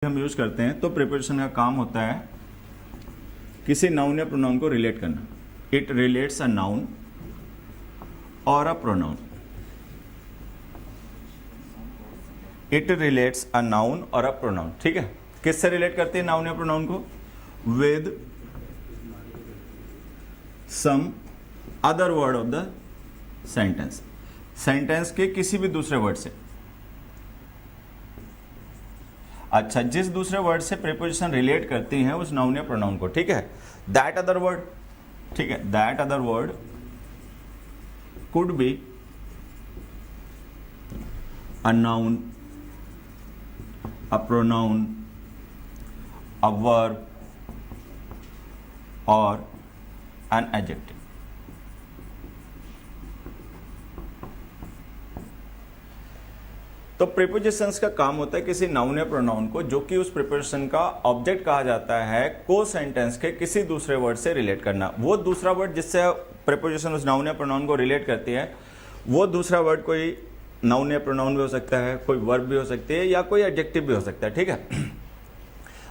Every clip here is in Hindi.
हम यूज करते हैं तो प्रीपोजिशन का काम होता है किसी नाउन या प्रोनाउन को रिलेट करना। इट रिलेट्स अ नाउन और a pronoun. It relates a noun और अ प्रोनाउन। ठीक है, किससे रिलेट करते हैं नाउन या प्रोनाउन को? With some other word of the sentence. Sentence के किसी भी दूसरे वर्ड से। अच्छा, जिस दूसरे वर्ड से प्रीपोजिशन रिलेट करती हैं उस नाउन या प्रोनाउन को। ठीक है, दैट अदर वर्ड। ठीक है, that other word could be a noun, a pronoun, a verb और एन एडजेक्टिव। तो प्रीपोजिशंस का काम होता है किसी नाउन या प्रोनाउन को, जो कि उस प्रीपोजिशन का ऑब्जेक्ट कहा जाता है, को सेंटेंस के किसी दूसरे वर्ड से रिलेट करना। वो दूसरा वर्ड जिससे प्रीपोजिशन उस नाउन या प्रोनाउन को रिलेट करती है, वो दूसरा वर्ड कोई नाउन या प्रोनाउन भी हो सकता है, कोई वर्ब भी हो सकती है, या कोई एडजेक्टिव भी हो सकता है। ठीक है,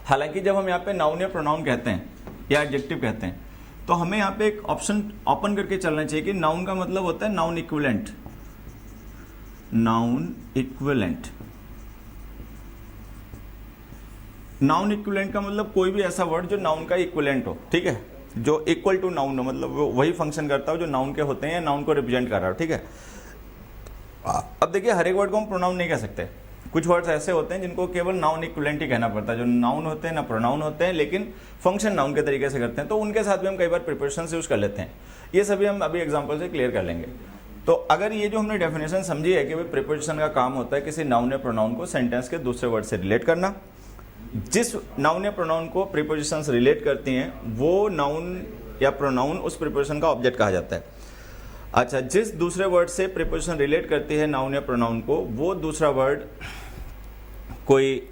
हालांकि जब हम यहाँ पे नाउन या प्रोनाउन कहते हैं या एडजेक्टिव कहते हैं, तो हमें यहाँ पे एक ऑप्शन ओपन करके चलना चाहिए कि नाउन का मतलब होता है noun equivalent. Noun equivalent. Noun equivalent का मतलब कोई भी ऐसा वर्ड जो नाउन का इक्विवेलेंट हो। ठीक है, जो इक्वल टू नाउन हो, मतलब वो वही फंक्शन करता हो जो नाउन के होते हैं या नाउन को रिप्रेजेंट कर रहा हो। ठीक है, अब देखिए, हर एक वर्ड को हम प्रोनाउन नहीं कह सकते। कुछ वर्ड्स ऐसे होते हैं जिनको केवल नाउन इक्विवेलेंट ही कहना पड़ता है, जो नाउन होते हैं ना प्रोनाउन होते हैं, लेकिन फंक्शन नाउन के तरीके से करते हैं, तो उनके साथ भी हम कई बार प्रीपोजिशन यूज कर लेते हैं। ये सभी हम अभी एग्जाम्पल से क्लियर कर लेंगे। तो अगर ये जो हमने डेफिनेशन समझी है कि भाई प्रीपोजिशन का काम होता है किसी नाउन या प्रोनाउन को सेंटेंस के दूसरे वर्ड से रिलेट करना, जिस नाउन या प्रोनाउन को प्रीपोजिशंस रिलेट करती हैं वो नाउन या प्रोनाउन उस प्रीपोजिशन का ऑब्जेक्ट कहा जाता है। अच्छा, जिस दूसरे वर्ड से प्रीपोजिशन रिलेट करती है नाउन या प्रोनाउन को, वो दूसरा वर्ड कोई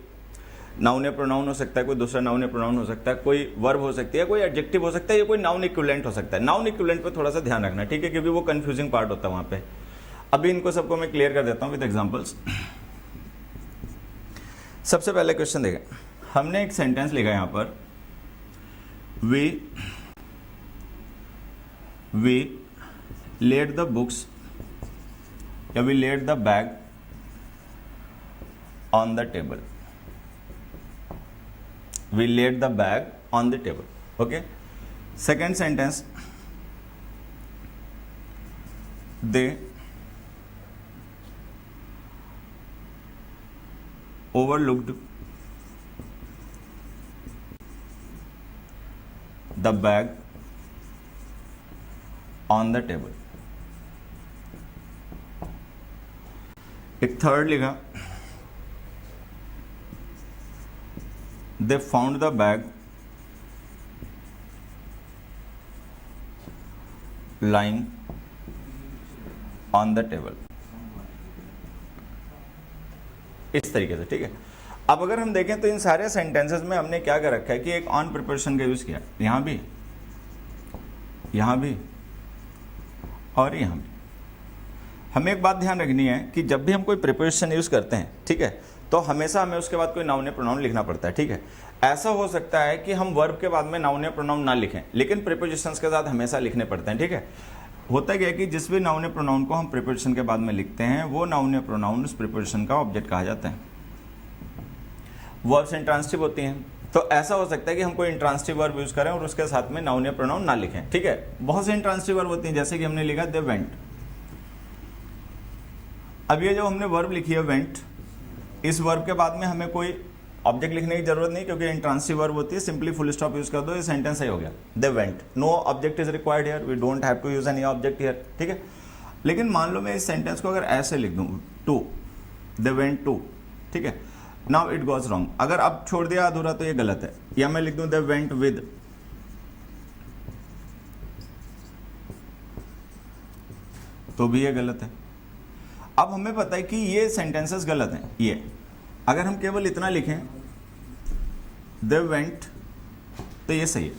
नाउन या प्रोनाउन हो सकता है, कोई दूसरा नाउन या प्रोनाउन हो सकता है, कोई वर्ब हो सकती है, कोई एडजेक्टिव हो सकता है, या कोई नाउन इक्विवेलेंट हो सकता है। नाउन इक्विवेलेंट पे थोड़ा सा ध्यान रखना, ठीक है, क्योंकि वो कंफ्यूजिंग पार्ट होता है वहां पे। अभी इनको सबको मैं क्लियर कर देता हूं विद एग्जांपल्स। सबसे पहले क्वेश्चन देखें, हमने एक सेंटेंस लिखा है यहां पर, वी laid the books या we laid the bag on the table. We laid the bag on the table. Okay. Second sentence, they overlooked the bag on the table. एक थर्ड लिखा, दे found the bag lying on the table. इस तरीके से। ठीक है, अब अगर हम देखें तो इन सारे सेंटेंसेस में हमने क्या कर रखा है कि एक ऑन प्रीपोजिशन का यूज किया, यहां भी, यहां भी और यहां भी। हमें एक बात ध्यान रखनी है कि जब भी हम कोई प्रीपोजिशन यूज करते हैं, ठीक है, तो हमेशा हमें उसके बाद कोई नाउन या प्रोनाउन लिखना पड़ता है। ठीक है, ऐसा हो सकता है कि हम वर्ब के बाद में नाउन या प्रोनाउन ना लिखें, लेकिन प्रीपोजिशंस के साथ हमेशा लिखने पड़ते हैं। ठीक है, होता क्या है कि जिस भी नाउन या प्रोनाउन को हम प्रीपोजिशन के बाद में लिखते हैं, वो नाउन या प्रोनाउन उस प्रीपोजिशन का ऑब्जेक्ट कहा जाता है। वर्ब्स इंट्रांसिटिव होती हैं, तो ऐसा हो सकता है कि हम कोई इंट्रांसिटिव वर्ब यूज करें और उसके साथ में नाउन या प्रोनाउन ना लिखें। ठीक है, बहुत से इंट्रांसिटिव वर्ब होती हैं, जैसे कि हमने लिखा दे वेंट। अब ये जो हमने वर्ब लिखी है वेंट, इस वर्ब के बाद में हमें कोई ऑब्जेक्ट लिखने की जरूरत नहीं, क्योंकि इंट्रांसिटिव वर्ब होती है, सिंपली फुल स्टॉप यूज कर दो, ये सेंटेंस सही हो गया। They went, no object is required here, we don't have to use any object here. ठीक है, लेकिन मान लो मैं इस सेंटेंस को अगर ऐसे लिख दूं, टू, दे वेंट टू। ठीक है, नाउ इट गोज रॉन्ग। अगर अब छोड़ दिया अधूरा तो ये गलत है। या मैं लिख दूं दे वेंट विद, तो भी ये गलत है। अब हमें पता है कि ये सेंटेंसेस गलत हैं। ये अगर हम केवल इतना लिखें दे वेंट, तो ये सही है।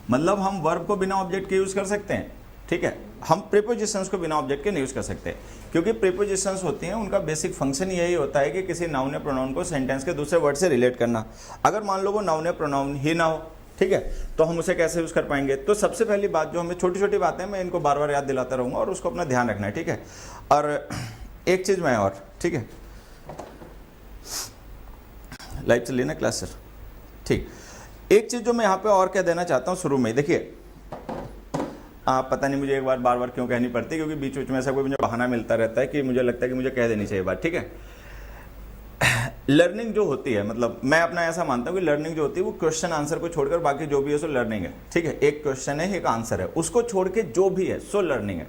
मतलब हम वर्ब को बिना ऑब्जेक्ट के यूज कर सकते हैं। ठीक है। हम प्रीपोजिशंस को बिना ऑब्जेक्ट के नहीं यूज कर सकते, क्योंकि प्रीपोजिशंस होती हैं उनका बेसिक फंक्शन यही होता है कि किसी नाउन या प्रोनाउन को सेंटेंस के दूसरे वर्ड से रिलेट करना। अगर मान लो वो नाउन या प्रोनाउन ही ना हो, ठीक है, तो हम उसे कैसे यूज कर पाएंगे? तो सबसे पहली बात जो हमें छोटी छोटी बातें, मैं इनको बार बार याद दिलाता रहूंगा और उसको अपना ध्यान रखना है, ठीक है। और एक चीज मैं और, ठीक है, लाइव चलिए ना क्लास सर, ठीक। एक चीज जो मैं यहाँ पे और कह देना चाहता हूँ शुरू में, देखिए पता नहीं मुझे एक बार बार बार क्यों कहनी पड़ती है, क्योंकि बीच बीच में ऐसा कोई मुझे बहाना मिलता रहता है कि मुझे लगता है कि मुझे कह देनी चाहिए बात, ठीक है। लर्निंग जो होती है, मतलब मैं अपना ऐसा मानता हूँ कि लर्निंग जो होती है वो क्वेश्चन आंसर को छोड़कर बाकी जो भी है सो लर्निंग है, ठीक है। एक क्वेश्चन है, एक आंसर है, उसको छोड़ के जो भी है सो लर्निंग है।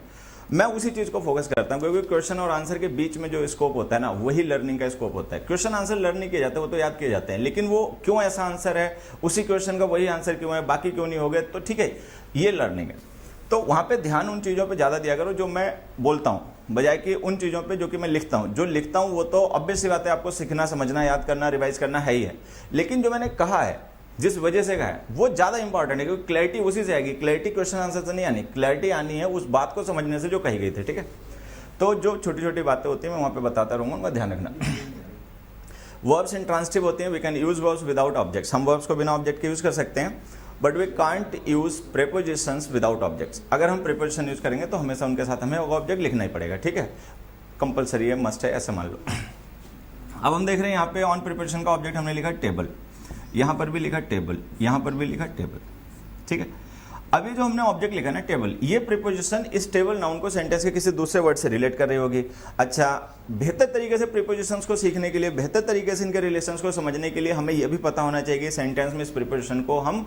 मैं उसी चीज को फोकस करता हूँ, क्योंकि क्वेश्चन और आंसर के बीच में जो स्कोप होता है ना, वही लर्निंग का स्कोप होता है। क्वेश्चन आंसर लर्न नहीं किए जाते, वो तो याद किए जाते हैं, लेकिन वो क्यों ऐसा आंसर है, उसी क्वेश्चन का वही आंसर क्यों है, बाकी क्यों नहीं हो गए, तो ठीक है, ये लर्निंग है। तो वहां पे ध्यान उन चीजों पे ज्यादा दिया करो जो मैं बोलता हूँ, बजाय कि उन चीजों पे जो कि मैं लिखता हूँ। जो लिखता हूँ वो तो ऑब्वियस सी बात है, आपको सीखना, समझना, याद करना, रिवाइज करना है ही है, लेकिन जो मैंने कहा है, जिस वजह से कहा है, वो ज्यादा इंपॉर्टेंट है, क्योंकि क्लैरिटी उसी से आएगी। क्लैरिटी क्वेश्चन आंसर से नहीं आनी, क्लैरिटी आनी है उस बात को समझने से जो कही गई थी, ठीक है। तो जो छोटी छोटी बातें होती है मैं वहां पे बताता रहूंगा, उनका ध्यान रखना। वर्ब्स इंट्रांसिटिव होते हैं, we can use verbs without objects. हम वर्ब्स को बिना ऑब्जेक्ट के यूज कर सकते हैं, but we can't use prepositions without objects. अगर हम प्रीपोजिशन यूज करेंगे तो हमेशा उनके साथ हमें ऑब्जेक्ट लिखना ही पड़ेगा, ठीक है, कंपलसरी है, मस्ट है, ऐसे मान लो। अब हम देख रहे हैं यहाँ पे ऑन प्रीपोजिशन का ऑब्जेक्ट हमने लिखा टेबल, यहाँ पर भी लिखा टेबल, यहाँ पर भी लिखा टेबल, ठीक है। अभी जो हमने ऑब्जेक्ट लिखा ना टेबल, ये प्रीपोजिशन इस टेबल नाउन को सेंटेंस के किसी दूसरे वर्ड से रिलेट कर रही होगी। अच्छा, बेहतर तरीके से प्रीपोजिशंस को सीखने के लिए, बेहतर तरीके से इनके रिलेशंस को समझने के लिए हमें यह भी पता होना चाहिए कि सेंटेंस में इस प्रीपोजिशन को हम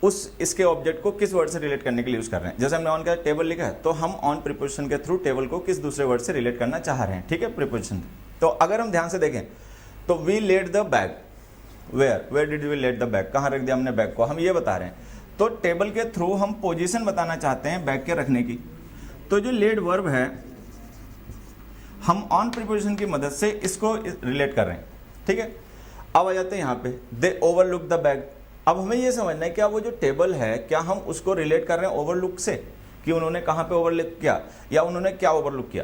इसके ऑब्जेक्ट को किस वर्ड से रिलेट करने के लिए यूज कर रहे हैं। जैसे हमने ऑन का टेबल लिखा है, तो हम ऑन प्रीपोजिशन के थ्रू टेबल को किस दूसरे वर्ड से रिलेट करना चाह रहे हैं, ठीक है, प्रीपोजिशन। तो अगर हम ध्यान से देखें तो we let the bag, where did we let the bag, कहाँ रख दिया हमने बैग को, हम ये बता रहे हैं। तो टेबल के थ्रू हम पोजीशन बताना चाहते हैं बैग के रखने की। तो जो लेट वर्ब है, हम ऑन प्रीपोजिशन की मदद से इसको रिलेट कर रहे हैं, ठीक है। अब आ जाते हैं यहाँ पे, दे ओवरलुक द बैग। अब हमें ये समझना है क्या वो जो टेबल है, क्या हम उसको रिलेट कर रहे हैं ओवरलुक से, कि उन्होंने कहाँ पे ओवरलुक किया या उन्होंने क्या ओवरलुक किया।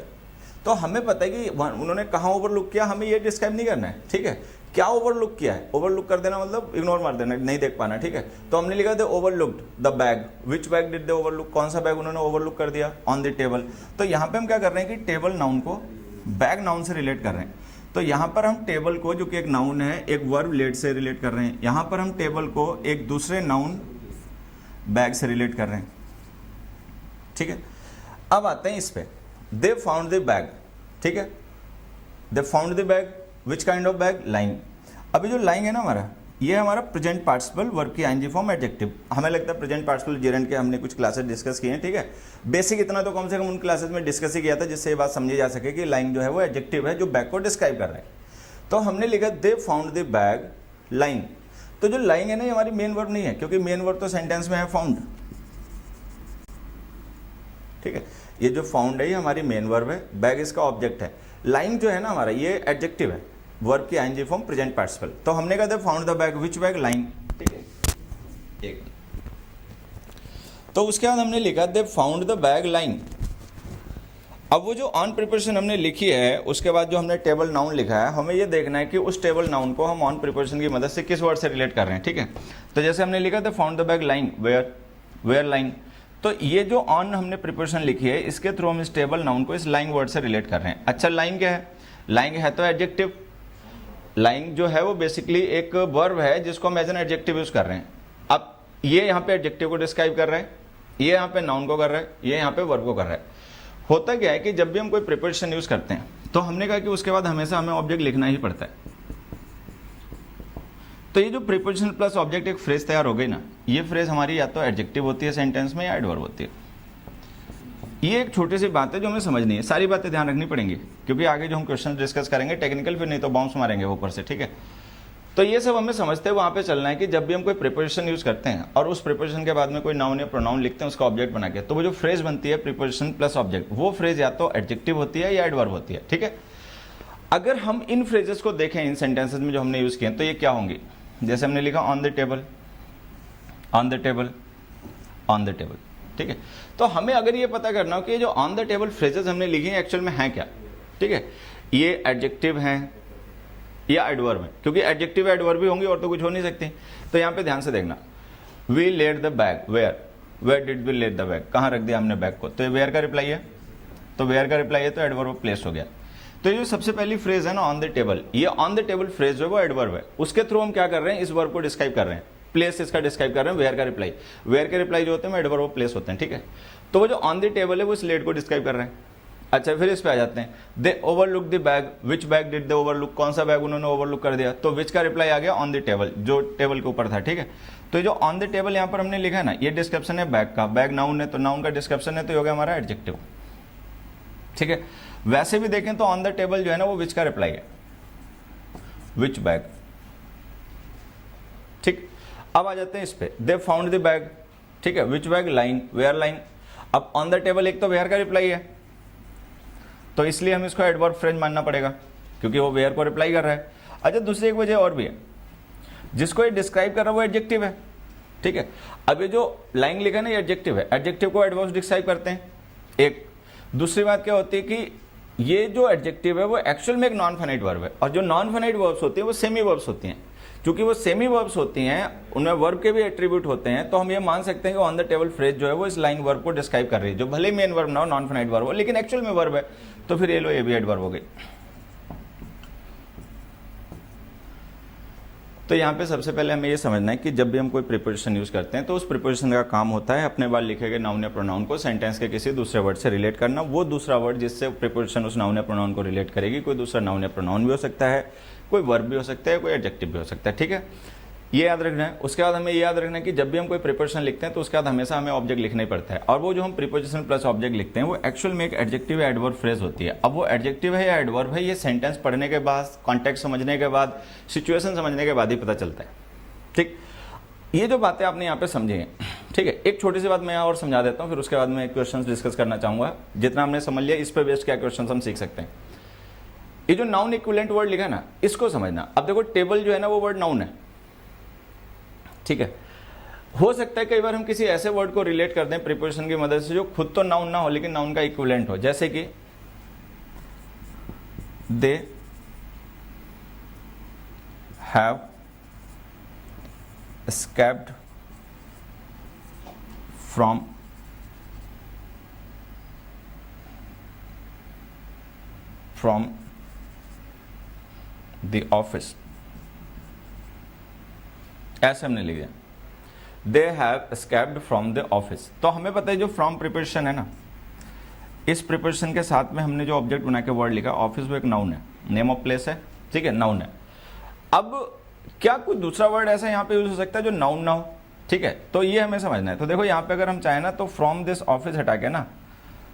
तो हमें पता है कि उन्होंने कहाँ ओवरलुक किया, हमें ये डिस्क्राइब नहीं करना है, ठीक है। क्या ओवरलुक किया है, ओवरलुक कर देना मतलब इग्नोर मार देना, नहीं देख पाना, ठीक है। तो हमने लिखा they overlooked the bag, which bag did they overlook, कौन सा बैग उन्होंने ओवरलुक कर दिया, ऑन द टेबल। तो यहाँ पे हम क्या कर रहे हैं कि टेबल नाउन को बैग नाउन से रिलेट कर रहे हैं। तो यहाँ पर हम टेबल को, जो कि एक नाउन है, एक वर्ब लेट से रिलेट कर रहे हैं। यहाँ पर हम टेबल को एक दूसरे नाउन बैग से रिलेट कर रहे हैं, ठीक है। अब आते हैं इस पे, दे फाउंड द बैग, ठीक है, दे found the bag, which kind of bag, lying. अभी जो लाइंग है ना हमारा, ये हमारा प्रेजेंट पार्टिसिपल वर्ब की आईएनजी फॉर्म एडजेक्टिव। हमें लगता है प्रेजेंट पार्टिसिपल जेरेंट के हमने कुछ क्लासेस डिस्कस किए हैं, ठीक है। बेसिक इतना तो कम से कम उन क्लासेस में डिस्कस ही किया था, जिससे ये बात समझी जा सके कि लाइंग जो है वो एडजेक्टिव है जो बैग को डिस्क्राइब कर रहे हैं। तो हमने लिखा दे फाउंड द बैग लाइंग। तो जो लाइंग है ना, ये हमारी मेन वर्ब नहीं है, क्योंकि मेन वर्ब तो सेंटेंस में है फाउंड, ठीक है। ये जो फाउंड है ये हमारी मेन वर्ब है, बैग इसका ऑब्जेक्ट है। लाइंग जो है ना हमारा, ये एडजेक्टिव है, वर्ब की आईएनजी फॉर्म प्रेजेंट पार्टिसिपल। तो हमने कहा था found the bag, which bag, lying, ठीक है। एक तो उसके बाद हमने लिखा दे फाउंड द बैग लाइंग। अब वो जो ऑन प्रीपोजिशन हमने लिखी है, उसके बाद जो हमने टेबल नाउन लिखा है, हमें ये देखना है कि उस टेबल नाउन को हम ऑन प्रीपोजिशन की मदद से किस वर्ड से रिलेट कर रहे हैं, ठीक है। तो जैसे हमने लिखा था found the bag lying, where lying. तो ये जो ऑन हमने प्रीपोजिशन लिखी है, इसके थ्रू हम इस टेबल नाउन को इस लाइंग वर्ड से रिलेट कर रहे हैं। अच्छा, लाइंग क्या है? लाइंग है तो एडजेक्टिव। लाइंग जो है वो बेसिकली एक वर्ब है जिसको हम एज एन एडजेक्टिव यूज कर रहे हैं। अब ये यहाँ पे एडजेक्टिव को डिस्क्राइब कर रहे हैं, ये यहाँ पे नाउन को कर रहा है, ये यहाँ पे वर्ब को कर रहा है। होता क्या है कि जब भी हम कोई प्रीपोजिशन यूज करते हैं, तो हमने कहा कि उसके बाद हमेशा हमें ऑब्जेक्ट लिखना ही पड़ता है। तो ये जो प्रीपोजिशन प्लस ऑब्जेक्ट एक फ्रेज तैयार हो गई ना, ये फ्रेज हमारी या तो एडजेक्टिव होती है सेंटेंस में, या एडवर्ब होती है। ये एक छोटी सी बात है जो हमें समझनी है, सारी बातें ध्यान रखनी पड़ेंगी, क्योंकि आगे जो हम क्वेश्चन डिस्कस करेंगे टेक्निकल, फिर नहीं तो बाउंस मारेंगे ऊपर से, ठीक है। तो ये सब हमें समझते हुए वहाँ पे चलना है कि जब भी हम कोई प्रीपोजिशन यूज करते हैं और उस प्रीपोजिशन के बाद में कोई नाउन या प्रोनाउन लिखते हैं उसका ऑब्जेक्ट बना के, तो वो जो फ्रेज बनती है प्रीपोजिशन प्लस ऑब्जेक्ट, वो फ्रेज या तो एडजेक्टिव होती है या एडवर्ब होती है, ठीक है। अगर हम इन फ्रेजेस को देखें इन सेंटेंसेस में जो हमने यूज किए, तो ये क्या होंगी? जैसे हमने लिखा on the table, on the table, on the table, ठीक है। तो हमें अगर ये पता करना हो कि ये जो ऑन द टेबल फ्रेजेस हमने लिखी हैं एक्चुअल में हैं क्या, ठीक है, ये एडजेक्टिव हैं या एडवर्ब है, क्योंकि एडजेक्टिव एडवर्ब भी होंगी और तो कुछ हो नहीं सकती। तो यहाँ पे ध्यान से देखना, we laid the bag, where did we laid the bag, कहाँ रख दिया हमने बैग को, तो ये वेयर का रिप्लाई है, तो वेयर का रिप्लाई है तो एडवर्ब प्लेस हो गया। तो ये जो सबसे पहली फ्रेज है ना ऑन द टेबल, ये ऑन द टेबल फ्रेज जो है वो एडवर्ब है, उसके थ्रू हम क्या कर रहे हैं, इस वर्ब को डिस्क्राइब कर रहे हैं, प्लेस इसका डिस्क्राइब कर रहे हैं, वेयर का रिप्लाई, वेयर के रिप्लाई जो होते हैं एडवर्ब प्लेस होते हैं, ठीक है। तो वो जो ऑन द टेबल है वो इस लेड को डिस्क्राइब कर रहे हैं। अच्छा, फिर इस पे आ जाते हैं, they overlook the bag, which bag did they overlook, कौन सा बैग उन्होंने ओवरलुक कर दिया, तो विच का रिप्लाई आ गया ऑन द टेबल, जो टेबल के ऊपर था, ठीक है। तो जो ऑन द टेबल यहाँ पर हमने लिखा है ना, ये डिस्क्रिप्शन है बैग का, बैग नाउन है तो नाउन का डिस्क्रिप्शन है तो हो गया हमारा एडजेक्टिव, ठीक है। वैसे भी देखें तो ऑन द टेबल जो है ना वो विच का रिप्लाई है, विच बैग, ठीक। अब आ जाते हैं इस पे, दे फाउंड द बैग, ठीक है, विच बैग लाइन, वेयर लाइन। अब ऑन द टेबल एक तो वेयर का रिप्लाई है, तो इसलिए हम इसको एडवर्ब फ्रेज मानना पड़ेगा क्योंकि वो वेयर को रिप्लाई कर रहा है। अच्छा, दूसरी एक वजह और भी है, जिसको ये डिस्क्राइब कर रहा है वो एडजेक्टिव है, ठीक है। अब ये जो लाइन लिखा है ना ये एडजेक्टिव है, एडजेक्टिव को एडवर्ब डिस्क्राइब करते हैं एक। दूसरी बात क्या होती है कि ये जो एडजेक्टिव है वो एक्चुअल में एक नॉन फाइनाइट वर्ब है, और जो नॉन फाइनाइट वर्ब्स होती है वो सेमी वर्ब्स होती हैं। क्योंकि वो सेमी वर्ब्स होती हैं, उनमें वर्ब के भी एट्रीब्यूट होते हैं, तो हम ये मान सकते हैं कि ऑन द टेबल फ्रेज जो है वो इस लाइन वर्ब को डिस्क्राइब कर रही है, जो भले मेन वर्ब ना हो, नॉन फाइनाइट वर्ब हो, लेकिन एक्चुअल में वर्ब है, तो फिर ये लो, ये भी एडवर्ब हो गई। तो यहाँ पे सबसे पहले हमें ये समझना है कि जब भी हम कोई प्रीपोजिशन यूज करते हैं तो उस प्रीपोजिशन का काम होता है अपने बाद लिखे गए नाउन या प्रोनाउन को सेंटेंस के किसी दूसरे वर्ड से रिलेट करना। वो दूसरा वर्ड जिससे प्रीपोजिशन उस नाउन या प्रोनाउन को रिलेट करेगी, कोई दूसरा नाउन या प्रोनाउन भी हो सकता है, कोई वर्ब भी हो सकता है, कोई एडजेक्टिव भी हो सकता है, ठीक है, ये याद रखना है। उसके बाद हमें ये याद रखना है कि जब भी हम कोई प्रीपोजिशन लिखते हैं तो उसके बाद हमेशा हमें ऑब्जेक्ट लिखना ही पड़ता है, और वो जो हम प्रीपोजिशन प्लस ऑब्जेक्ट लिखते हैं वो एक्चुअल में एक एडजेक्टिव या एडवर्ब फ्रेज होती है। अब वो एडजेक्टिव है या एडवर्ब है, ये सेंटेंस पढ़ने के बाद, कॉन्टेक्स्ट समझने के बाद, सिचुएशन समझने के बाद ही पता चलता है, ठीक। ये जो बातें आपने यहाँ पे समझी हैं, ठीक है। एक छोटी सी बात मैं यहाँ और समझा देता हूँ, फिर उसके बाद मैं क्वेश्चंस डिस्कस करना चाहूँगा। जितना हमने समझ लिया इस पे बेस्ड क्या क्वेश्चंस हम सीख सकते हैं। ये जो नाउन इक्विवेलेंट वर्ड लिखा है ना, इसको समझना। अब देखो टेबल जो है ना वो वर्ड नाउन है, ठीक है। हो सकता है कई बार हम किसी ऐसे वर्ड को रिलेट कर दें प्रीपोजिशन की मदद से जो खुद तो नाउन ना हो लेकिन नाउन का इक्विवेलेंट हो, जैसे कि they have escaped from the office, ऐसे हमने लिख दिया, they have escaped from the office। तो हमें पता है जो फ्रॉम प्रीपोजिशन है ना, इस प्रीपोजिशन के साथ में हमने जो ऑब्जेक्ट बना के वर्ड लिखा, ऑफिस वो एक नाउन है, नेम ऑफ प्लेस है, ठीक है, नाउन है। अब क्या कोई दूसरा वर्ड ऐसा यहाँ पे यूज हो सकता है जो नाउन ना हो, ठीक है, तो ये हमें समझना है। तो देखो यहाँ पे अगर हम चाहें ना तो फ्रॉम दिस ऑफिस हटा के ना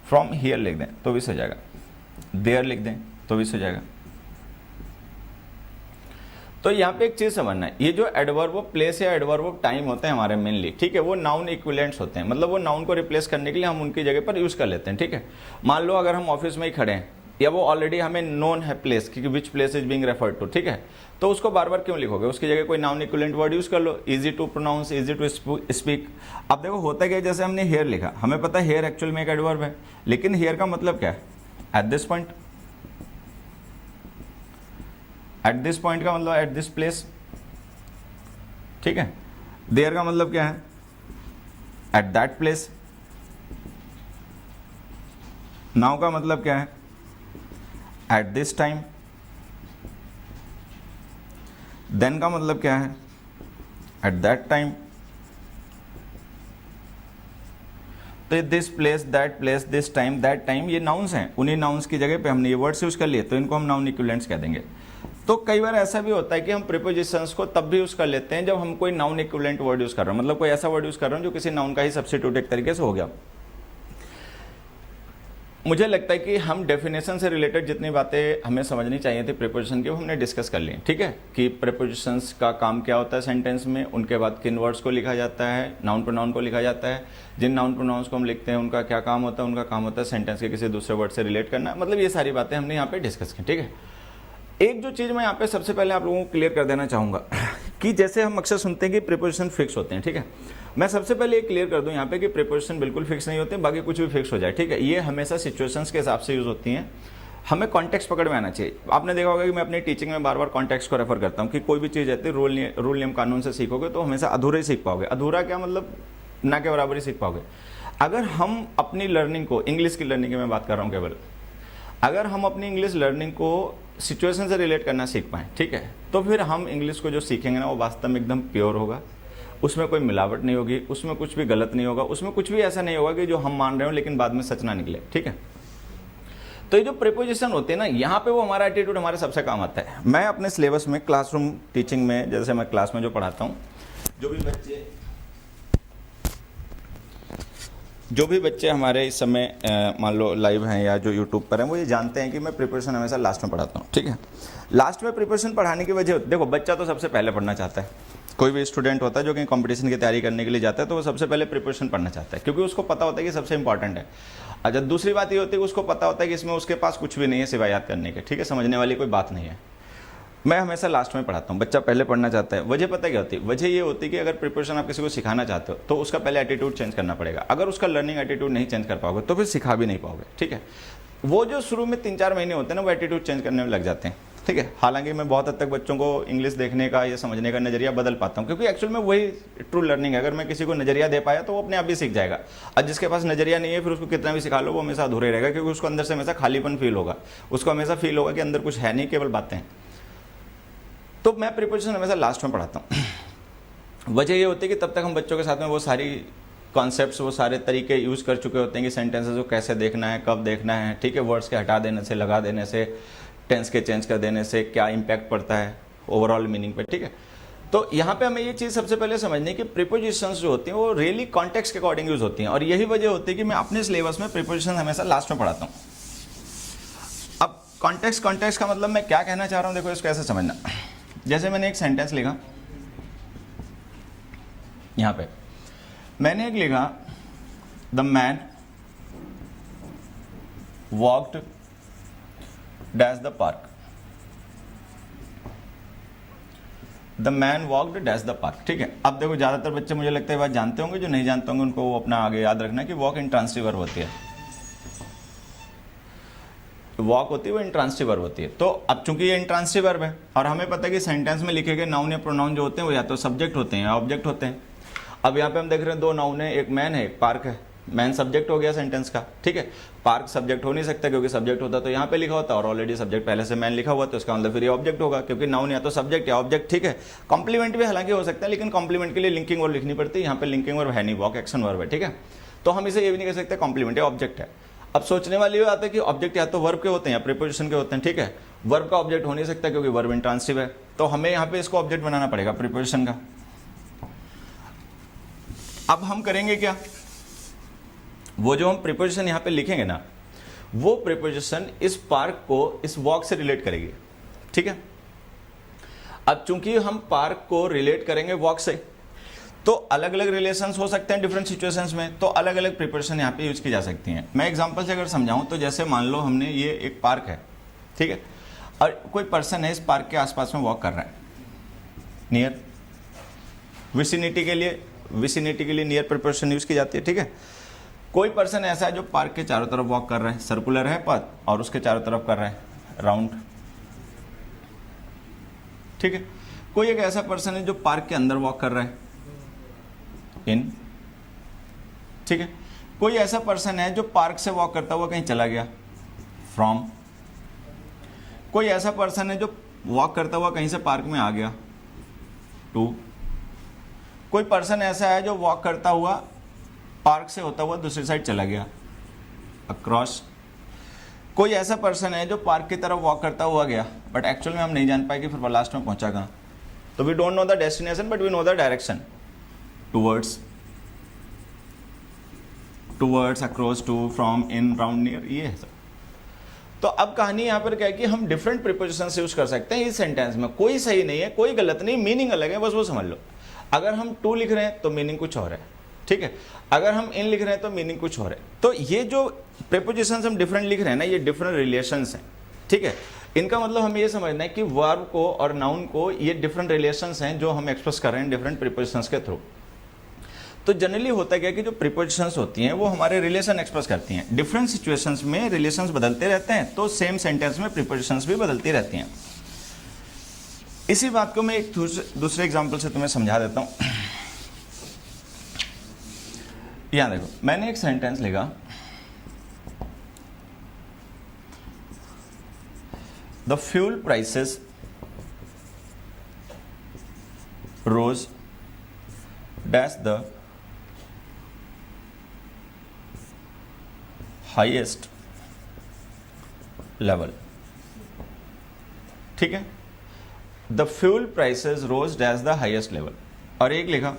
फ्रॉम हियर लिख दें तो भी सही जाएगा, देयर लिख दें तो भी सही जाएगा। तो यहाँ पे एक चीज समझना है, ये जो एडवर्ब ऑफ प्लेस या एडवर्ब ऑफ टाइम होते हैं हमारे मेनली, ठीक है, वो नाउन इक्विवेलेंट्स होते हैं, मतलब वो नाउन को रिप्लेस करने के लिए हम उनकी जगह पर यूज कर लेते हैं, ठीक है। मान लो अगर हम ऑफिस में ही खड़े हैं या वो ऑलरेडी हमें नोन है प्लेस, क्योंकि which place is being referred to, ठीक है, तो उसको बार बार क्यों लिखोगे, उसकी जगह कोई नाउन इक्विवेलेंट वर्ड यूज कर लो, easy to pronounce, easy to speak. अब देखो होता क्या है, जैसे हमने हेयर लिखा, हमें पता है हेयर एक्चुअल में एक एडवर्ब है, लेकिन हेयर का मतलब क्या है, at this point, at this point का मतलब एट दिस प्लेस, ठीक है। देयर का मतलब क्या है, एट दैट प्लेस। नाउ का मतलब क्या है, एट दिस टाइम। देन का मतलब क्या है, एट दैट टाइम। तो this place, that place, this time, that time, ये नाउन्स हैं, उन्हीं नाउन्स की जगह पे हमने ये वर्ड्स यूज कर लिए, तो इनको हम नाउन इक्विवेलेंट्स कह देंगे। तो कई बार ऐसा भी होता है कि हम प्रीपोजिशंस को तब भी यूज कर लेते हैं जब हम कोई नाउन इक्विवेलेंट वर्ड यूज कर रहे हैं, मतलब कोई ऐसा वर्ड यूज कर रहे हैं जो किसी नाउन का ही सब्स्टिट्यूट एक तरीके से हो गया। मुझे लगता है कि हम डेफिनेशन से रिलेटेड जितनी बातें हमें समझनी चाहिए थी प्रीपोजिशन की, वो हमने डिस्कस कर ली, ठीक है, कि प्रीपोजिशंस का काम क्या होता है सेंटेंस में, उनके बाद किन वर्ड्स को लिखा जाता है, नाउन प्रोनाउन को लिखा जाता है, जिन नाउन प्रोनाउंस को हम लिखते हैं उनका क्या काम होता है, उनका काम होता है सेंटेंस के किसी दूसरे वर्ड से रिलेट करना, मतलब ये सारी बातें हमने यहाँ पे डिस्कस की, ठीक है। एक जो चीज़ मैं यहाँ पे सबसे पहले आप लोगों को क्लियर कर देना चाहूँगा कि जैसे हम अक्सर सुनते हैं कि प्रीपोजिशन फिक्स होते हैं, ठीक है, मैं सबसे पहले ये क्लियर कर दूं यहाँ पे कि प्रीपोजिशन बिल्कुल फिक्स नहीं होते, बाकी कुछ भी फिक्स हो जाए, ठीक है। ये हमेशा सिचुएशंस के हिसाब से यूज होती हैं, हमें कॉन्टेक्स्ट पकड़ में आना चाहिए। आपने देखा होगा कि मैं अपनी टीचिंग में बार बार कॉन्टेक्स्ट को रेफर करता हूँ कि कोई भी चीज़ रहती है रूल नियम कानून से सीखोगे तो हमेशा अधूरे ही सीख पाओगे। अधूरा क्या मतलब, ना के बराबर ही सीख पाओगे। अगर हम अपनी लर्निंग को, इंग्लिश की लर्निंग की मैं बात कर रहा हूँ केवल, अगर हम अपनी इंग्लिश लर्निंग को सिचुएशन से रिलेट करना सीख पाएँ, ठीक है, तो फिर हम इंग्लिश को जो सीखेंगे ना वो वास्तव में एकदम प्योर होगा, उसमें कोई मिलावट नहीं होगी, उसमें कुछ भी गलत नहीं होगा, उसमें कुछ भी ऐसा नहीं होगा कि जो हम मान रहे हो लेकिन बाद में सच ना निकले, ठीक है। तो ये जो प्रीपोजिशन होते हैं ना, यहाँ पे वो हमारा एटीट्यूड हमारे सबसे काम आता है। मैं अपने सिलेबस में, क्लासरूम टीचिंग में, जैसे मैं क्लास में जो पढ़ाता हूँ, जो भी बच्चे हमारे इस समय मान लो लाइव हैं या जो यूट्यूब पर हैं, वो ये जानते हैं कि मैं प्रिपरेशन हमेशा लास्ट में पढ़ाता हूँ, ठीक है। लास्ट में प्रिपरेशन पढ़ाने की वजह, देखो बच्चा तो सबसे पहले पढ़ना चाहता है, कोई भी स्टूडेंट होता है जो कहीं कंपटीशन की तैयारी करने के लिए जाता है तो वो सबसे पहले प्रिपरेशन पढ़ना चाहता है, क्योंकि उसको पता होता है कि सबसे इंपॉर्टेंट है। अच्छा, दूसरी बात ये होती है कि उसको पता होता है कि इसमें उसके पास कुछ भी नहीं है सिवाय याद करने के, ठीक है, समझने वाली कोई बात नहीं है। मैं हमेशा लास्ट में पढ़ाता हूँ, बच्चा पहले पढ़ना चाहता है। वजह पता क्या होती है? वजह ये होती है कि अगर प्रिपरेशन आप किसी को सिखाना चाहते हो तो उसका पहले एटीट्यूड चेंज करना पड़ेगा। अगर उसका लर्निंग एटीट्यूड नहीं चेंज कर पाओगे तो फिर सिखा भी नहीं पाओगे, ठीक है। वो जो शुरू में 3-4 महीने होते हैं ना, वो एटीट्यूड चेंज करने में लग जाते हैं, ठीक है। हालांकि मैं बहुत हद तक बच्चों को इंग्लिश देखने का या समझने का नजरिया बदल पाता हूँ, क्योंकि एक्चुअल में वही ट्रू लर्निंग है। अगर मैं किसी को नजरिया दे पाया तो वो अपने आप ही सीख जाएगा। और जिसके पास नजरिया नहीं है, फिर उसको कितना भी सिखा लो वो हमेशा अधूरा रहेगा, क्योंकि उसको अंदर से हमेशा खालीपन फील होगा, उसको हमेशा फील होगा कि अंदर कुछ है नहीं, केवल बातें। तो मैं प्रिपरेशन हमेशा लास्ट में पढ़ाता हूँ। वजह ये होती है कि तब तक हम बच्चों के साथ में वो सारी कॉन्सेप्ट्स, वो सारे तरीके यूज़ कर चुके होते हैं कि सेंटेंसेस को कैसे देखना है, कब देखना है, ठीक है, वर्ड्स के हटा देने से, लगा देने से, टेंस के चेंज कर देने से क्या इम्पैक्ट पड़ता है ओवरऑल मीनिंग पे, ठीक है। तो यहाँ पे हमें ये चीज़ सबसे पहले समझनी कि प्रीपोजिशंस जो होती हैं वो रियली कॉन्टेक्स्ट के अकॉर्डिंग यूज होती हैं, और यही वजह होती है कि मैं अपने सिलेबस में प्रीपोजिशन हमेशा लास्ट में पढ़ाता हूँ। अब कॉन्टेक्स्ट का मतलब मैं क्या कहना चाह रहा हूँ, देखो इसको कैसे समझना। जैसे मैंने एक सेंटेंस लिखा, यहाँ पे मैंने एक लिखा, the man walked dash the park. The man walked dash the park, ठीक है। अब देखो ज्यादातर बच्चे मुझे लगता है बात जानते होंगे, जो नहीं जानते होंगे उनको वो अपना आगे याद रखना कि वॉक इंट्रांसिटिव वर्ब होती है, वॉक होती है वो इंट्रांसिटिव वर्ब होती है। तो अब चूंकि ये इंट्रांसिटिव वर्ब है और हमें पता है कि सेंटेंस में लिखे गए नाउन या प्रोनाउन जो होते हैं वो या तो सब्जेक्ट होते हैं या ऑब्जेक्ट होते हैं। अब यहाँ पे हम देख रहे हैं 2 नाउन है, एक मैन है, एक पार्क है। मैन सब्जेक्ट हो गया सेंटेंस का, ठीक है। पार्क सब्जेक्ट हो नहीं सकता, क्योंकि सब्जेक्ट होता तो यहाँ पे लिखा होता, और ऑलरेडी सब्जेक्ट पहले से मैन लिखा हुआ, तो इसका मतलब फिर ये ऑब्जेक्ट होगा, क्योंकि नाउन या तो सब्जेक्ट या ऑब्जेक्ट, ठीक है। कॉम्प्लीमेंट भी हालांकि हो सकता है, लेकिन कॉम्प्लीमेंट के लिए लिंकिंग वर्ब लिखनी पड़ती है। यहाँ पे लिंकिंग वर्ब है नहीं, वॉक एक्शन वर्ब है, ठीक है। तो हम इसे ये भी नहीं कह सकते कॉम्प्लीमेंट है, ऑब्जेक्ट है। अब सोचने वाली बात है कि ऑब्जेक्ट या तो वर्ब के होते हैं या प्रीपोजिशन के होते हैं, ठीक है। वर्ब का ऑब्जेक्ट हो नहीं सकता क्योंकि वर्ब इंट्रांसिटिव है, तो हमें यहाँ पे इसको ऑब्जेक्ट बनाना पड़ेगा प्रीपोजिशन का। अब हम करेंगे क्या, वो जो हम प्रीपोजिशन यहाँ पे लिखेंगे ना, वो प्रीपोजिशन इस पार्क को इस वॉक से रिलेट करेगी, ठीक है। अब चूंकि हम पार्क को रिलेट करेंगे वॉक से, तो अलग अलग रिलेशंस हो सकते हैं डिफरेंट सिचुएशंस में, तो अलग अलग प्रीपोजिशन यहाँ पे यूज की जा सकती हैं। मैं एग्जांपल से अगर समझाऊं तो जैसे मान लो हमने ये एक पार्क है, ठीक है, और कोई पर्सन है इस पार्क के आसपास में वॉक कर रहा है, नियर। विसिनिटी के लिए नियर प्रीपोजिशन यूज की जाती है, ठीक है। कोई पर्सन ऐसा है जो पार्क के चारों तरफ वॉक कर रहा है, सर्कुलर है पथ और उसके चारों तरफ कर रहा है राउंड, ठीक है। कोई एक ऐसा पर्सन है जो पार्क के अंदर वॉक कर रहा है, इन, ठीक है। कोई ऐसा पर्सन है जो पार्क से वॉक करता हुआ कहीं चला गया, फ्रॉम। कोई ऐसा पर्सन है जो वॉक करता हुआ कहीं से पार्क में आ गया, टू। कोई पर्सन ऐसा है जो वॉक करता हुआ पार्क से होता हुआ दूसरी साइड चला गया, अक्रॉस। कोई ऐसा पर्सन है जो पार्क की तरफ वॉक करता हुआ गया, बट एक्चुअल में हम नहीं जान पाए कि फिर वो लास्ट में पहुंचा कहाँ। तो we don't know the destination but we know the direction, towards, across, to, from, in, round, near, ये है सब। तो अब कहानी यहाँ पर क्या है कि हम डिफरेंट प्रीपोजिशंस यूज कर सकते हैं इस सेंटेंस में, कोई सही नहीं है, कोई गलत नहीं, मीनिंग अलग है, बस वो समझ लो। अगर हम टू लिख रहे हैं तो मीनिंग कुछ और है, ठीक है। अगर हम इन लिख रहे हैं तो मीनिंग कुछ और है। तो ये जो प्रीपोजिशंस हम डिफरेंट लिख रहे हैं ना, ये डिफरेंट रिलेशंस हैं, ठीक है। इनका मतलब हमें ये समझना है कि वर्ब को और नाउन को ये डिफरेंट रिलेशंस हैं जो हम एक्सप्रेस कर रहे हैं डिफरेंट प्रीपोजिशंस के थ्रू। तो जनरली होता क्या है कि जो प्रीपोजिशंस होती हैं वो हमारे रिलेशन एक्सप्रेस करती हैं। डिफरेंट सिचुएशंस में रिलेशंस बदलते रहते हैं, तो सेम सेंटेंस में प्रीपोजिशंस भी बदलती रहती हैं। इसी बात को मैं एक दूसरे एग्जांपल से तुम्हें समझा देता हूं। यहां देखो, मैंने एक सेंटेंस लिखा, the fuel prices rose dash the highest level. ठीक है, the fuel prices rose dash the highest level. और एक लिखा,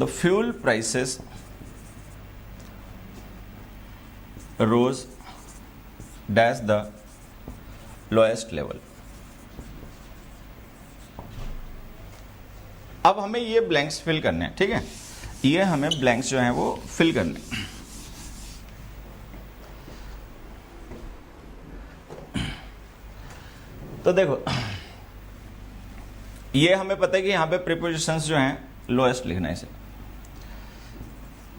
the fuel prices rose dash the lowest level. अब हमें ये ब्लैंक्स फिल करने हैं। ठीक है, ये हमें ब्लैंक्स जो हैं वो फिल करने हैं। तो देखो, ये हमें पता है कि यहां पे प्रीपोजिशंस जो हैं लोएस्ट लिखना है इसे।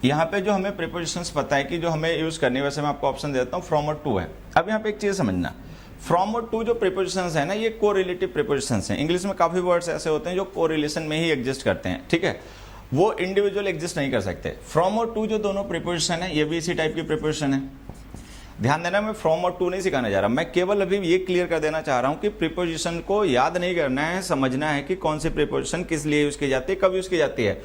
यहां पे जो हमें प्रीपोजिशंस पता है कि जो हमें यूज करनी है, वैसे मैं आपको ऑप्शन देता हूं, फ्रॉम और टू है। अब यहां पे एक चीज समझना, फ्रॉम और टू जो प्रीपोजिशंस है ना, ये कोरिलेटिव प्रीपोजिशंस हैं। इंग्लिश में काफी वर्ड्स ऐसे होते हैं जो कोरिलेशन में ही एग्जिस्ट करते हैं। ठीक है, वो इंडिविजुअल एग्जिस्ट नहीं कर सकते। फ्रॉम और टू जो दोनों प्रीपोजिशन है, ये भी इसी टाइप की प्रीपोजिशन है। ध्यान देना, मैं फ्रॉम और टू नहीं सिखाने जा रहा, मैं केवल अभी ये क्लियर कर देना चाह रहा हूं कि प्रीपोजिशन को याद नहीं करना है, समझना है कि कौन सी प्रीपोजिशन किस लिए यूज की जाती है, कब यूज की जाती है।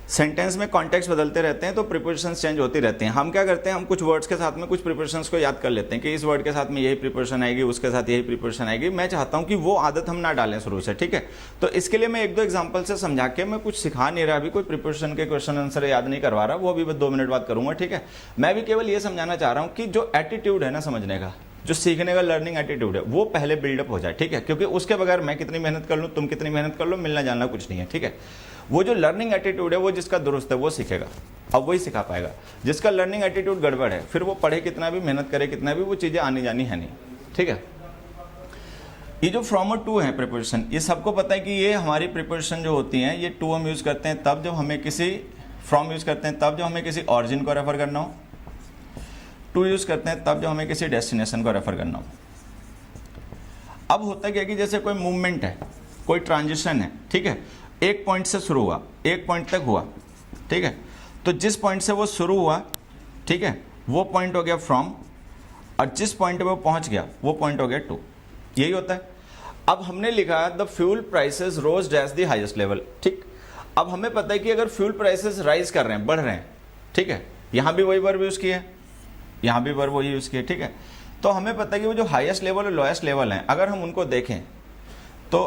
सेंटेंस में कॉन्टेक्स्ट बदलते रहते हैं तो प्रीपोजिशंस चेंज होती रहती हैं। हम क्या करते हैं, हम कुछ वर्ड्स के साथ में कुछ प्रीपोजिशंस को याद कर लेते हैं कि इस वर्ड के साथ में यही प्रीपोजिशन आएगी, उसके साथ यही प्रीपोजिशन आएगी। मैं चाहता हूं कि वो आदत हम ना डालें शुरू से। ठीक है, तो इसके लिए मैं एक दो एग्जांपल से समझा के, मैं कुछ सिखा नहीं रहा, अभी कोई प्रीपोजिशन के क्वेश्चन आंसर याद नहीं करवा रहा, वो अभी मैं 2 मिनट बाद करूंगा। ठीक है, मैं भी केवल ये समझाना चाह रहा हूँ कि जो एटीट्यूड है ना समझने का, जो सीखने का लर्निंग एटीट्यूड है, वो पहले बिल्डअप हो जाए। ठीक है, क्योंकि उसके बगैर मैं कितनी मेहनत कर लूँ, तुम कितनी मेहनत कर लो, मिलना जानना कुछ नहीं है। ठीक है, वो जो लर्निंग एटीट्यूड है वो जिसका दुरुस्त है वो सीखेगा, अब वही सिखा पाएगा। जिसका लर्निंग एटीट्यूड गड़बड़ है, फिर वो पढ़े कितना भी, मेहनत करे कितना भी, वो चीजें आनी जानी है नहीं। ठीक है, ये जो फ्रॉम और टू है प्रीपोजिशन, ये सबको पता है कि ये हमारी प्रीपोजिशन जो होती हैं, ये टू हम यूज करते हैं तब जब हमें किसी, फ्रॉम यूज करते हैं तब जब हमें किसी ऑरिजिन को रेफर करना हो, टू यूज करते हैं तब जब हमें किसी डेस्टिनेशन को रेफर करना हो। अब होता क्या कि जैसे कोई मूवमेंट है, कोई ट्रांजिशन है, ठीक है, एक पॉइंट से शुरू हुआ, एक पॉइंट तक हुआ। ठीक है, तो जिस पॉइंट से वो शुरू हुआ, ठीक है, वो पॉइंट हो गया फ्रॉम, और जिस पॉइंट पे वो पहुंच गया वो पॉइंट हो गया टू। यही होता है। अब हमने लिखा the fuel prices rose dash the highest level. ठीक, अब हमें पता है कि अगर फ्यूल प्राइसेस राइज कर रहे हैं, बढ़ रहे हैं, ठीक है, यहां भी वही वर्ब यूज किया है, यहां भी वर्ब वही यूज किया। ठीक है, तो हमें पता है कि वो जो हाईएस्ट लेवल और लोएस्ट लेवल हैं, अगर हम उनको देखें तो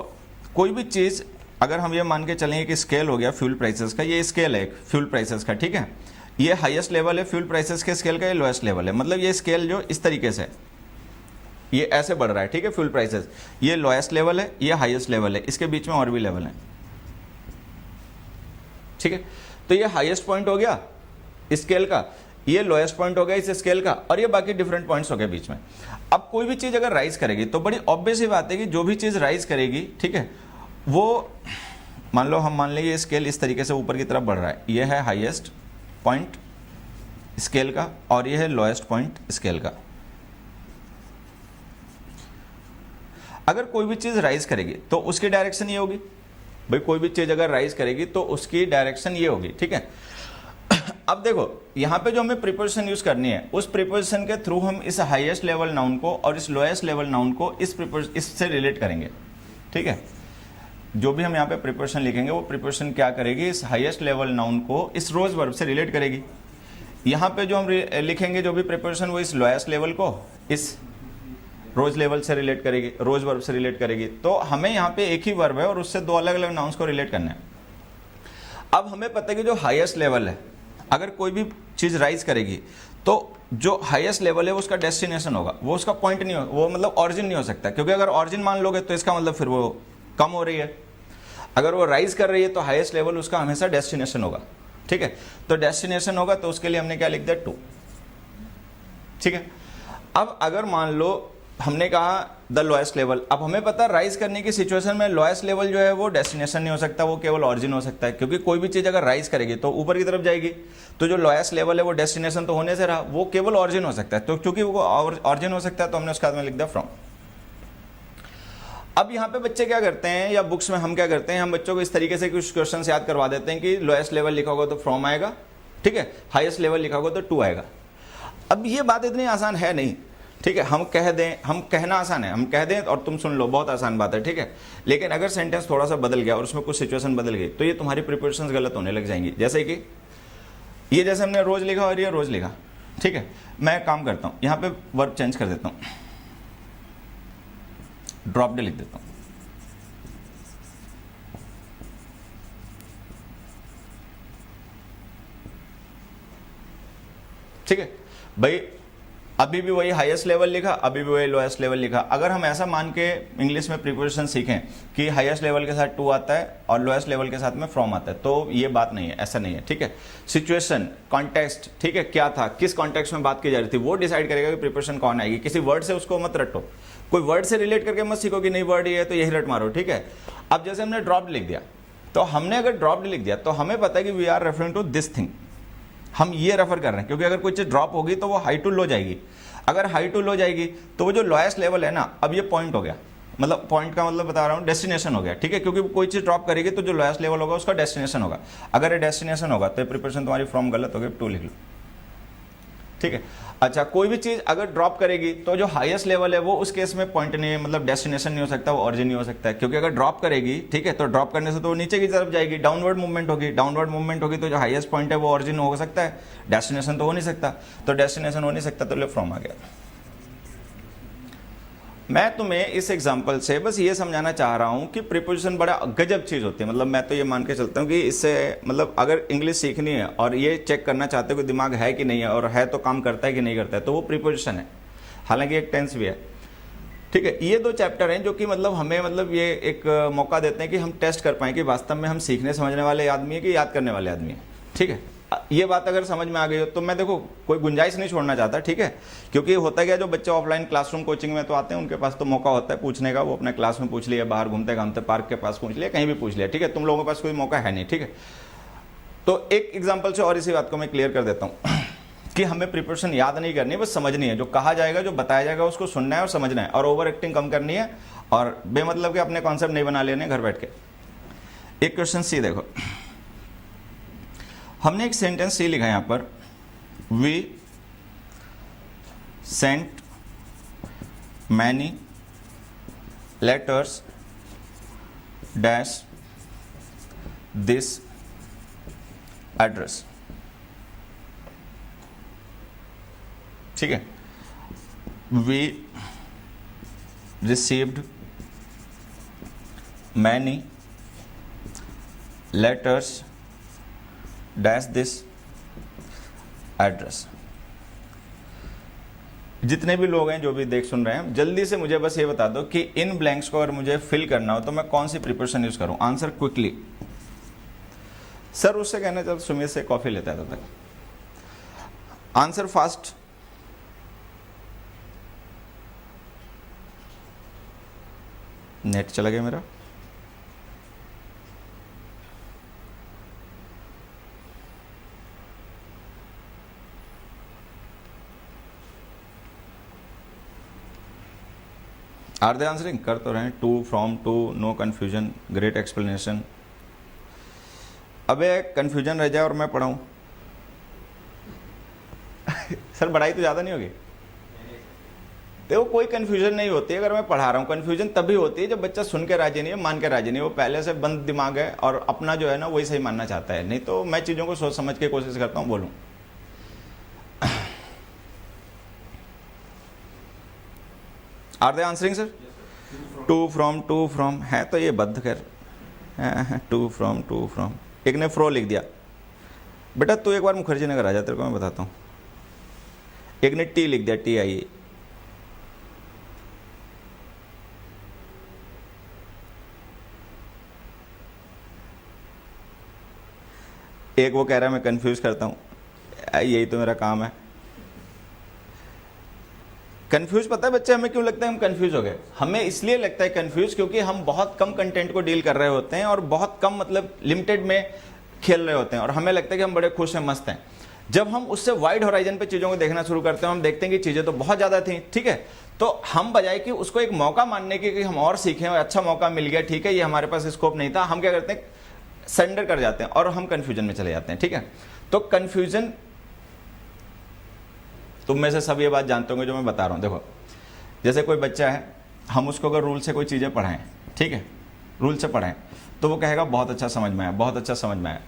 कोई भी चीज, अगर हम ये मान के चलेंगे कि स्केल हो गया फ्यूल प्राइसेस का, ये स्केल है एक फ्यूल प्राइसेस का। ठीक है, ये हाईएस्ट लेवल है फ्यूल प्राइसेस के स्केल का, ये लोएस्ट लेवल है। मतलब ये स्केल जो इस तरीके से, ये ऐसे बढ़ रहा है। ठीक है, फ्यूल प्राइसेस, ये लोएस्ट लेवल है, ये हाईएस्ट लेवल है, इसके बीच में और भी लेवल है। ठीक है, तो ये हाईएस्ट पॉइंट हो गया स्केल का, ये लोएस्ट पॉइंट हो गया इस स्केल का, और ये बाकी डिफरेंट पॉइंट्स हो गए बीच में। अब कोई भी चीज अगर राइज करेगी तो बड़ी ऑब्वियस ही बात है कि जो भी चीज राइज करेगी, ठीक है, वो मान लो, हम मान लें ये स्केल इस तरीके से ऊपर की तरफ बढ़ रहा है, ये है हाईएस्ट पॉइंट स्केल का और ये है लोएस्ट पॉइंट स्केल का। अगर कोई भी चीज राइज करेगी तो उसकी डायरेक्शन ये होगी। भाई कोई भी चीज अगर राइज करेगी तो उसकी डायरेक्शन ये होगी। ठीक है, अब देखो यहां पे जो हमें प्रीपोजिशन यूज करनी है, उस प्रीपोजिशन के थ्रू हम इस हाईएस्ट लेवल नाउन को और इस लोएस्ट लेवल नाउन को इससे रिलेट करेंगे। ठीक है, जो भी हम यहाँ पे प्रीपोजिशन लिखेंगे वो प्रीपोजिशन क्या करेगी, इस हाईएस्ट लेवल नाउन को इस रोज वर्ब से रिलेट करेगी। यहाँ पे जो हम लिखेंगे जो भी प्रीपोजिशन, वो इस लोएस्ट लेवल को इस रोज लेवल से रिलेट करेगी, रोज वर्ब से रिलेट करेगी। तो हमें यहाँ पे एक ही वर्ब है और उससे दो अलग अलग नाउन्स को रिलेट करना है। अब हमें पता है कि जो हाईएस्ट लेवल है, अगर कोई भी चीज राइज करेगी तो जो हाईएस्ट लेवल है वो उसका डेस्टिनेशन होगा, वो उसका पॉइंट नहीं हो, वो मतलब ऑरिजिन नहीं हो सकता, क्योंकि अगर ऑरिजिन मान लोगे तो इसका मतलब फिर वो कम हो रही है। अगर वो राइज कर रही है तो हाईएस्ट लेवल उसका हमेशा डेस्टिनेशन होगा। ठीक है, तो डेस्टिनेशन होगा तो उसके लिए हमने क्या लिख दिया, टू। ठीक है, अब अगर मान लो हमने कहा द लोएस्ट लेवल। अब हमें पता राइज करने की सिचुएशन में लोएस्ट लेवल जो है वो डेस्टिनेशन नहीं हो सकता, वो केवल ऑरिजिन हो सकता है, क्योंकि कोई भी चीज़ अगर राइज करेगी तो ऊपर की तरफ जाएगी। तो जो लोएस्ट लेवल है वो डेस्टिनेशन तो होने से रहा, वो केवल ऑरिजिन हो सकता है। तो क्योंकि वो ऑरिजिन हो सकता है तो हमने उसके बाद में लिख दिया फ्रॉम। अब यहाँ पे बच्चे क्या करते हैं, या बुक्स में हम क्या करते हैं, हम बच्चों को इस तरीके से कुछ क्वेश्चन याद करवा देते हैं कि लोएस्ट लेवल लिखा होगा तो फ्रॉम आएगा, ठीक है, हाईएस्ट लेवल लिखा होगा तो टू आएगा। अब ये बात इतनी आसान है नहीं, ठीक है, हम कह दें, हम कहना आसान है, हम कह दें और तुम सुन लो, बहुत आसान बात है, ठीक है। लेकिन अगर सेंटेंस थोड़ा सा बदल गया और उसमें कुछ सिचुएशन बदल गई तो ये तुम्हारी प्रिपरेशंस गलत होने लग जाएंगी। जैसे कि ये जैसे हमने रोज लिखा और ये रोज लिखा, ठीक है। मैं काम करता हूँ, यहाँ पे वर्ब चेंज कर देता हूँ, ड्रॉप डे लिख देता हूँ, ठीक है भाई। अभी भी वही हाईएस्ट लेवल लिखा, अभी भी वही लोएस्ट लेवल लिखा। अगर हम ऐसा मान के इंग्लिश में प्रिपरेशन सीखें कि हाईएस्ट लेवल के साथ टू आता है और लोएस्ट लेवल के साथ में फ्रॉम आता है, तो ये बात नहीं है, ऐसा नहीं है, ठीक है। सिचुएशन, कॉन्टेक्स्ट, ठीक है, क्या था, किस कॉन्टेक्स्ट में बात की जा रही थी, वो डिसाइड करेगा कि प्रिपरेशन कौन आएगी। किसी वर्ड से उसको मत रटो, कोई वर्ड से रिलेट करके मत सीखो कि नहीं वर्ड ये है तो यही रट मारो, ठीक है। अब जैसे हमने ड्रॉप लिख दिया, तो हमने अगर ड्रॉप लिख दिया तो हमें पता है कि we are referring to this thing, हम ये रेफर कर रहे हैं, क्योंकि अगर कोई चीज ड्रॉप होगी तो वो हाई टू लो जाएगी। अगर हाई टू लो जाएगी तो वो जो लोएस्ट लेवल है ना, अब ये पॉइंट हो गया, मतलब पॉइंट का मतलब बता रहा हूँ डेस्टिनेशन हो गया, ठीक है, क्योंकि कोई चीज ड्रॉप करेगी तो जो लोएस्ट लेवल होगा उसका डेस्टिनेशन होगा। अगर ये डेस्टिनेशन होगा तो प्रिपरेशन तुम्हारी फ्रॉम गलत होगी, टू लिख लो, ठीक है। अच्छा, कोई भी चीज अगर ड्रॉप करेगी तो जो हाईएस्ट लेवल है वो उस केस में पॉइंट नहीं है, मतलब डेस्टिनेशन नहीं हो सकता, वो ऑरिजिन नहीं हो सकता है, क्योंकि अगर ड्रॉप करेगी, ठीक है, तो ड्रॉप करने से तो वो नीचे की तरफ जाएगी, डाउनवर्ड मूवमेंट होगी, डाउनवर्ड मूवमेंट होगी तो जो हाईएस्ट पॉइंट है वो ऑरिजिन हो सकता है, डेस्टिनेशन तो हो नहीं सकता। तो डेस्टिनेशन हो नहीं सकता तो ले फ्रॉम आ गया। मैं तुम्हें इस एग्जाम्पल से बस ये समझाना चाह रहा हूँ कि प्रिपोजिशन बड़ा गजब चीज़ होती है। मतलब मैं तो ये मान के चलता हूँ कि इससे, मतलब अगर इंग्लिश सीखनी है और ये चेक करना चाहते हो कि दिमाग है कि नहीं है, और है तो काम करता है कि नहीं करता है, तो वो प्रिपोजिशन है। हालांकि एक टेंस भी है, ठीक है। ये दो चैप्टर हैं जो कि मतलब हमें, मतलब ये एक मौका देते हैं कि हम टेस्ट कर पाएँ कि वास्तव में हम सीखने समझने वाले आदमी है कि याद करने वाले आदमी है, ठीक है। ये बात अगर समझ में आ गई हो तो मैं देखो कोई गुंजाइश नहीं छोड़ना चाहता, ठीक है। क्योंकि होता क्या, जो बच्चे ऑफलाइन क्लासरूम कोचिंग में तो आते हैं, उनके पास तो मौका होता है पूछने का, वो अपने क्लास में पूछ लिया, बाहर घूमते घामते पार्क के पास पूछ लिया, कहीं भी पूछ लिया, ठीक है। तुम लोगों के पास कोई मौका है नहीं, ठीक है। तो एक एग्जाम्पल से और इसी बात को मैं क्लियर कर देता हूँ कि हमें प्रिपरेशन याद नहीं करनी, बस समझनी है। जो कहा जाएगा, जो बताया जाएगा, उसको सुनना है और समझना है, और ओवर एक्टिंग कम करनी है, और बेमतलब के अपने कॉन्सेप्ट नहीं बना लेने घर बैठ के। एक क्वेश्चन सी देखो, हमने एक सेंटेंस सी लिखा है यहां पर, we sent many letters dash this address, ठीक है। We received many letters dash this address. जितने भी लोग हैं जो भी देख सुन रहे हैं, जल्दी से मुझे बस ये बता दो कि इन ब्लैंक्स को अगर मुझे फिल करना हो तो मैं कौन सी प्रिपरेशन यूज करूं। Answer quickly. सर उससे कहना चाहता, सुमित से कॉफी लेता है तब तक। Answer fast. नेट चला गया मेरा। Are they answering? कर तो रहे हैं। To, from, to, no confusion, great explanation. अबे कन्फ्यूजन रह जाए और मैं पढ़ाऊँ सर बढ़ाई तो ज़्यादा नहीं होगी? देखो कोई कन्फ्यूजन नहीं होती अगर मैं पढ़ा रहा हूँ। कन्फ्यूजन तभी होती है जब बच्चा सुन के राजी नहीं है, मान के राजी नहीं है, वो पहले से बंद दिमाग है और अपना जो है ना वही सही मानना चाहता है। नहीं तो मैं चीज़ों को सोच समझ के कोशिश करता हूँ बोलूँ। Are they answering sir? To from है तो ये बद्ध कर, टू फ्रॉम। एक ने फ्रो लिख दिया। बेटा तू एक बार मुखर्जी नगर आ जा, तेरे को मैं बताता हूँ। एक ने टी लिख दिया, टी आई। एक वो कह रहा है मैं कंफ्यूज करता हूँ, यही तो मेरा काम है। कंफ्यूज पता है बच्चे हमें क्यों लगता है हम कंफ्यूज हो गए? हमें इसलिए लगता है कंफ्यूज क्योंकि हम बहुत कम कंटेंट को डील कर रहे होते हैं और बहुत कम मतलब लिमिटेड में खेल रहे होते हैं, और हमें लगता है कि हम बड़े खुश हैं, मस्त हैं। जब हम उससे वाइड होराइजन पे चीज़ों को देखना शुरू करते हैं, हम देखते हैं कि चीज़ें तो बहुत ज़्यादा थी, ठीक है, तो हम बजाय कि उसको एक मौका मानने के कि हम और सीखें और अच्छा मौका मिल गया, ठीक है, ये हमारे पास स्कोप नहीं था, हम क्या करते हैं, सरेंडर कर जाते हैं और हम कन्फ्यूजन में चले जाते हैं, ठीक है। तो कन्फ्यूजन, तुम में से सब ये बात जानते होंगे जो मैं बता रहा हूँ। देखो, जैसे कोई बच्चा है, हम उसको अगर रूल से कोई चीज़ें पढ़ाएं, ठीक है, रूल से पढ़ाएं, तो वो कहेगा बहुत अच्छा समझ में आया, बहुत अच्छा समझ में आया।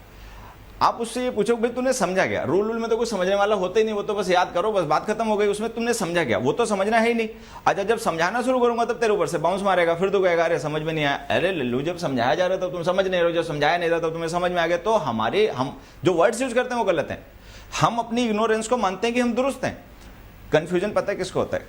आप उससे ये पूछो भाई तूने समझा क्या? रूल में तो कुछ समझने वाला होता ही नहीं, वो तो बस याद करो, बस बात खत्म हो गई, उसमें तुमने समझा क्या? वो तो समझना है ही नहीं। अच्छा, जब समझाना शुरू करूंगा तब तेरे ऊपर से बाउंस मारेगा, फिर तू कहेगा अरे समझ में नहीं आया। अरे लल्लू, जब समझाया जा रहा था तुम समझ नहीं रहे हो, जब समझाया नहीं रहा था तुम्हें समझ में आ गया। तो हम जो वर्ड्स यूज करते हैं वो गलत है। हम अपनी इग्नोरेंस को मानते हैं कि हम दुरुस्त हैं। कन्फ्यूजन पता है किसको होता है?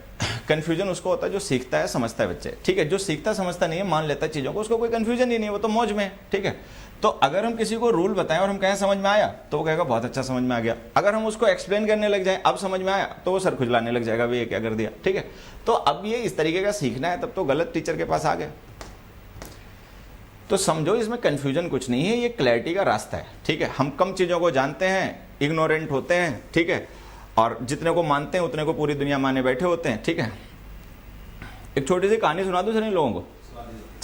कन्फ्यूजन उसको होता है जो सीखता है, समझता है बच्चे, ठीक है। जो सीखता समझता नहीं है, मान लेता है चीज़ों को, उसको कोई कन्फ्यूजन ही नहीं है, वो तो मौज में है, ठीक है। तो अगर हम किसी को रूल बताएं और हम कहें समझ में आया, तो वो कहेगा बहुत अच्छा समझ में आ गया। अगर हम उसको एक्सप्लेन करने लग जाएं, अब समझ में आया, तो वो सर खुजलाने लग जाएगा, ये क्या कर दिया, ठीक है। तो अब ये इस तरीके का सीखना है, तब तो गलत टीचर के पास आ गया। तो समझो इसमें कन्फ्यूजन कुछ नहीं है, ये क्लैरिटी का रास्ता है, ठीक है। हम कम चीज़ों को जानते हैं, इग्नोरेंट होते हैं, ठीक है, और जितने को मानते हैं उतने को पूरी दुनिया माने बैठे होते हैं, ठीक है। एक छोटी सी कहानी सुना दूं सर लोगों को?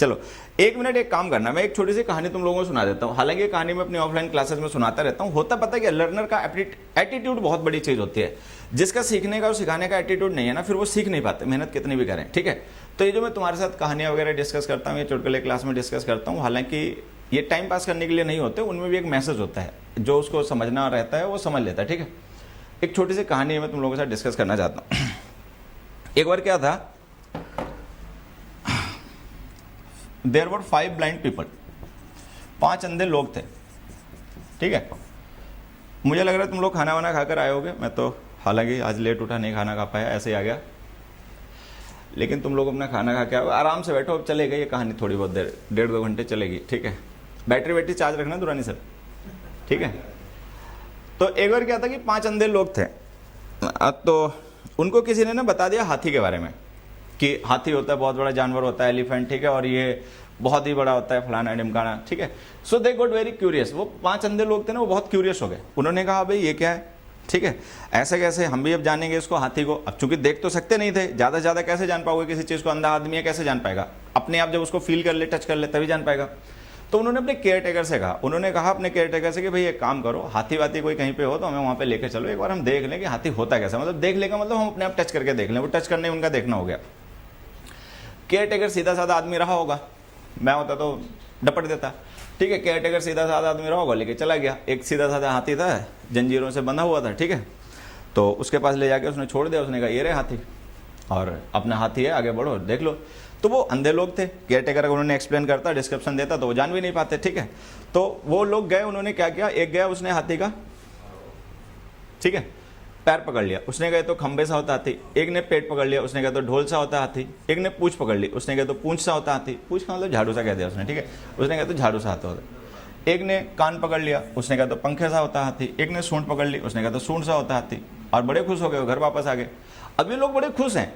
चलो 1 मिनट एक काम करना, मैं एक छोटी सी कहानी तुम लोगों को सुना देता हूँ। हालांकि ये कहानी मैं अपनी ऑफलाइन क्लासेस में सुनाता रहता हूँ। होता पता है कि लर्नर का एटीट्यूड बहुत बड़ी चीज़ होती है। जिसका सीखने का और सिखाने का एटीट्यूड नहीं है ना, फिर वो सीख नहीं पाते, मेहनत कितनी भी करें, ठीक है। तो ये जो मैं तुम्हारे साथ कहानियाँ वगैरह डिस्कस करता हूँ, ये चुटकुले क्लास में डिस्कस करता हूँ, हालांकि ये टाइम पास करने के लिए नहीं होते, उनमें भी एक मैसेज होता है, जो उसको समझना रहता है वो समझ लेता है, ठीक है। एक छोटी सी कहानी मैं तुम लोगों के साथ डिस्कस करना चाहता हूँ। एक बार क्या था, देयर वर 5 ब्लाइंड पीपल, 5 अंधे लोग थे, ठीक है। मुझे लग रहा है तुम लोग खाना वाना खाकर आए होगे। मैं तो हालांकि आज लेट उठा, नहीं खाना खा पाया, ऐसे ही आ गया। लेकिन तुम लोग अपना खाना खा के आओ, आराम से बैठो, अब चलेगा ये कहानी थोड़ी बहुत देर, 1.5-2 घंटे चलेगी, ठीक है। बैटरी चार्ज रखना दुरानी सर, ठीक है। तो एक बार क्या था कि 5 अंधे लोग थे, तो उनको किसी ने ना बता दिया हाथी के बारे में, कि हाथी होता है, बहुत बड़ा जानवर होता है, एलिफेंट, ठीक है, और ये बहुत ही बड़ा होता है, फलाना ढिमकाना, ठीक है। सो दे गॉट वेरी क्यूरियस। वो 5 अंधे लोग थे ना, वो बहुत क्यूरियस हो गए। उन्होंने कहा भाई ये क्या है, ठीक है, ऐसे कैसे, हम भी अब जानेंगे इसको, हाथी को। अब चूंकि देख तो सकते नहीं थे, ज़्यादा से ज़्यादा कैसे जान पाओगे किसी चीज़ को? अंधा आदमी है, कैसे जान पाएगा? अपने आप जब उसको फील कर ले, टच कर ले, तभी जान पाएगा। तो उन्होंने अपने केयर टेकर से कहा, उन्होंने कहा अपने केयर टेकर से कि भाई एक काम करो, हाथी वाथी कोई कहीं पे हो तो हमें वहाँ पे लेके चलो, एक बार हम देख लें कि हाथी होता कैसा। मतलब देख लेगा मतलब हम अपने आप टच करके देख लें, वो टच करने उनका देखना हो गया। केयर टेकर सीधा साधा आदमी रहा होगा, मैं होता तो डपट देता, ठीक है। केयर टेकर सीधा साधा आदमी रहा होगा, लेके चला गया। एक सीधा साधा हाथी था, जंजीरों से बंधा हुआ था, ठीक है। तो उसके पास ले जाके उसने छोड़ दिया, उसने कहा ये रहे हाथी, और अपना हाथी है, आगे बढ़ो देख लो। तो वो अंधे लोग थे, केयर टेकर अगर उन्होंने एक्सप्लेन करता, डिस्क्रिप्शन देता, तो वो जान भी नहीं पाते, ठीक है। तो वो लोग गए, उन्होंने क्या किया, एक गया उसने हाथी का, ठीक है, पैर पकड़ लिया, उसने कहा तो खंबे सा होता हाथी। एक ने पेट पकड़ लिया, उसने कहा तो ढोल सा होता हाथी। एक ने पूंछ पकड़ ली, उसने कहा तो पूंछ सा होता हाथी। पूंछ का मतलब झाड़ू सा कह दिया उसने, ठीक है, उसने कहा तो झाड़ू सा हाथ होता। एक ने कान पकड़ लिया, उसने कहा तो पंखे सा होता हाथी। एक ने सूंड पकड़ ली, उसने कहा तो सूंड सा होता हाथी। और बड़े खुश हो गए, घर वापस आ गए। अब ये लोग बड़े खुश हैं,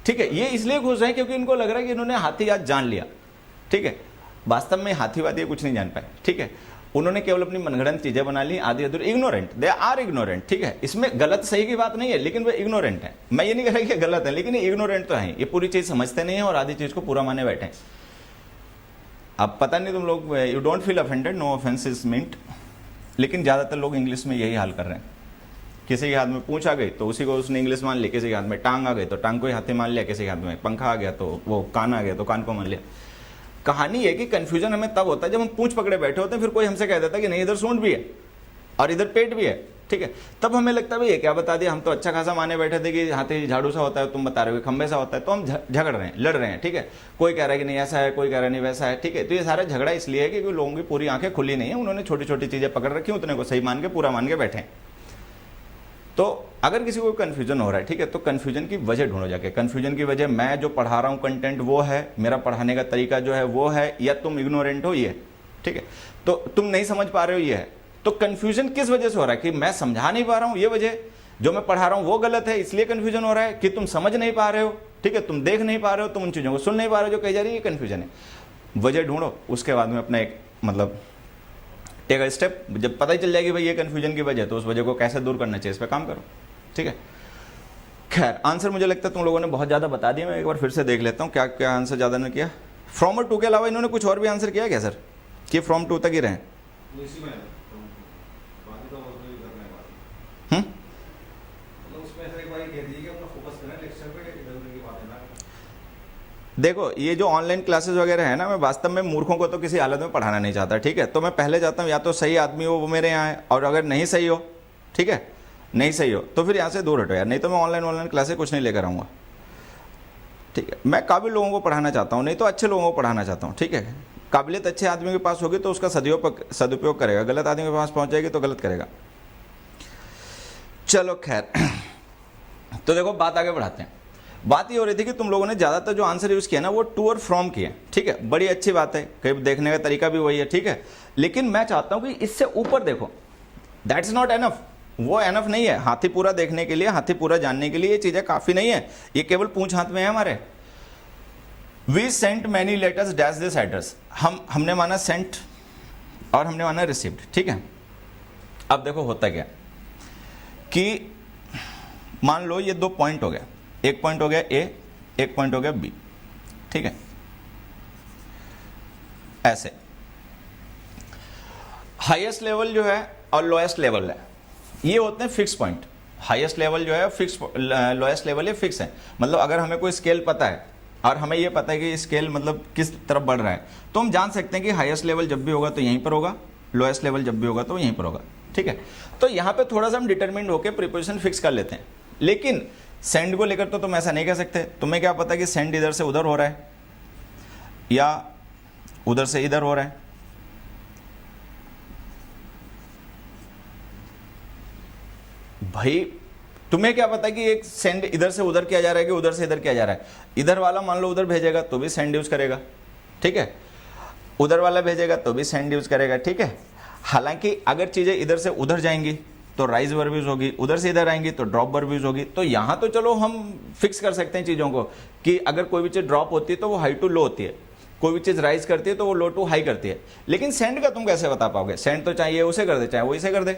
ठीक है। ये इसलिए खुश हैं क्योंकि इनको लग रहा है कि इन्होंने हाथी आज जान लिया, ठीक है। वास्तव में हाथी वाथी कुछ नहीं जान पाए, ठीक है। उन्होंने केवल अपनी मनगढ़ंत चीजें बना ली, आधी अधूरी, इग्नोरेंट, दे आर इग्नोरेंट, ठीक है। इसमें गलत सही की बात नहीं है, लेकिन वे इग्नोरेंट है। मैं ये नहीं कह रहा कि गलत है, लेकिन ये इग्नोरेंट तो है, ये पूरी चीज समझते नहीं है और आधी चीज को पूरा माने बैठे। अब पता नहीं तुम लोग, you don't feel offended, no offence is meant, लेकिन ज्यादातर लोग इंग्लिश में यही हाल कर रहे हैं। किसी के हाथ में पूंछ आ गई तो उसी को उसने इंग्लिश मान ली, किसी के हाथ में टांग आ गई तो टांग को ही हाथी मान लिया, किसी के हाथ में पंखा आ गया तो वो कान आ गया तो कान को मान लिया। कहानी है कि कंफ्यूजन हमें तब होता है जब हम पूंछ पकड़े बैठे होते हैं, फिर कोई हमसे कह देता है कि नहीं इधर सूंड भी है और इधर पेट भी है, ठीक है। तब हमें लगता है भाई ये क्या बता दिया, हम तो अच्छा खासा माने बैठे थे कि हाथी झाड़ू सा होता है, तुम बता रहे हो खंबे सा होता है, तो हम झगड़ रहे हैं, लड़ रहे हैं, ठीक है। कोई कह रहा है कि नहीं ऐसा है, कोई कह रहा है नहीं वैसा है, ठीक है। तो ये सारा झगड़ा इसलिए है कि लोगों की पूरी आंखें खुली नहीं है, उन्होंने छोटी छोटी चीजें पकड़ रखी, उतने को सही मान के पूरा मान के बैठे। तो अगर किसी को कंफ्यूजन हो रहा है, ठीक है, तो कंफ्यूजन की वजह ढूंढो जाके। कंफ्यूजन की वजह मैं जो पढ़ा रहा हूँ कंटेंट वो है, मेरा पढ़ाने का तरीका जो है वो है, या तुम इग्नोरेंट हो, ये, ठीक है। तो तुम नहीं समझ पा रहे हो, ये है। तो कंफ्यूजन किस वजह से हो रहा है कि मैं समझा नहीं पा रहा हूँ, ये वजह। जो मैं पढ़ा रहा हूं वो गलत है इसलिए कंफ्यूजन हो रहा है, कि तुम समझ नहीं पा रहे हो, ठीक है, तुम देख नहीं पा रहे हो, तुम उन चीजों को सुन नहीं पा रहे हो जो कही जा रही है, ये कंफ्यूजन है। वजह ढूंढो, उसके बाद में अपना एक मतलब टेक अ स्टेप, जब पता ही चल जाएगी भाई ये कंफ्यूजन की वजह, तो उस वजह को कैसे दूर करना चाहिए इस पर काम करो, ठीक है। खैर आंसर मुझे लगता है तुम लोगों ने बहुत ज़्यादा बता दिया, मैं एक बार फिर से देख लेता हूँ क्या क्या आंसर ज़्यादा ने किया। फ्रॉम और टू के अलावा इन्होंने कुछ और भी आंसर किया क्या सर, कि फ्रॉम टू तक ही रहे? देखो ये जो ऑनलाइन क्लासेस वगैरह है ना, मैं वास्तव में मूर्खों को तो किसी हालत में पढ़ाना नहीं चाहता, ठीक है। तो मैं पहले चाहता हूँ या तो सही आदमी हो वो मेरे यहाँ है, और अगर नहीं सही हो, ठीक है, नहीं सही हो तो फिर यहाँ से दूर हटो यार, नहीं तो मैं ऑनलाइन क्लासेस कुछ नहीं लेकर आऊँगा, ठीक है। मैं काबिल लोगों को पढ़ाना चाहता हूँ, नहीं तो अच्छे लोगों को पढ़ाना चाहता हूँ, ठीक है। काबिलियत अच्छे आदमी के पास होगी तो उसका सदुपयोग करेगा, गलत आदमी के पास पहुँच जाएगी तो गलत करेगा। चलो खैर, तो देखो बात आगे बढ़ाते हैं। बात ये हो रही थी कि तुम लोगों ने ज़्यादातर जो आंसर यूज़ किया ना वो टू और फ्रॉम किए, ठीक है, बड़ी अच्छी बात है, कई देखने का तरीका भी वही है, ठीक है। लेकिन मैं चाहता हूँ कि इससे ऊपर देखो, दैट्स नॉट एनफ, वो एनफ नहीं है। हाथी पूरा देखने के लिए, हाथी पूरा जानने के लिए ये चीज़ें काफ़ी नहीं है, ये केवल पूंछ हाथ में है हमारे। We sent many letters dash this address, हमने माना सेंट और हमने माना रिसीव्ड, ठीक है। अब देखो होता क्या कि मान लो ये दो पॉइंट हो गया, एक पॉइंट हो गया ए, एक पॉइंट हो गया बी, ठीक है, ऐसे। हाईएस्ट लेवल जो है और लोएस्ट लेवल है ये होते हैं फिक्स पॉइंट। हाईएस्ट लेवल जो है फिक्स, लोएस्ट लेवल ये फिक्स है। मतलब अगर हमें कोई स्केल पता है और हमें ये पता है कि स्केल मतलब किस तरफ बढ़ रहा है, तो हम जान सकते हैं कि हाईएस्ट लेवल जब भी होगा तो यहीं पर होगा, लोएस्ट लेवल जब भी होगा तो यहीं पर होगा, ठीक है। तो यहाँ पे थोड़ा सा हम डिटरमिन्ड होकर प्रीपोजिशन फिक्स कर लेते हैं। लेकिन सेंड को लेकर तो तुम ऐसा नहीं कह सकते, तुम्हें क्या पता कि सेंड इधर से उधर हो रहा है या उधर से इधर हो रहा है। भाई तुम्हें क्या पता कि एक सेंड इधर से उधर किया जा रहा है कि उधर से इधर किया जा रहा है। इधर वाला मान लो उधर भेजेगा तो भी सेंड यूज करेगा, ठीक है, उधर वाला भेजेगा तो भी सेंड यूज करेगा, ठीक है। हालांकि अगर चीजें इधर से उधर जाएंगी तो राइज वर्ब यूज होगी, उधर से इधर आएंगी तो ड्रॉप वर्ब यूज होगी। तो यहाँ तो चलो हम फिक्स कर सकते हैं चीज़ों को कि अगर कोई भी चीज़ ड्रॉप होती है तो वो हाई टू लो होती है, कोई भी चीज़ राइज करती है तो वो लो टू हाई करती है। लेकिन सेंड का तुम कैसे बता पाओगे? सेंड तो चाहिए उसे कर दे, चाहे वो इसे कर दे,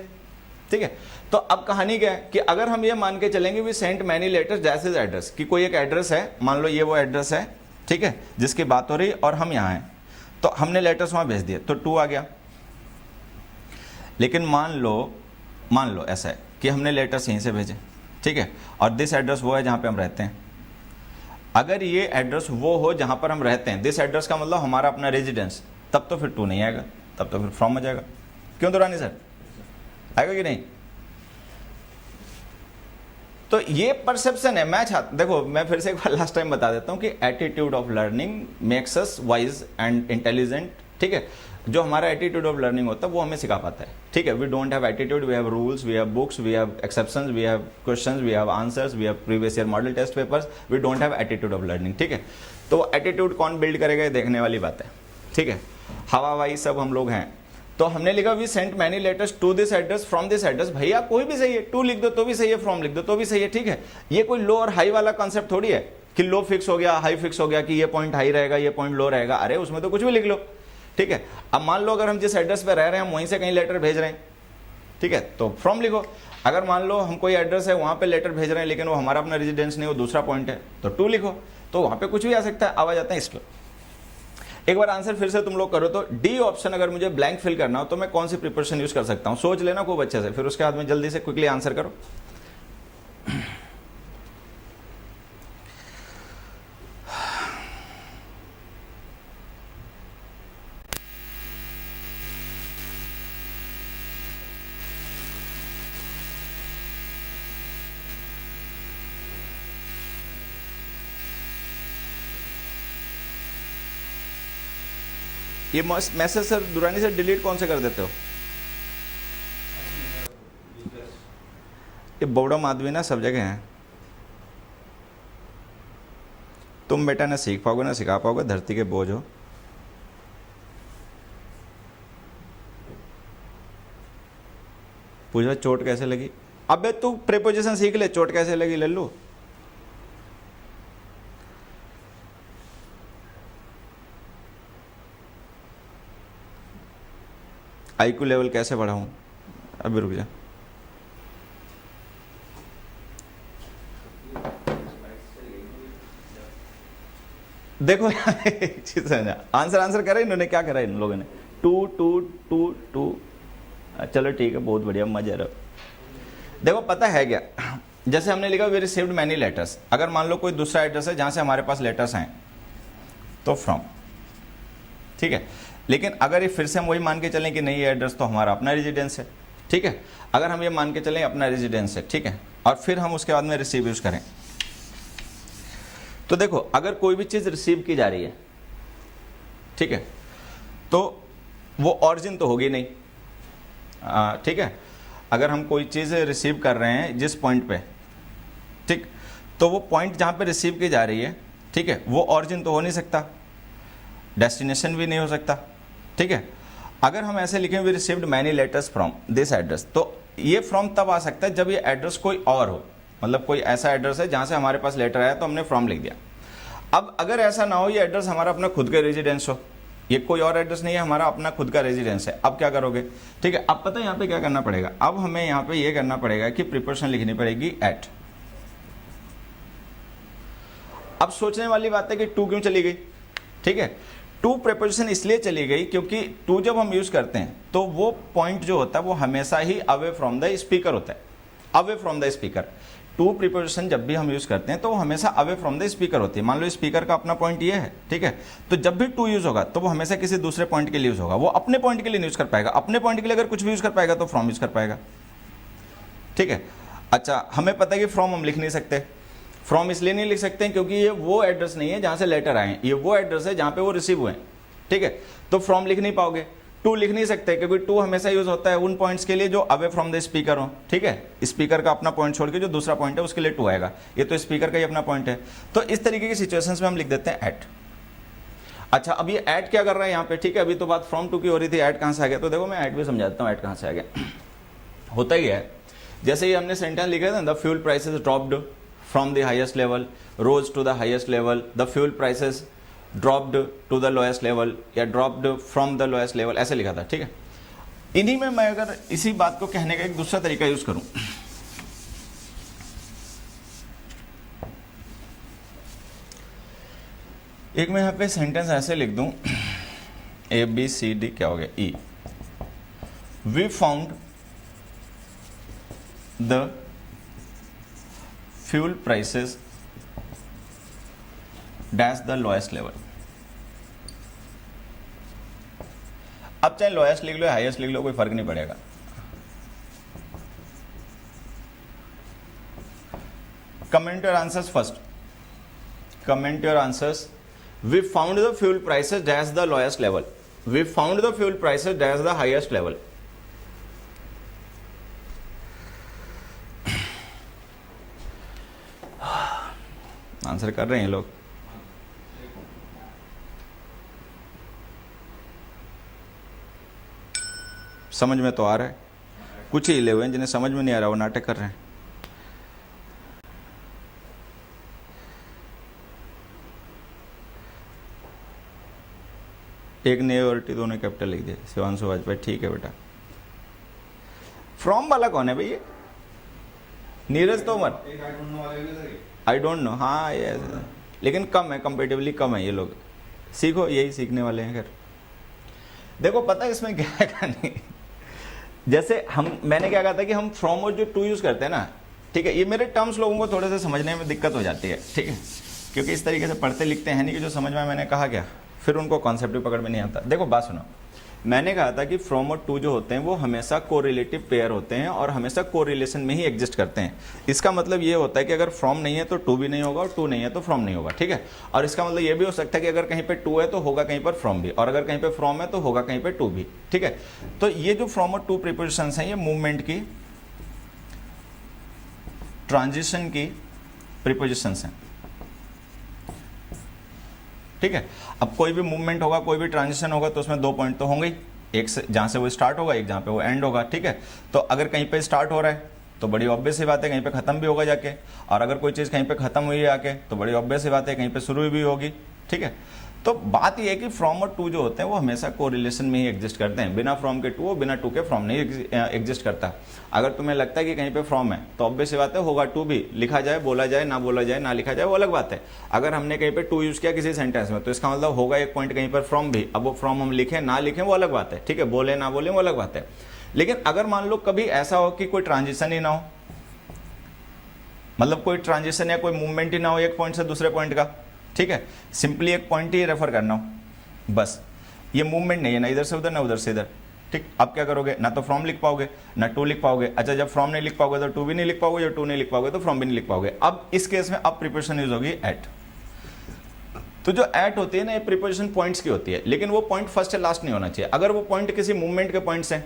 ठीक है। तो अब कहानी क्या है कि अगर हम ये मान के चलेंगे we sent many letters that is address, कि कोई एक एड्रेस है, मान लो ये वो एड्रेस है, ठीक है, जिसकी बात हो रही और हम यहाँ हैं, तो हमने लेटर्स वहाँ भेज दिए तो 2 आ गया। लेकिन मान लो ऐसा है कि हमने लेटर्स यहीं से भेजे, ठीक है, और दिस एड्रेस वो है जहाँ पे हम रहते हैं। अगर ये एड्रेस वो हो जहाँ पर हम रहते हैं, दिस एड्रेस का मतलब हमारा अपना रेजिडेंस, तब तो फिर 2 नहीं आएगा, तब तो फिर फ्रॉम आ जाएगा। क्यों दुरानी सर, आएगा कि नहीं? तो ये परसेप्शन है। देखो मैं फिर से एक बार लास्ट टाइम बता देता हूँ कि attitude of learning makes us wise and intelligent, ठीक है। जो हमारा एटीट्यूड ऑफ लर्निंग होता है वो हमें सिखा पाता है, ठीक है। We don't have attitude, we have rules, we have books, we have exceptions, we have questions, we have answers, we have previous year model test papers, we don't have attitude of learning, ठीक है। तो एटीट्यूड कौन बिल्ड करेगा ये देखने वाली बात है, ठीक है। हवाई सब हम लोग हैं। तो हमने लिखा we sent many letters to this address from this address. भैया कोई भी सही है, टू लिख दो तो भी सही है, फ्रॉम लिख दो तो भी सही है, ठीक है। ये कोई लो और हाई वाला कॉन्सेप्ट थोड़ी है कि लो फिक्स हो गया, हाई फिक्स हो गया, कि ये पॉइंट हाई रहेगा, ये पॉइंट लो रहेगा। अरे उसमें तो कुछ भी लिख लो, ठीक है। अब मान लो अगर हम जिस एड्रेस पे रह रहे हैं हम वहीं से कहीं लेटर भेज रहे हैं, ठीक है, तो फ्रॉम लिखो। अगर मान लो हम कोई एड्रेस है वहां पे लेटर भेज रहे हैं लेकिन वो हमारा अपना रेजिडेंस नहीं, वो दूसरा पॉइंट है, तो 2 लिखो। तो वहां पे कुछ भी आ सकता है, आवाज आता है इसको। एक बार आंसर फिर से तुम लोग करो तो डी ऑप्शन, अगर मुझे ब्लैंक फिल करना हो तो मैं कौन सी प्रिपरेशन यूज कर सकता हूं, सोच लेना खूब अच्छे से, फिर उसके बाद में जल्दी से क्विकली आंसर करो। ये मैसेज सर दुरानी से डिलीट कौन से कर देते हो? ये बौड़म आदमी ना सब जगह हैं। तुम बेटा ना सीख पाओगे ना सिखा पाओगे, धरती के बोझ हो। पूछो चोट कैसे लगी? अबे तू प्रीपोजिशन सीख ले, चोट कैसे लगी लल्लू। आईक्यू लेवल कैसे बढ़ाऊं, अभी रुक जा। देखो एक चीज समझा, आंसर करे इन्होंने, क्या करा इन लोगों ने, 2 2 2 2। चलो ठीक है, बहुत बढ़िया, मजा रहा। देखो पता है क्या, जैसे हमने लिखा वी रिसीव्ड मैनी लेटर्स, अगर मान लो कोई दूसरा एड्रेस है जहां से हमारे पास लेटर्स हैं तो फ्रॉम, ठीक है। लेकिन अगर ये फिर से हम वही मान के चलें कि नहीं ये एड्रेस तो हमारा अपना रेजिडेंस है, ठीक है, अगर हम ये मान के चलें अपना रेजिडेंस है, ठीक है, और फिर हम उसके बाद में रिसीव यूज करें, तो देखो अगर कोई भी चीज रिसीव की जा रही है, ठीक है, तो वो ऑरिजिन तो होगी नहीं, ठीक है। अगर हम कोई चीज रिसीव कर रहे हैं जिस पॉइंट पे, ठीक, तो वो पॉइंट जहां पे रिसीव की जा रही है, ठीक है, वो ऑरिजिन तो हो नहीं सकता, डेस्टिनेशन भी नहीं हो सकता, ठीक है। अगर हम ऐसे लिखें we received many letters from this address, तो ये फ्रॉम तब आ सकता है जब ये एड्रेस कोई और हो, मतलब कोई ऐसा एड्रेस है जहां से हमारे पास लेटर आया तो हमने फ्रॉम लिख दिया। अब अगर ऐसा ना हो, ये एड्रेस हमारा अपना खुद का रेजिडेंस हो, ये कोई और एड्रेस नहीं है, हमारा अपना खुद का रेजिडेंस है, अब क्या करोगे, ठीक है। अब पता है यहाँ पे क्या करना पड़ेगा, अब हमें यहाँ पे ये करना पड़ेगा कि प्रीपोजिशन लिखनी पड़ेगी एट। अब सोचने वाली बात है कि टू क्यों चली गई, ठीक है। टू प्रीपोजिशन इसलिए चली गई क्योंकि टू जब हम यूज करते हैं तो वो पॉइंट जो होता है वो हमेशा ही अवे फ्रॉम द स्पीकर होता है, away from the speaker. To preposition जब भी हम यूज करते हैं तो वो हमेशा अवे फ्रॉम द स्पीकर होती है। मान लो स्पीकर का अपना पॉइंट ये है, ठीक है, तो जब भी टू यूज होगा तो वो हमेशा किसी दूसरे पॉइंट के लिए यूज होगा, वो अपने पॉइंट के लिए नहीं यूज कर पाएगा। अपने पॉइंट के लिए अगर कुछ भी यूज कर पाएगा तो फ्रॉम यूज कर पाएगा, ठीक है। अच्छा, हमें पता है कि फ्रॉम हम लिख नहीं सकते, फ्रॉम इसलिए नहीं लिख सकते क्योंकि ये वो एड्रेस नहीं है जहां से लेटर आए हैं, ये वो एड्रेस है जहां पे वो रिसीव हुए हैं, ठीक है, तो फ्रॉम लिख नहीं पाओगे। टू लिख नहीं सकते क्योंकि टू हमेशा यूज होता है उन पॉइंट्स के लिए जो अवे फ्रॉम द स्पीकर हो, ठीक है, स्पीकर का अपना पॉइंट छोड़ के जो दूसरा पॉइंट है उसके लिए टू आएगा, ये तो स्पीकर का ही अपना पॉइंट है। तो इस तरीके की सिचुएशंस में हम लिख देते हैं एट। अच्छा, अब ये एट क्या कर रहा है यहाँ पे, ठीक है, अभी तो बात फ्रॉम टू की हो रही थी, एट कहां से आ गया, तो देखो मैं एट भी समझाता हूँ एट कहां से आ गया। होता ही है, जैसे ही हमने सेंटेंस लिखा था, the fuel prices dropped from the highest level rose to the highest level, the fuel prices dropped to the lowest level या dropped from the lowest level, ऐसे लिखा था, ठीक है। इन्हीं में मैं अगर इसी बात को कहने का एक दूसरा तरीका यूज करूं, एक मैं यहां पे सेंटेंस ऐसे लिख दूं, ए बी सी डी क्या हो गया, E, we found the fuel prices dash the lowest level. अब चाहे लोएस्ट लिख लो या हाईएस्ट लिख लो, कोई फर्क नहीं पड़ेगा। Comment your answers first, comment your answers. We found the fuel prices dash the lowest level, we found the fuel prices dash the highest level. Answer कर रहे हैं लोग, समझ में तो आ रहा है, कुछ ही हिले हुए हैं जिन्हें समझ में नहीं आ रहा वो नाटक कर रहे हैं। एक ने और टी दोनों कैपिटल लिख दिया, शिवांशु वाजपेयी, ठीक है बेटा। फ्रॉम वाला कौन है भैया, Neeraj Tomar, I don't know, हाँ ये लेकिन कम है, कंपेरेटिवली कम है ये लोग, सीखो, यही सीखने वाले हैं। खैर देखो पता है इसमें क्या है कहानी, जैसे मैंने क्या कहा था कि हम फ्रॉम और जो टू यूज करते हैं ना, ठीक है, ये मेरे टर्म्स लोगों को थोड़े से समझने में दिक्कत हो जाती है, ठीक है, क्योंकि इस तरीके से पढ़ते लिखते हैं नहीं कि जो समझ में मैंने कहा क्या, फिर उनको कॉन्सेप्ट भी पकड़ में नहीं आता। देखो बात सुनो, मैंने कहा था कि फ्रॉम और टू जो होते हैं वो हमेशा कोरिलेटिव पेयर होते हैं और हमेशा कोरिलेशन में ही एग्जिस्ट करते हैं। इसका मतलब ये होता है कि अगर फ्रॉम नहीं है तो टू भी नहीं होगा और टू नहीं है तो फ्रॉम नहीं होगा, ठीक है। और इसका मतलब ये भी हो सकता है कि अगर कहीं पे टू है तो होगा कहीं पर फ्रॉम भी, और अगर कहीं पे फ्रॉम है तो होगा कहीं पे टू भी, ठीक है। तो ये जो फ्रॉम और टू प्रीपोजिशंस हैं ये मूवमेंट की, ट्रांजिशन की प्रीपोजिशंस हैं, ठीक है। अब कोई भी मूवमेंट होगा, कोई भी ट्रांजिशन होगा तो उसमें दो पॉइंट तो होंगे ही, एक जहां से वो स्टार्ट होगा, एक जहां पे वो एंड होगा, ठीक है। तो अगर कहीं पे स्टार्ट हो रहा है तो बड़ी ऑब्वियस सी बात है कहीं पे खत्म भी होगा जाके, और अगर कोई चीज़ कहीं पे खत्म हुई है आके तो बड़ी ऑब्वियस सी बात है कहीं पे शुरू भी होगी, ठीक है। तो बात यह है कि फ्रॉम और टू जो होते हैं वो हमेशा कोरिलेशन में ही एग्जिस्ट करते हैं, बिना फ्रॉम के टू और बिना टू के फ्रॉम नहीं एग्जिस्ट करता। अगर तुम्हें लगता है कि कहीं पे फ्रॉम है तो ऑब्वियस सी बात है होगा टू भी, लिखा जाए, बोला जाए, ना बोला जाए, ना लिखा जाए, वो अलग बात है। अगर हमने कहीं पे टू यूज किया किसी सेंटेंस में तो इसका मतलब होगा एक पॉइंट कहीं पर फ्रॉम भी। अब वो फ्रॉम हम लिखें ना लिखें वो अलग बात है, ठीक है, बोले ना बोले वो अलग बात है। लेकिन अगर मान लो कभी ऐसा हो कि कोई ट्रांजिशन ही ना हो, मतलब कोई ट्रांजिशन या कोई मूवमेंट ही ना हो एक पॉइंट से दूसरे पॉइंट का, ठीक है, सिंपली एक पॉइंट ही रेफर करना हो बस, ये मूवमेंट नहीं है ना इधर से उधर ना उधर से इधर, ठीक। अब क्या करोगे, ना तो फ्रॉम लिख पाओगे ना टू लिख पाओगे। अच्छा, जब फ्रॉम नहीं लिख पाओगे तो टू भी नहीं लिख पाओगे, जब टू नहीं लिख पाओगे तो फ्रॉम भी नहीं लिख पाओगे। अब इस केस में अब प्रीपोजिशन यूज होगी एट। तो जो एट होती है ना ये प्रीपोजिशन पॉइंट्स की होती है, लेकिन वो पॉइंट फर्स्ट या लास्ट नहीं होना चाहिए। अगर वो पॉइंट किसी मूवमेंट के पॉइंट्स हैं,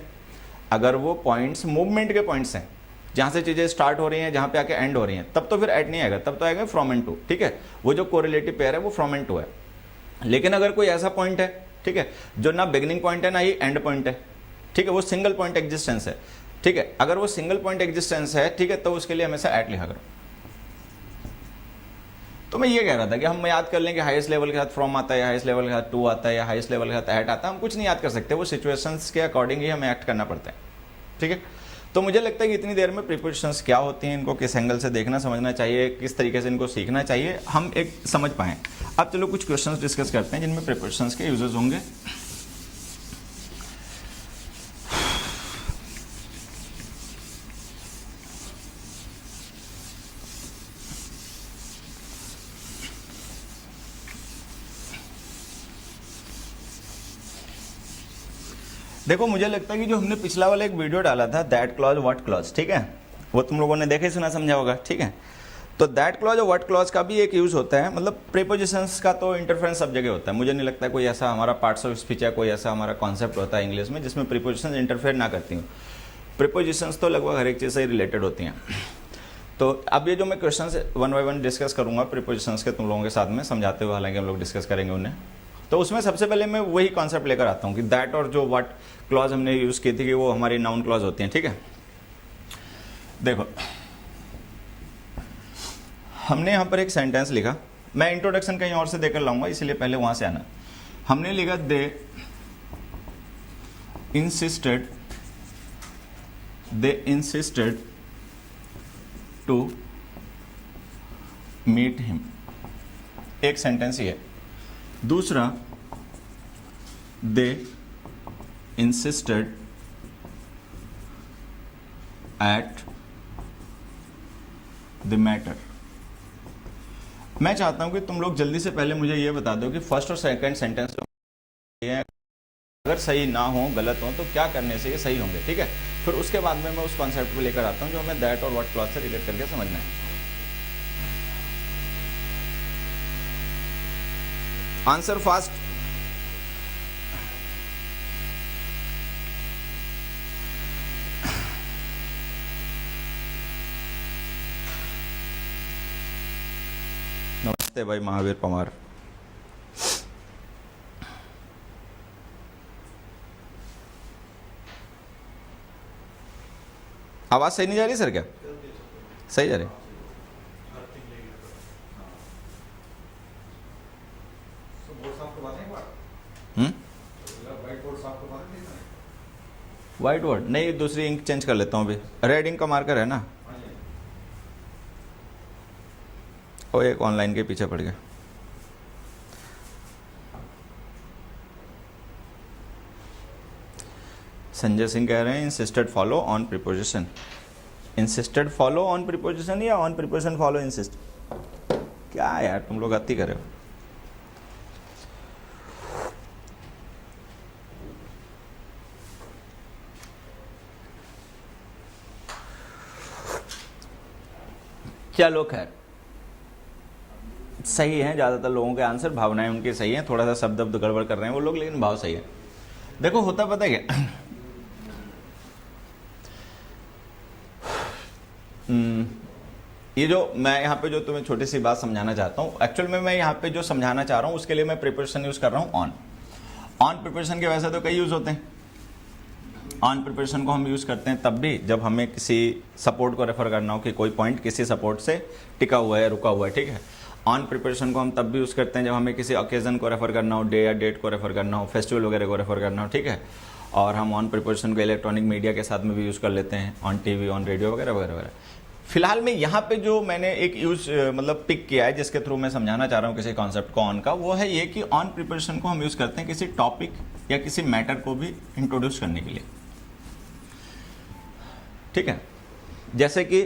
अगर वो पॉइंट्स मूवमेंट के पॉइंट्स हैं जहां से चीजें स्टार्ट हो रही हैं, जहां पे आके एंड हो रही हैं, तब तो फिर एट नहीं आएगा, तब तो आएगा फ्रॉम एंड टू, ठीक है। वो जो कोरिलेटिव पेयर है वो फ्रॉम एंड टू है। लेकिन अगर कोई ऐसा पॉइंट है, ठीक है, जो ना बिगिनिंग पॉइंट है ना ही एंड पॉइंट है, ठीक है, वो सिंगल पॉइंट एग्जिस्टेंस है, ठीक है, अगर वो सिंगल पॉइंट एग्जिस्टेंस है, ठीक है, तो उसके लिए हमेशा एट लिखा करो। तो मैं ये कह रहा था कि हम याद कर लें कि हाईएस्ट लेवल के साथ फ्रॉम आता है, हाईएस्ट लेवल के साथ टू आता है, या हाईएस्ट लेवल के साथ एट आता है, हम कुछ नहीं याद कर सकते, वो सिचुएशंस के अकॉर्डिंग ही हमें एक्ट करना पड़ता है, ठीक है। तो मुझे लगता है कि इतनी देर में प्रीपोजिशंस क्या होती हैं, इनको किस एंगल से देखना समझना चाहिए, किस तरीके से इनको सीखना चाहिए, हम एक समझ पाएं। अब चलो कुछ क्वेश्चंस डिस्कस करते हैं जिनमें प्रीपोजिशंस के यूजेस होंगे। देखो मुझे लगता है कि जो हमने पिछला वाला एक वीडियो डाला था दैट क्लॉज व्हाट क्लॉज, ठीक है, वो तुम लोगों ने देखे सुना समझा होगा, ठीक है। तो दैट क्लॉज और व्हाट क्लॉज का भी एक यूज होता है, मतलब प्रीपोजिशंस का तो इंटरफेरेंस सब जगह होता है। मुझे नहीं लगता कोई ऐसा हमारा पार्ट्स ऑफ स्पीच या कोई ऐसा हमारा कॉन्सेप्ट होता है इंग्लिश में जिसमें प्रीपोजिशंस इंटरफेयर ना करती हूँ। प्रीपोजिशंस तो लगभग हर एक चीज़ से रिलेटेड होती हैं। तो अब ये जो मैं question one by one discuss करूंगा प्रीपोजिशंस के तुम लोगों के साथ में समझाते हुए, हालांकि हम लोग डिस्कस करेंगे उन्हें। तो उसमें सबसे पहले मैं वही कॉन्सेप्ट लेकर आता हूँ कि दैट और जो व्हाट क्लॉज हमने यूज़ की थी कि वो हमारी नाउन क्लॉज होती हैं, ठीक है। देखो हमने यहाँ पर एक सेंटेंस लिखा, मैं इंट्रोडक्शन कहीं और से देकर लाऊंगा इसलिए पहले वहाँ से आना। हमने लिखा they insisted to meet him, एक सेंटेंस ही है। दूसरा दे इंसिस्टेड एट द मैटर। मैं चाहता हूं कि तुम लोग जल्दी से पहले मुझे ये बता दो कि फर्स्ट और सेकंड सेंटेंस अगर सही ना हो, गलत हो, तो क्या करने से ये सही होंगे, ठीक है। फिर उसके बाद में मैं उस कॉन्सेप्ट को लेकर आता हूं जो हमें दैट और व्हाट क्लॉज से रिलेट करके समझना है। Answer fast. नमस्ते भाई महावीर पवार। आवाज सही नहीं जा रही सर? क्या सही जा रही? व्हाइट बोर्ड नहीं, दूसरी इंक चेंज कर लेता हूँ अभी। रेड इंक का मार्कर है ना, वो एक ऑनलाइन के पीछे पड़ गया। संजय सिंह कह रहे हैं insisted follow on preposition. Insisted follow on preposition या ऑन प्रीपोजिशन फॉलो इंसिस्ट? क्या यार तुम लोग अति कर रहे हो। चलो खैर सही है, ज्यादातर लोगों के आंसर, भावनाएं उनकी सही हैं, थोड़ा सा शब्द गड़बड़ कर रहे हैं वो लोग, लेकिन भाव सही है। देखो होता पता है क्या, ये जो मैं यहाँ पे जो तुम्हें छोटी सी बात समझाना चाहता हूँ, एक्चुअल में मैं यहाँ पे जो समझाना चाह रहा हूँ उसके लिए मैं प्रीपोजिशन यूज कर रहा हूँ ऑन। ऑन प्रीपोजिशन के वैसे तो कई यूज होते हैं, ऑन प्रिपरेशन को हम यूज़ करते हैं तब भी जब हमें किसी सपोर्ट को रेफर करना हो कि कोई पॉइंट किसी सपोर्ट से टिका हुआ है, रुका हुआ है, ठीक है। ऑन प्रिपरेशन को हम तब भी यूज़ करते हैं जब हमें किसी ओकेज़न को रेफर करना हो, डे या डेट को रेफर करना हो, फेस्टिवल वगैरह को रेफर करना हो, ठीक है। और हम ऑन प्रिपरेशन को इलेक्ट्रॉनिक मीडिया के साथ में भी यूज़ कर लेते हैं, ऑन टीवी, ऑन रेडियो वगैरह वगैरह वगैरह। फिलहाल में यहाँ पे जो मैंने एक यूज मतलब पिक किया है जिसके थ्रू मैं समझाना चाह रहा हूँ किसी कॉन्सेप्ट को ऑन का, वो है ये कि ऑन प्रिपरेशन को हम यूज़ करते हैं किसी टॉपिक या किसी मैटर को भी इंट्रोड्यूस करने के लिए, ठीक है। जैसे कि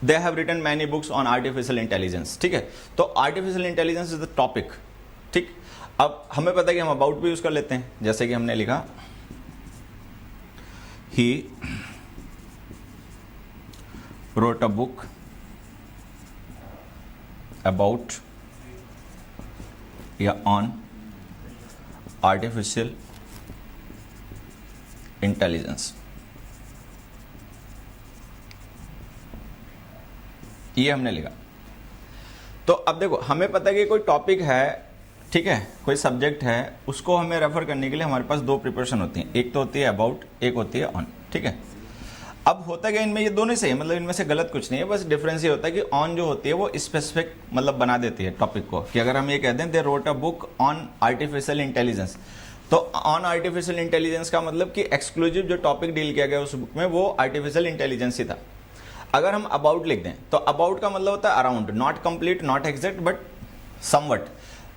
they have written many books on artificial intelligence, ठीक है। तो artificial intelligence is the topic, ठीक। अब हमें पता है कि हम अबाउट भी यूज कर लेते हैं, जैसे कि हमने लिखा ही wrote a book about या on artificial intelligence। ये हमने लिखा। तो अब देखो हमें पता है कि कोई टॉपिक है, ठीक है, कोई सब्जेक्ट है, उसको हमें रेफर करने के लिए हमारे पास दो प्रिपरेशन होती हैं, एक तो होती है अबाउट, एक होती है ऑन, ठीक है। अब होता क्या इनमें, ये दोनों सही है, मतलब इनमें से गलत कुछ नहीं है, बस डिफरेंस ये होता है कि ऑन जो होती है वो स्पेसिफिक मतलब बना देती है टॉपिक को, कि अगर हम ये कह दें they wrote a book on artificial intelligence, तो ऑन आर्टिफिशियल इंटेलिजेंस का मतलब कि एक्सक्लूसिव जो टॉपिक डील किया गया उस बुक में वो आर्टिफिशियल इंटेलिजेंस ही था। अगर हम अबाउट लिख दें तो अबाउट का मतलब होता है around, not complete, not exact, but somewhat.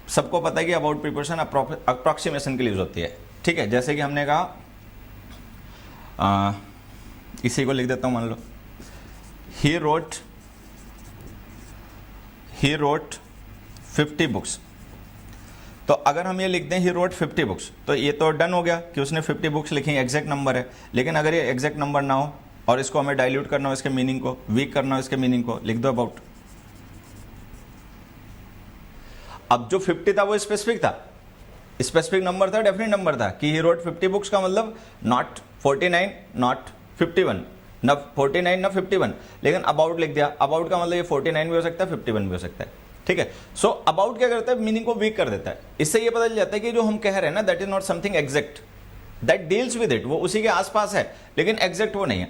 सबको पता है कि अबाउट प्रिपरेशन अप्रॉक्सीमेशन के लिए यूज होती है, ठीक है। जैसे कि हमने कहा इसी को लिख देता हूं, मान लो ही रोट 50 बुक्स। तो अगर हम ये लिख दें ही रोट 50 बुक्स, तो ये तो डन हो गया कि उसने 50 बुक्स लिखी, एग्जैक्ट नंबर है। लेकिन अगर ये एग्जैक्ट नंबर ना हो और इसको हमें डाइल्यूट करना हो, इसके मीनिंग को वीक करना हो, इसके मीनिंग को, लिख दो अबाउट। अब जो 50 था वो स्पेसिफिक था, स्पेसिफिक नंबर था, डेफिनेट नंबर था कि ही रोट 50 बुक्स का मतलब नॉट 49, नॉट 51, ना 49 ना 51। लेकिन अबाउट लिख दिया, अबाउट का मतलब ये 49 भी हो सकता है, 51 भी हो सकता है, ठीक है। सो अबाउट क्या करता है, मीनिंग को वीक कर देता है। इससे ये पता चल जाता है कि जो हम कह रहे हैं ना, that is not something exact, that deals with it, वो उसी के आसपास है लेकिन एग्जैक्ट वो नहीं है।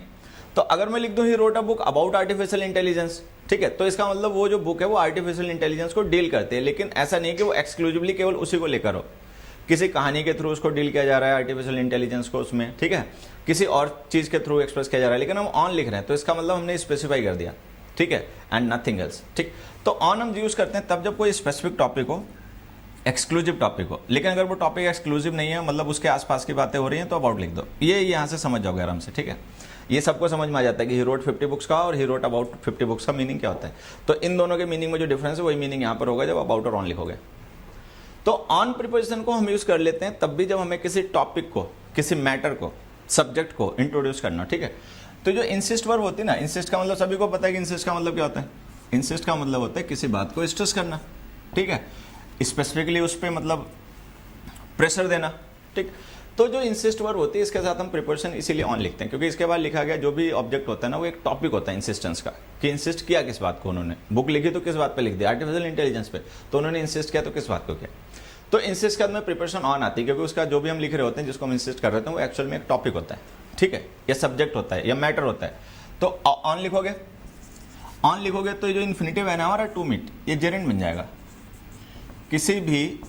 तो अगर मैं लिख दूं he wrote a book about artificial intelligence, ठीक है, तो इसका मतलब वो जो बुक है वो आर्टिफिशियल इंटेलिजेंस को डील करते हैं। लेकिन ऐसा नहीं है कि वो एक्सक्लूसिवली केवल उसी को लेकर हो, किसी कहानी के थ्रू उसको डील किया जा रहा है आर्टिफिशियल इंटेलिजेंस को उसमें, ठीक है, किसी और चीज के थ्रू एक्सप्रेस किया जा रहा है। लेकिन हम ऑन लिख रहे हैं तो इसका मतलब हमने स्पेसिफाई कर दिया, ठीक है, एंड नथिंग एल्स, ठीक। तो ऑन हम यूज करते हैं तब जब कोई स्पेसिफिक टॉपिक हो, एक्सक्लूसिव टॉपिक हो। लेकिन अगर वो टॉपिक एक्सक्लूसिव नहीं है, मतलब उसके आसपास की बातें हो रही हैं, तो अबाउट लिख दो। ये यहाँ से समझ जाओगे आराम से, ठीक है। ये सबको समझ में आ जाता है कि ही रोट 50 बुक्स का और ही रोट अबाउट 50 बुक्स का मीनिंग क्या होता है। तो इन दोनों के मीनिंग में जो डिफरेंस है वही मीनिंग यहाँ पर होगा जब अबाउट और ऑन लिखोगे। तो ऑन प्रिपोजिशन को हम यूज कर लेते हैं तब भी जब हमें किसी टॉपिक को, किसी मैटर को, सब्जेक्ट को इंट्रोड्यूस करना, ठीक है। तो जो इंसिस्ट वर्ब होती है ना, इंसिस्ट का मतलब सभी को पता है कि इंसिस्ट का मतलब क्या होता है। इंसिस्ट का मतलब होता है किसी बात को स्ट्रेस करना, ठीक है, स्पेसिफिकली उस पर मतलब प्रेशर देना, ठीक। तो जो इंसिस्ट वर्ब होती है इसके साथ हम प्रिपोजिशन इसीलिए ऑन लिखते हैं क्योंकि इसके बाद लिखा गया जो भी ऑब्जेक्ट होता है ना वो एक टॉपिक होता है इंसिस्टेंस का, कि इंसिस्ट किया किस बात को उन्होंने। बुक लिखी तो किस बात पे लिख दिया, आर्टिफिशियल इंटेलिजेंस पे, तो उन्होंने इंसिस्ट किया तो किस बात को किया। तो इंसिस्ट के बाद में प्रिपरेशन ऑन आती है क्योंकि उसका जो भी हम लिख रहे होते हैं जिसको हम इंसिस्ट कर रहे होते हैं वो एक्चुअल में एक टॉपिक होता है, ठीक है, या सब्जेक्ट होता है या मैटर होता है। तो ऑन लिखोगे, ऑन लिखोगे तो जो इन्फिनिटिव है ना हमारा टू मीट, ये जेरेंड बन जाएगा। किसी भी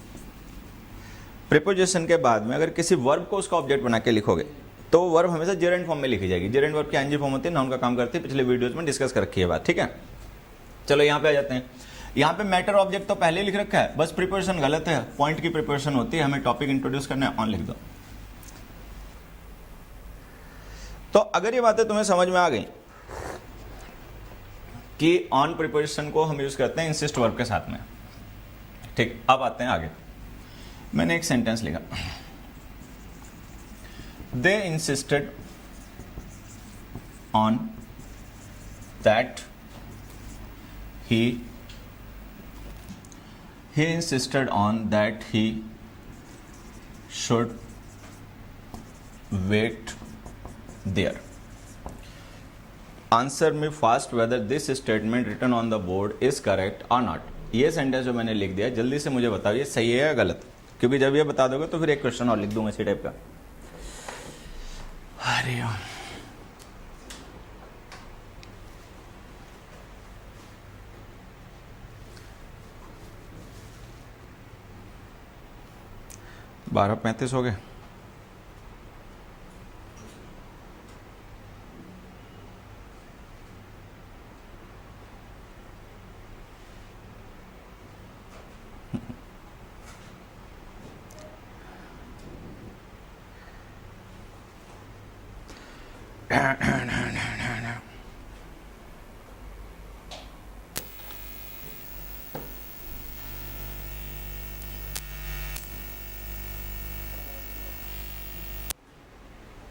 प्रिपोजिशन के बाद में अगर किसी वर्ब को उसका ऑब्जेक्ट बना के लिखोगे तो वो वर्ब हमेशा जेरेंड फॉर्म में लिखी जाएगी। जेरेंड वर्ब की एनजी फॉर्म होती है, नाउन का काम करती है, पिछले वीडियोज में डिस्कस कर रखी है बात, ठीक है। चलो यहाँ पे आ जाते हैं। यहाँ पे मैटर ऑब्जेक्ट तो पहले लिख रखा है, बस प्रिपोजिशन गलत है, पॉइंट की प्रिपोजिशन होती है, हमें टॉपिक इंट्रोड्यूस करना है, ऑन लिख दो। तो अगर ये बातें तुम्हें समझ में आ गई कि ऑन प्रिपोजिशन को हम यूज करते हैं इंसिस्ट वर्ब के साथ में, ठीक। अब आते हैं आगे। मैंने एक सेंटेंस लिखा, they insisted on that he insisted on that he should wait there. Answer me fast whether this statement written on the board is correct or not. ये सेंटेंस जो मैंने लिख दिया जल्दी से मुझे बताओ ये सही है या गलत, क्योंकि जब ये बता दोगे तो फिर एक क्वेश्चन और लिख दूंगा इसी टाइप का। हरि ओम। बारह 35 हो गए।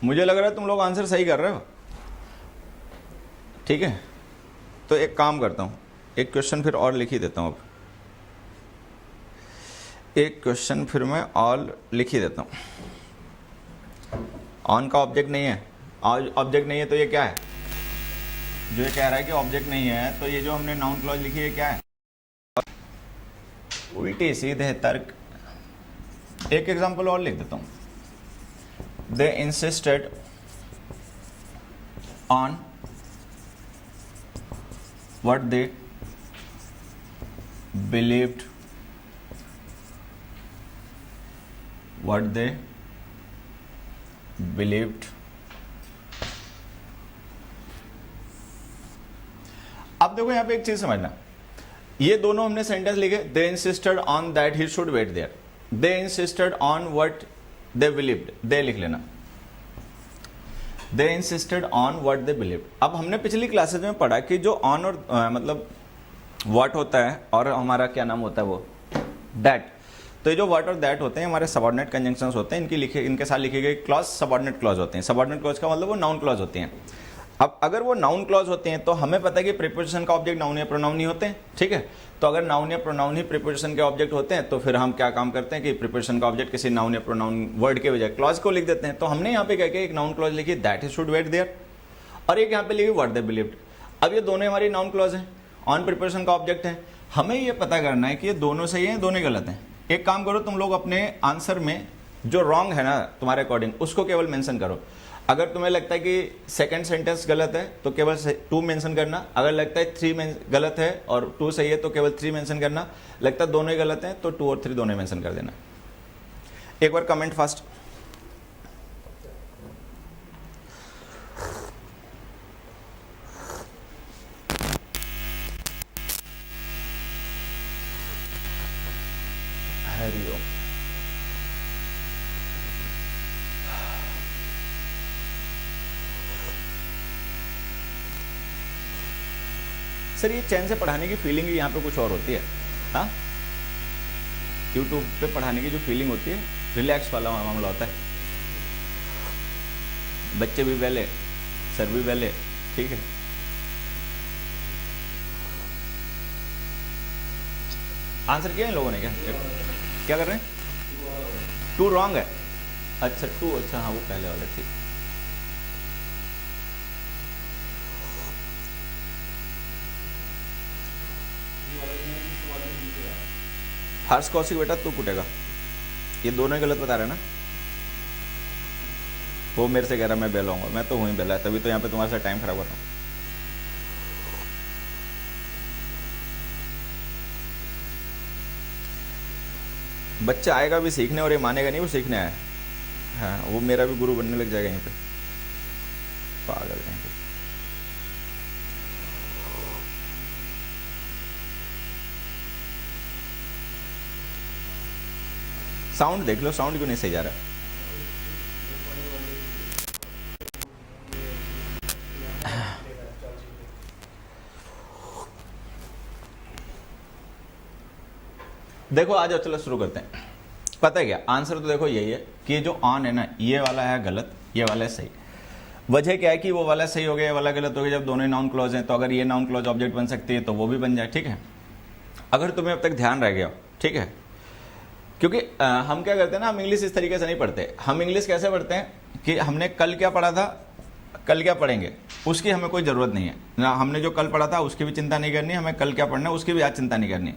मुझे लग रहा है तुम लोग आंसर सही कर रहे हो, ठीक है। तो एक काम करता हूँ, एक क्वेश्चन फिर और लिख ही देता हूँ। अब एक क्वेश्चन फिर मैं और लिख ही देता हूँ। ऑन का ऑब्जेक्ट नहीं है, ऑब्जेक्ट नहीं है तो ये क्या है, जो ये कह रहा है कि ऑब्जेक्ट नहीं है, तो ये जो हमने नाउन क्लॉज लिखी है क्या है, उल्टे सीधे तर्क। एक एग्जांपल और लिख देता हूँ। They insisted on what they believed, what they believed. अब देखो यहाँ पे एक चीज समझना, ये दोनों हमने सेंटेंस लिखे, they insisted on that he should wait there, they insisted on what they believed, they लिख लेना, they insisted on what they believed। अब हमने पिछली क्लासेज में पढ़ा कि जो on और मतलब what होता है और हमारा क्या नाम होता है वो that, तो ये जो what और that होते हैं हमारे सबऑर्डिनेट कंजंक्शंस होते हैं, इनके साथ लिखे गए क्लॉज सबऑर्डिनेट क्लॉज होते हैं। सबऑर्डिनेट क्लॉज का मतलब वो नाउन क्लॉज होती हैं। अब अगर वो नाउन क्लॉज होते हैं तो हमें पता है कि प्रीपोजिशन का ऑब्जेक्ट नाउन या प्रोनाउन नहीं होते हैं, ठीक है। तो अगर नाउन या प्रोनाउन ही प्रीपोजिशन के ऑब्जेक्ट होते हैं तो फिर हम क्या काम करते हैं कि प्रीपोजिशन का ऑब्जेक्ट किसी नाउन या प्रोनाउन वर्ड के बजाय क्लॉज को लिख देते हैं। तो हमने यहाँ पे क्या किया, एक नाउन क्लॉज लिखी that he should wait there, और एक यहाँ पे लिखी व्हाट दे बिलीव्ड। अब ये दोनों हमारी नाउन क्लॉज हैं, ऑन प्रीपोजिशन का ऑब्जेक्ट है। हमें ये पता करना है कि ये दोनों सही हैं, दोनों गलत हैं। एक काम करो, तुम लोग अपने आंसर में जो रॉन्ग है ना तुम्हारे अकॉर्डिंग उसको केवल मेंशन करो। अगर तुम्हें लगता है कि सेकंड सेंटेंस गलत है तो केवल 2 मेंशन करना, अगर लगता है 3 गलत है और 2 सही है तो केवल 3 मेंशन करना, लगता है दोनों ही गलत हैं तो 2 और 3 दोनों मेंशन कर देना। एक बार कमेंट फास्ट। हरिओम। सर ये चैन से पढ़ाने की फीलिंग यहाँ पे कुछ और होती है, हाँ। यूट्यूब पे पढ़ाने की जो फीलिंग होती है रिलैक्स वाला मामला होता है, बच्चे भी वेले, सर भी वेले, ठीक है। आंसर किया इन लोगों ने, क्या कर रहे हैं? 2 रॉन्ग है, अच्छा 2, अच्छा हाँ वो पहले वाला, ठीक। हर्ष कौशिक बेटा तू कुटेगा, ये दोनों ही गलत बता रहे हैं ना। वो मेरे से कह रहा मैं बेला हूँगा, मैं तो हूँ ही बेला, तभी तो यहाँ पे तुम्हारे साथ टाइम खराब कर रहा हूँ। बच्चा आएगा भी सीखने और ये मानेगा नहीं वो सीखने आया, हाँ वो मेरा भी गुरु बनने लग जाएगा यहीं पे, पागल कहीं पे। साउंड देख लो, साउंड क्यों नहीं सही जा रहा है? देखो आ जाओ, चलो शुरू करते हैं। पता है क्या आंसर, तो देखो यही है कि ये जो ऑन है ना, ये वाला है गलत, ये वाला है सही। वजह क्या है कि वो वाला सही हो गया, ये वाला गलत हो गया। जब दोनों ही नाउन क्लॉज हैं तो अगर ये नाउन क्लॉज ऑब्जेक्ट बन सकती है तो वो भी बन जाए, ठीक है। अगर तुम्हें अब तक ध्यान रह गया, ठीक है, क्योंकि हम क्या करते हैं ना, हम इंग्लिश इस तरीके से नहीं पढ़ते। हम इंग्लिश कैसे पढ़ते हैं कि हमने कल क्या पढ़ा था, कल क्या पढ़ेंगे उसकी हमें कोई ज़रूरत नहीं है ना। हमने जो कल पढ़ा था उसकी भी चिंता नहीं करनी, हमें कल क्या पढ़ना है उसकी भी आज चिंता नहीं करनी।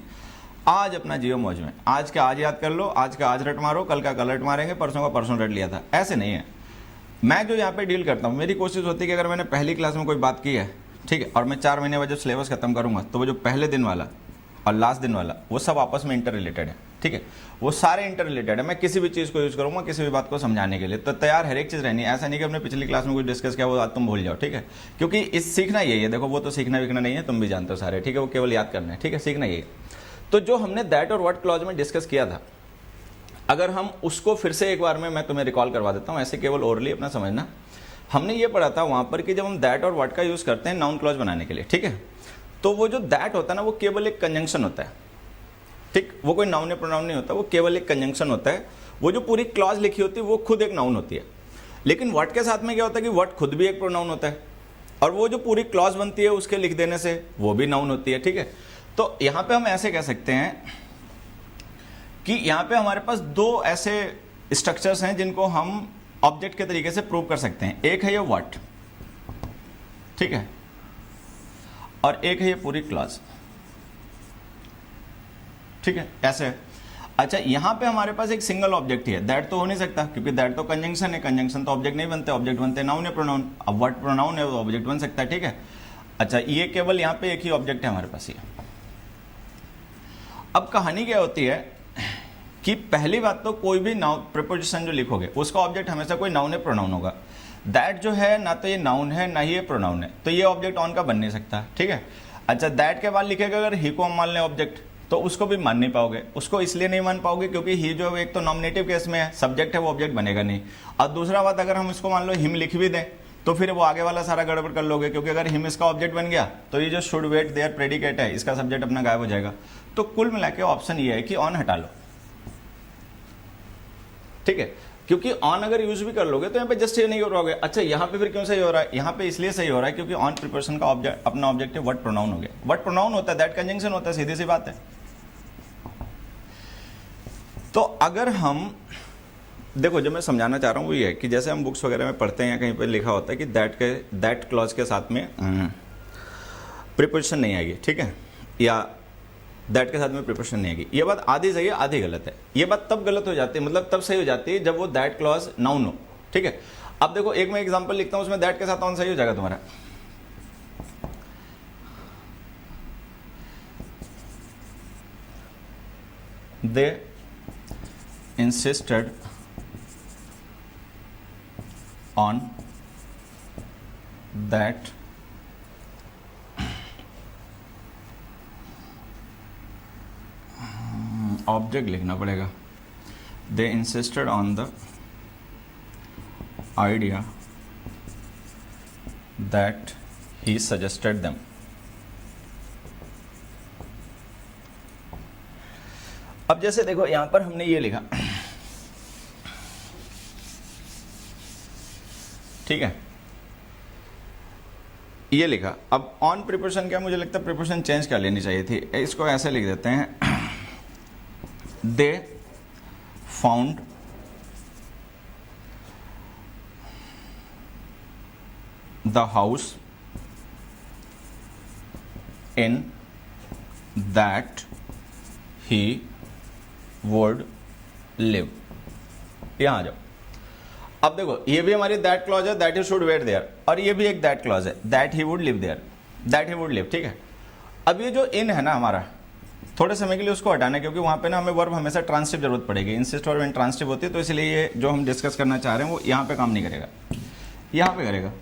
आज अपना जियो मौज में, आज का आज याद कर लो, आज का आज रट मारो, कल का कल रट मारेंगे, परसों का परसों रट लिया था, ऐसे नहीं है। मैं जो यहाँ पे डील करता हूँ, मेरी कोशिश होती है कि अगर मैंने पहली क्लास में कोई बात की है, ठीक है, और मैं 4 महीने बाद जब सिलेबस खत्म करूँगा तो वो जो पहले दिन वाला और लास्ट दिन वाला वो सब आपस में इंटर रिलेटेड है, ठीक है, वो सारे इंटर रिलेटेड है। मैं किसी भी चीज़ को यूज़ करूँगा किसी भी बात को समझाने के लिए, तो तैयार हर एक चीज़ रहनी है। ऐसा नहीं कि हमने पिछली क्लास में कुछ डिस्कस किया वो बात तुम भूल जाओ, ठीक है, क्योंकि इस सीखना यही है। देखो वो तो सीखना विखना नहीं है, तुम भी जानते हो सारे, ठीक है, वो केवल याद करना है, ठीक है, सीखना यही है। तो जो हमने दैट और व्हाट क्लॉज में डिस्कस किया था, अगर हम उसको फिर से एक बार में मैं तुम्हें रिकॉल करवा देता हूँ, ऐसे केवल ओरली अपना समझना। हमने ये पढ़ा था वहाँ पर कि जब हम दैट और व्हाट का यूज़ करते हैं नाउन क्लॉज बनाने के लिए, ठीक है, तो वो जो दैट होता है ना वो केवल एक कंजंक्शन होता है, ठीक, वो कोई नाउन या प्रोनाउन नहीं होता, वो केवल एक कंजंक्शन होता है। वो जो पूरी क्लॉज लिखी होती है वो खुद एक नाउन होती है। लेकिन व्हाट के साथ में क्या होता है कि व्हाट खुद भी एक प्रोनाउन होता है, और वो जो पूरी क्लॉज बनती है उसके लिख देने से वो भी नाउन होती है, ठीक है। तो यहाँ पे हम ऐसे कह सकते हैं कि यहाँ पे हमारे पास दो ऐसे स्ट्रक्चर्स हैं जिनको हम ऑब्जेक्ट के तरीके से प्रूव कर सकते हैं। एक है ये व्हाट, ठीक है, और एक है ये पूरी क्लॉज, ठीक है, ऐसे। अच्छा, यहां पे हमारे पास एक सिंगल ऑब्जेक्ट ही है, दैट तो हो नहीं सकता क्योंकि दैट तो कंजंक्शन है, कंजंक्शन तो ऑब्जेक्ट नहीं बनते, ऑब्जेक्ट बनते नाउन या प्रोनाउन। अब व्हाट प्रोनाउन है वो ऑब्जेक्ट बन सकता है, ठीक है। अच्छा, ये केवल यहां पे एक ही ऑब्जेक्ट है हमारे पास ये। अब कहानी क्या होती है कि पहली बात तो कोई भी नाउन प्रीपोजिशन जो लिखोगे उसका ऑब्जेक्ट हमेशा कोई नाउन या प्रोनाउन होगा। दैट जो है ना तो ये नाउन है ना ही ये प्रोनाउन है, तो ये ऑब्जेक्ट ऑन का बन नहीं सकता, ठीक है। अच्छा, दैट के बाद लिखेगा अगर ही को हम मान लें ऑब्जेक्ट, तो उसको भी मान नहीं पाओगे। उसको इसलिए नहीं मान पाओगे क्योंकि ही जो एक तो नॉमिनेटिव केस में है, सब्जेक्ट है, वो ऑब्जेक्ट बनेगा नहीं। और दूसरा बात, अगर हम इसको मान लो हिम लिख भी दें तो फिर वो आगे वाला सारा गड़बड़ कर लोगे, क्योंकि अगर हिम इसका ऑब्जेक्ट बन गया तो ये जो शुड वेट देयर प्रेडिकेट है इसका सब्जेक्ट अपना गायब हो जाएगा। तो कुल मिला के ऑप्शन ये है कि ऑन हटा लो, ठीक है, क्योंकि ऑन अगर यूज भी कर लोगे तो यहाँ पे जस्ट ये नहीं हो रहा। अच्छा, यहाँ पे फिर क्यों सही हो रहा है? यहाँ पे इसलिए सही हो रहा है क्योंकि ऑन प्रीपोजिशन का ऑब्जेक्ट अपना ऑब्जेक्ट है व्हाट प्रोनाउन हो गया। व्हाट प्रोनाउन होता है, दैट कंजंक्शन होता है, सीधी सी बात है। तो अगर हम देखो, जो मैं समझाना चाह रहा हूँ वो ये है कि जैसे हम बुक्स वगैरह में पढ़ते हैं या कहीं पर लिखा होता है कि दैट क्लॉज के साथ में प्रीपोजिशन नहीं आएगी, ठीक है, या दैट के साथ में प्रीपोजिशन नहीं आएगी। ये बात आधी सही है आधी गलत है। ये बात तब गलत हो जाती है, मतलब तब सही हो जाती है जब वो दैट क्लॉज नाउन हो, ठीक है। अब देखो, एक मैं एग्जांपल लिखता हूं, उसमें दैट के साथ ऑन सही हो जाएगा तुम्हारा। They insisted on that object लिखना पड़ेगा। They insisted on the idea that he suggested them. अब जैसे देखो, यहां पर हमने ये लिखा, ठीक है, ये लिखा। अब ऑन प्रीपोजिशन क्या, मुझे लगता है प्रीपोजिशन चेंज कर लेनी चाहिए थी। इसको ऐसे लिख देते हैं, they found the house in that he would live। यहां आ जाओ। अब देखो, ये भी हमारी दैट क्लॉज है, that he should wait there, और ये भी एक दैट क्लॉज है, that he would live there, that he would live, ठीक है। अब ये जो इन है ना हमारा, थोड़े समय के लिए उसको हटाना है, क्योंकि वहां पे ना हमें वर्ब हमेशा ट्रांसिटिव जरूरत पड़ेगी। इंसिस्ट और व्हेन ट्रांसिटिव होती है, तो इसलिए ये जो हम डिस्कस करना चाह रहे हैं वो यहाँ पे काम नहीं करेगा, यहाँ पे करेगा।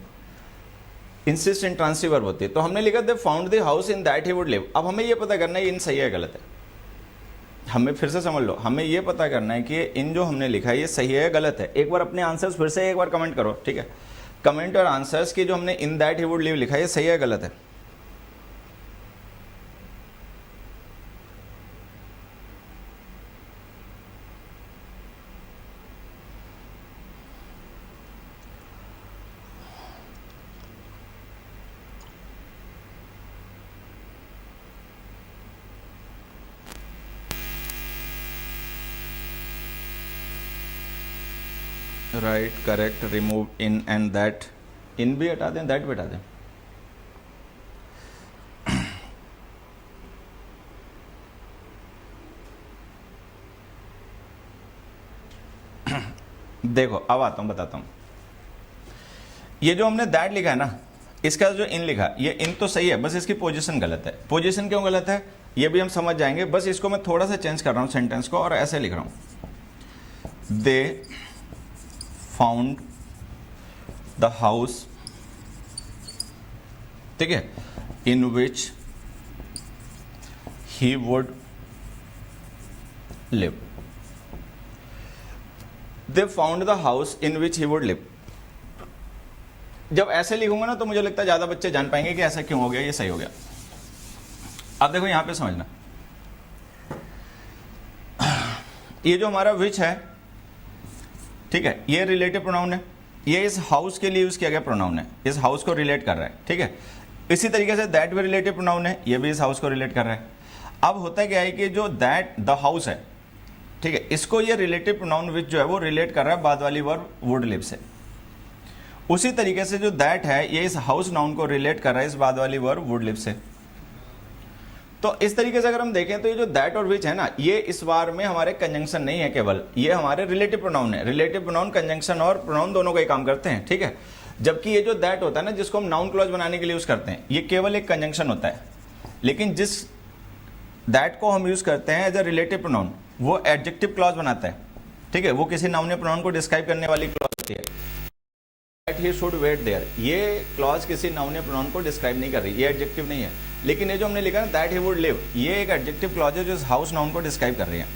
इंसिस्ट इन ट्रांसिटिव वर्ब होती है। तो हमने लिखा दे found the house in that he would live. अब हमें ये पता करना है इन सही है गलत है। हमें फिर से समझ लो, हमें ये पता करना है कि इन जो हमने लिखा है ये सही है गलत है। एक बार अपने आंसर्स फिर से एक बार कमेंट करो, ठीक है। कमेंट और आंसर्स की जो हमने in that he would live लिखा है ये सही है गलत है। Right, correct, remove in and that. In भी हटा दें, दैट भी हटा दें। देखो, अब आता हूं, बताता हूं। ये जो हमने दैट लिखा है ना, इसका जो इन लिखा, ये इन तो सही है, बस इसकी पोजीशन गलत है। पोजीशन क्यों गलत है ये भी हम समझ जाएंगे, बस इसको मैं थोड़ा सा चेंज कर रहा हूँ सेंटेंस को और ऐसे लिख रहा हूँ, दे फाउंड द हाउस, ठीक है, in which he would live. They found the house in which he would live. जब ऐसे लिखूंगा ना तो मुझे लगता है ज्यादा बच्चे जान पाएंगे कि ऐसा क्यों हो गया, ये सही हो गया। अब देखो यहां पे समझना, ये जो हमारा विच है, ठीक है, ये रिलेटिव प्रोनाउन है, ये इस हाउस के लिए यूज किया गया प्रोनाउन है, इस हाउस को रिलेट कर रहा है, ठीक है। इसी तरीके से दैट भी रिलेटिव प्रोनाउन है, ये भी इस हाउस को रिलेट कर रहा है। अब होता क्या है कि जो दैट द हाउस है, ठीक है, इसको ये रिलेटिव प्रोनाउन विच जो है वो रिलेट कर रहा है बाद वाली वर्ब वुड लिव से। उसी तरीके से जो दैट है ये इस हाउस नाउन को रिलेट कर रहा है इस बाद वाली वर्ब वुड लिव से। तो इस तरीके से अगर हम देखें तो ये जो दैट और विच है ना, ये इस बार में हमारे कंजंक्शन नहीं है, केवल ये हमारे रिलेटिव प्रोनाउन है। रिलेटिव प्रोनाउन कंजंक्शन और प्रोनाउन दोनों का ही काम करते हैं, ठीक है। जबकि ये जो दैट होता है ना, जिसको हम नाउन क्लॉज बनाने के लिए यूज करते हैं, ये केवल एक कंजंक्शन होता है। लेकिन जिस दैट को हम यूज करते हैं एज अ रिलेटिव प्रोनाउन, वो एडजेक्टिव क्लॉज बनाता है, ठीक है। वो किसी नाउन या प्रोनाउन को डिस्क्राइब करने वाली क्लॉज होती है। That he should wait there, ये क्लॉज किसी नाउन या प्रोनाउन को डिस्क्राइब नहीं कर रही, ये एडजेक्टिव नहीं है। लेकिन ये जो हमने लिखा ना दैट ही वुड लिव, ये एक एडजेक्टिव क्लॉज है जो इस हाउस नाउन को डिस्क्राइब कर रही है।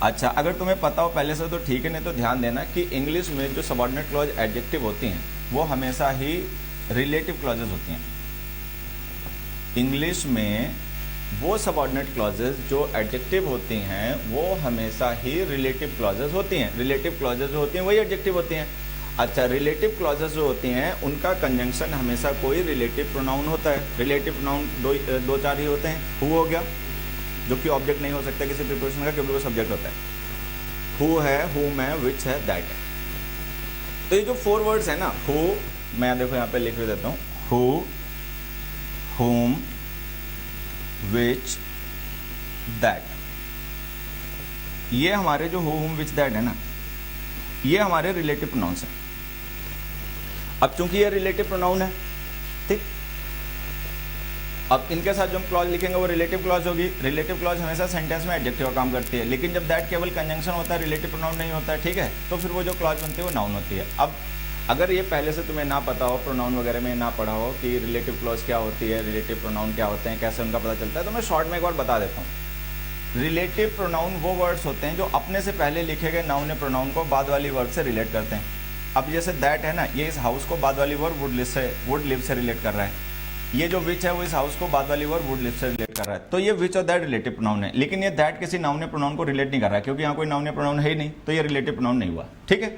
अच्छा, अगर तुम्हें पता हो पहले से तो ठीक है, नहीं तो ध्यान देना कि इंग्लिश में जो सबऑर्डिनेट क्लॉज एडजेक्टिव होती हैं वो हमेशा ही रिलेटिव क्लॉजेज होती हैं। इंग्लिश में वो सबऑर्डिनेट क्लॉजेज जो एडजेक्टिव होती हैं वो हमेशा ही रिलेटिव क्लॉजेज होती हैं। रिलेटिव क्लॉजेज जो होती हैं वही एडजेक्टिव होती हैं। अच्छा, रिलेटिव क्लॉजेज जो होती हैं उनका कंजंक्शन हमेशा कोई रिलेटिव प्रोनाउन होता है। रिलेटिव प्रोनाउन दो चार ही होते हैं। हु हो गया, जो कि ऑब्जेक्ट नहीं हो सकता किसी प्रीपोजिशन का, क्योंकि वो सब्जेक्ट होता है। हु है, हुम है, विच है, दैट है। तो ये जो 4 वर्ड्स है ना, हु, मैं देखो यहाँ पे लिख भी देता हूँ, हु, हुम, विच, दैट, ये हमारे जो हु, हुम, विच, दैट है ना, ये हमारे रिलेटिव प्रोनाउंस हैं। अब चूंकि ये रिलेटिव प्रोनाउन है, ठीक, अब इनके साथ जो हम क्लॉज लिखेंगे वो रिलेटिव क्लॉज होगी। रिलेटिव क्लॉज हमेशा सेंटेंस में एडजेक्टिव का काम करती है, लेकिन जब दैट केवल कंजंक्शन होता है, रिलेटिव प्रोनाउन नहीं होता है, ठीक है, तो फिर वो जो क्लॉज बनती है वो नाउन होती है। अब अगर ये पहले से तुम्हें ना पता हो, प्रोनाउन वगैरह में ना पढ़ा हो कि रिलेटिव क्लॉज क्या होती है, रिलेटिव प्रोनाउन क्या होते हैं, कैसे उनका पता चलता है, तो मैं शॉर्ट में एक बार बता देता हूँ। रिलेटिव प्रोनाउन वो वर्ड्स होते हैं जो अपने से पहले लिखे गए नाउन या प्रोनाउन को बाद वाली वर्ब से रिलेट करते हैं। अब जैसे दैट है ना, ये इस हाउस को बाद वाली वर्ब वुड लिव से रिलेट कर रहा है। ये जो विच है वो इस हाउस को बाद वाली वर्ब वुड लिव से रिलेट कर रहा है। तो ये विच और दैट रिलेटिव प्रोनाउन है, लेकिन ये दैट किसी नाउन या प्रोनाउन को रिलेट नहीं कर रहा है, क्योंकि यहाँ कोई नाउन या प्रोनाउन है ही नहीं, तो ये रिलेटिव प्रोनाउन नहीं हुआ, ठीक है।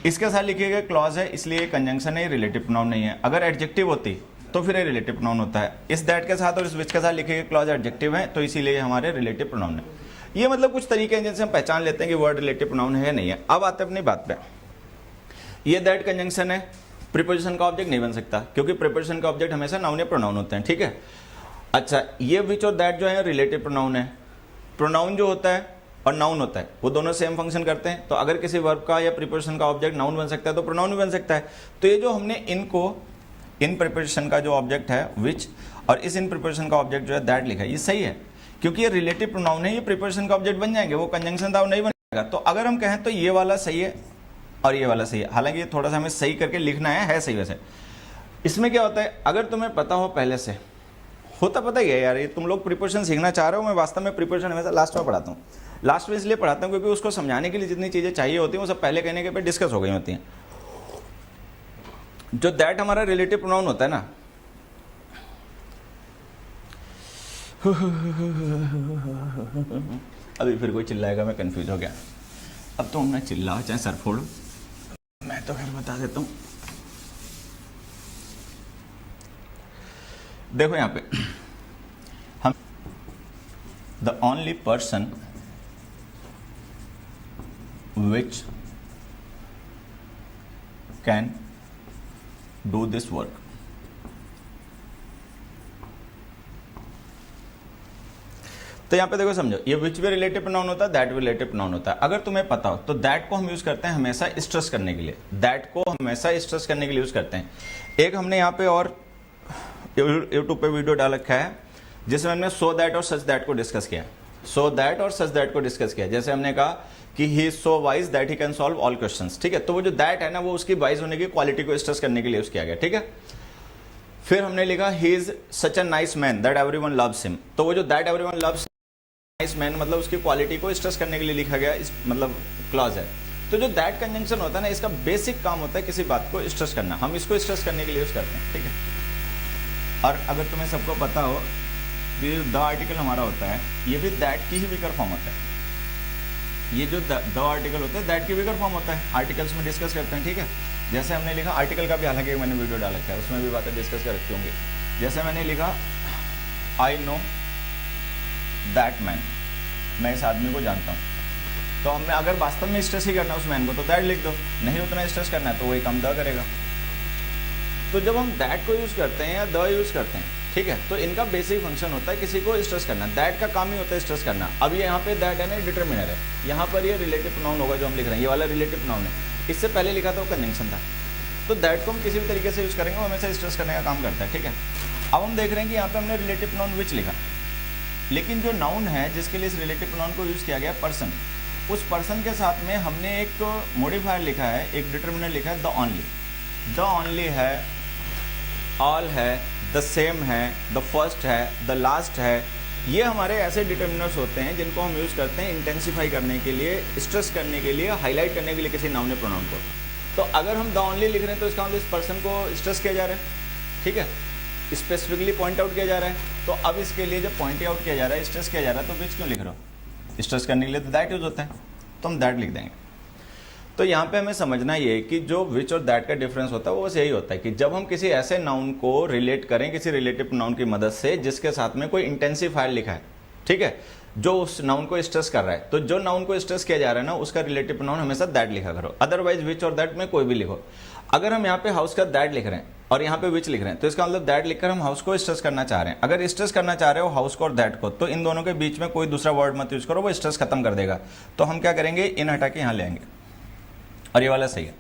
इसके साथ लिखे गए क्लॉज है, इसलिए कंजंक्शन है, रिलेटिव प्रोनाउन नहीं है। अगर एडजेक्टिव होती तो फिर ये रिलेटिव प्रोनाउन होता है। इस दैट के साथ और इस विच के साथ लिखे गए क्लॉज एडजेक्टिव है, तो इसीलिए हमारे रिलेटिव प्रोनाउन है। ये मतलब कुछ तरीके हैं जिनसे हम पहचान लेते हैं कि वर्ड रिलेटिव प्रोनाउन है नहीं है। अब आते हैं अपनी बात पे। ये दैट कंजंक्शन है, प्रीपोजिशन का ऑब्जेक्ट नहीं बन सकता, क्योंकि प्रीपोजिशन का ऑब्जेक्ट हमेशा नाउन या प्रोनाउन होते हैं, ठीक है। अच्छा, ये विच और दैट जो है रिलेटिव प्रोनाउन है। प्रोनाउन जो होता है और नाउन होता है वो दोनों सेम फंक्शन करते हैं, तो अगर किसी वर्ब का या प्रीपोजिशन का ऑब्जेक्ट नाउन बन सकता है तो प्रोनाउन भी बन सकता है। तो ये जो हमने इनको, इन प्रीपोजिशन का जो ऑब्जेक्ट है विच और इस इन प्रीपोजिशन का ऑब्जेक्ट जो है दैट लिखा है, ये सही है, क्योंकि ये रिलेटिव प्रोनाउन है, ये प्रीपोजिशन का ऑब्जेक्ट बन जाएंगे, वो कंजंक्शन था वो नहीं बनेगा। तो अगर हम कहें तो ये वाला सही है और ये वाला सही है, हालांकि ये थोड़ा सा हमें सही करके लिखना है सही वैसे। इसमें क्या होता है, अगर तुम्हें पता हो पहले से, होता पता ही है यार, ये तुम लोग प्रीपोजिशन सीखना चाह रहे हो, मैं वास्तव में प्रीपोजिशन हमेशा लास्ट में पढ़ाता हूँ। लास्ट में इसलिए पढ़ाता हूँ क्योंकि उसको समझाने के लिए जितनी चीज़ें चाहिए होती हैं वो सब पहले कहने के पे डिस्कस हो गई होती हैं। जो दैट हमारा रिलेटिव प्रोनाउन होता है ना, अभी फिर कोई चिल्लाएगा, मैं कंफ्यूज हो गया। अब तो मैं चिल्लाओ चाहे सर फोड़ो, मैं तो खैर बता देता हूँ। देखो यहाँ पे हम the only person which can do this work, तो यहाँ पे देखो समझो, ये विच भी रिलेटिव प्रोनाउन होता है, दैट भी रिलेटिव प्रोनाउन होता है। अगर तुम्हें पता हो तो दैट को हम यूज करते हैं हमेशा स्ट्रेस करने के लिए, दैट को हमेशा स्ट्रेस करने के लिए यूज करते हैं। एक हमने यहाँ पे और यूट्यूब पे वीडियो डाल रखा है जिसमें हमने सो दैट और सच दैट को डिस्कस किया, सो दैट और सच दैट को डिस्कस किया। जैसे हमने कहा कि he is so wise that he can solve all questions, ठीक है। तो वो जो दैट है ना, वो उसकी वाइज होने की क्वालिटी को स्ट्रेस करने के लिए यूज किया गया, ठीक है। फिर हमने लिखा he is such a nice man that everyone loves him, तो वो जो that everyone loves nice man मतलब उसकी क्वालिटी को स्ट्रेस करने के लिए लिखा गया इस मतलब क्लॉज है। तो जो दैट कंजंक्शन होता है ना, इसका बेसिक काम होता है किसी बात को स्ट्रेस करना, हम इसको स्ट्रेस करने के लिए यूज करते हैं, ठीक है। और अगर तुम्हें सबको पता हो कि द आर्टिकल हमारा होता है, ये भी दैट की ही वीकर फॉर्म होता है। ये जो द आर्टिकल होता है दैट की वीकर फॉर्म होता है, आर्टिकल्स में डिस्कस करते हैं, ठीक है। जैसे हमने लिखा आर्टिकल का भी, हालांकि मैंने वीडियो डाला है उसमें भी बातें डिस्कस कर रखी होंगी। जैसे मैंने लिखा आई नो दैट मैन, मैं इस आदमी को जानता हूँ, तो हमें अगर वास्तव में स्ट्रेस ही करना है उस मैन को तो दैट लिख दो, नहीं उतना स्ट्रेस करना है तो वही काम द करेगा। तो जब हम दैट को यूज करते हैं या द यूज करते हैं, ठीक है, तो इनका बेसिक फंक्शन होता है किसी को स्ट्रेस करना। दैट का काम ही होता है स्ट्रेस करना। अब ये यहाँ पे दैट है ना, डिटरमिनर है, यहाँ पर ये रिलेटिव प्रोनाउन होगा जो हम लिख रहे हैं, ये वाला रिलेटिव प्रोनाउन है। इससे पहले लिखा था वो कंजंक्शन था। तो दैट को हम किसी भी तरीके से यूज करेंगे वो हमेशा स्ट्रेस करने का काम करता है, ठीक है। अब हम देख रहे हैं कि यहाँ पे हमने रिलेटिव प्रोनाउन विच लिखा, लेकिन जो नाउन है जिसके लिए इस रिलेटिव प्रोनाउन को यूज किया गया पर्सन, उस पर्सन के साथ में हमने एक मॉडिफायर लिखा है, एक डिटरमिनर लिखा है द ओनली। द ओनली है, ऑल है, द सेम है, द फर्स्ट है, द लास्ट है। ये हमारे ऐसे डिटरमिनर्स होते हैं जिनको हम यूज करते हैं इंटेंसिफाई करने के लिए, स्ट्रेस करने के लिए, हाईलाइट करने के लिए किसी नाउन या प्रोनाउन को। तो अगर हम द ओनली लिख रहे हैं तो इसका मतलब इस पर्सन को स्ट्रेस किया जा रहा है, ठीक है, स्पेसिफिकली पॉइंट आउट किया जा रहा है। तो अब इसके लिए जब पॉइंट आउट किया जा रहा है, स्ट्रेस किया जा रहा है, तो विच क्यों लिख रहे हो? स्ट्रेस करने के लिए तो दैट यूज होता है, तो हम दैट लिख देंगे। तो यहाँ पे हमें समझना ये कि जो विच और दैट का डिफरेंस होता है वो बस यही होता है कि जब हम किसी ऐसे नाउन को रिलेट करें किसी रिलेटिव प्रोनाउन की मदद से जिसके साथ में कोई इंटेंसिफायर लिखा है, ठीक है, जो उस नाउन को स्ट्रेस कर रहा है, तो जो नाउन को स्ट्रेस किया जा रहा है ना उसका रिलेटिव प्रोनाउन हमेशा दैट लिखा करो। अदरवाइज विच और दैट में कोई भी लिखो। अगर हम यहाँ पे हाउस का दैट लिख रहे हैं और यहाँ पे विच लिख रहे हैं, तो इसका मतलब दैट लिखकर हम हाउस को स्ट्रेस करना चाह रहे हैं। अगर स्ट्रेस करना चाह रहे हो हाउस को और दैट को, तो इन दोनों के बीच में कोई दूसरा वर्ड मत यूज करो, वो स्ट्रेस खत्म कर देगा। तो हम क्या करेंगे, इन हटा के यहाँ ले आएंगे और ये वाला सही है।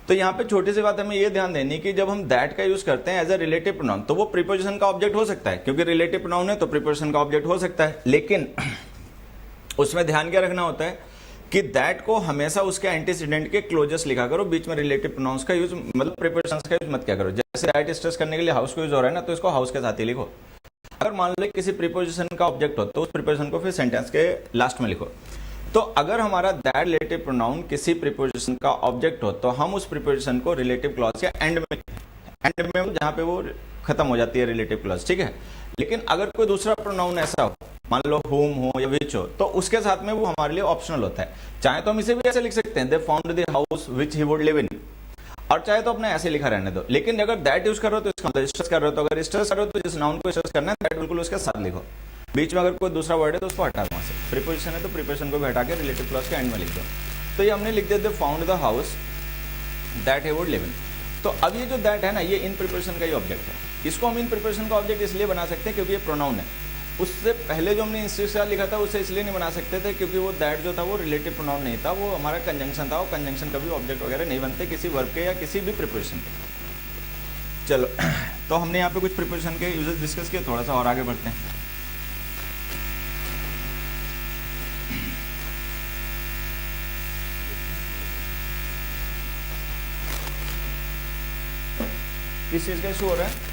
तो यहाँ पे छोटी सी बात हमें ये ध्यान देनी कि जब हम दैट का यूज करते हैं एज अ रिलेटिव प्रोनाउन, तो वो प्रीपोजिशन का ऑब्जेक्ट हो सकता है, क्योंकि रिलेटिव प्रोनाउन है तो प्रीपोजिशन का ऑब्जेक्ट हो सकता है। लेकिन उसमें ध्यान क्या रखना होता है कि दैट को हमेशा उसके एंटीसीडेंट के क्लोजेस्ट लिखा करो, बीच में रिलेटिव प्रोनाउंस का यूज मतलब प्रीपोजिशंस का यूज मत किया करो। जैसे दैट स्ट्रेस करने के लिए हाउस को यूज हो रहा है ना, तो इसको हाउस के साथ ही लिखो। अगर मान लो किसी प्रीपोजिशन का ऑब्जेक्ट हो तो उस प्रीपोजिशन को फिर सेंटेंस के लास्ट में लिखो। तो अगर हमारा दैट रिलेटिव प्रोनाउन किसी प्रीपोजिशन का ऑब्जेक्ट हो तो हम उस प्रीपोजिशन को रिलेटिव क्लॉज के एंड में जहां पे वो खत्म हो जाती है रिलेटिव क्लॉज, ठीक है। लेकिन अगर कोई दूसरा प्रोनाउन ऐसा हो, मान लो होम हो या विच हो, तो उसके साथ में वो हमारे लिए ऑप्शनल होता है। चाहे तो हम इसे भी ऐसे लिख सकते हैं, दे found the house which he would live in, और चाहे तो अपने ऐसे लिखा रहने दो। लेकिन अगर दैट यूज कर रहे हो तो इसका मतलब स्ट्रेस कर रहे हो, तो अगर स्ट्रेस कर रहे हो तो जिस नाउन को स्ट्रेस करना है दैट बिल्कुल उसके साथ लिखो। बीच में अगर कोई दूसरा वर्ड है तो उसको हटा दो, वहां से प्रीपोजिशन है तो प्रीपोजिशन को भी हटा के रिलेटिव क्लॉज के एंड में लिख दो। तो ये हमने लिख दिया दे found the house that he would live in. तो अब ये जो दैट है ना, ये इन प्रीपोजिशन का ही ऑब्जेक्ट है। इसको हम इन प्रीपोजिशन का ऑब्जेक्ट इसलिए बना सकते हैं क्योंकि ये प्रोनाउन है। उससे पहले जो हमने इंस्टीट्यूट लिखा था उसे इसलिए नहीं बना सकते थे क्योंकि वो दैट जो था वो रिलेटिव प्रोनाउन नहीं था, वो हमारा कंजंक्शन था। वो कंजंक्शन कभी ऑब्जेक्ट वगैरह नहीं बनते किसी वर्ब के या किसी भी प्रीपोजिशन के। चलो तो हमने यहाँ पे कुछ प्रीपोजिशन के यूजेस डिस्कस किए, थोड़ा सा और आगे बढ़ते हैं। किस चीज का इशू हो रहा है?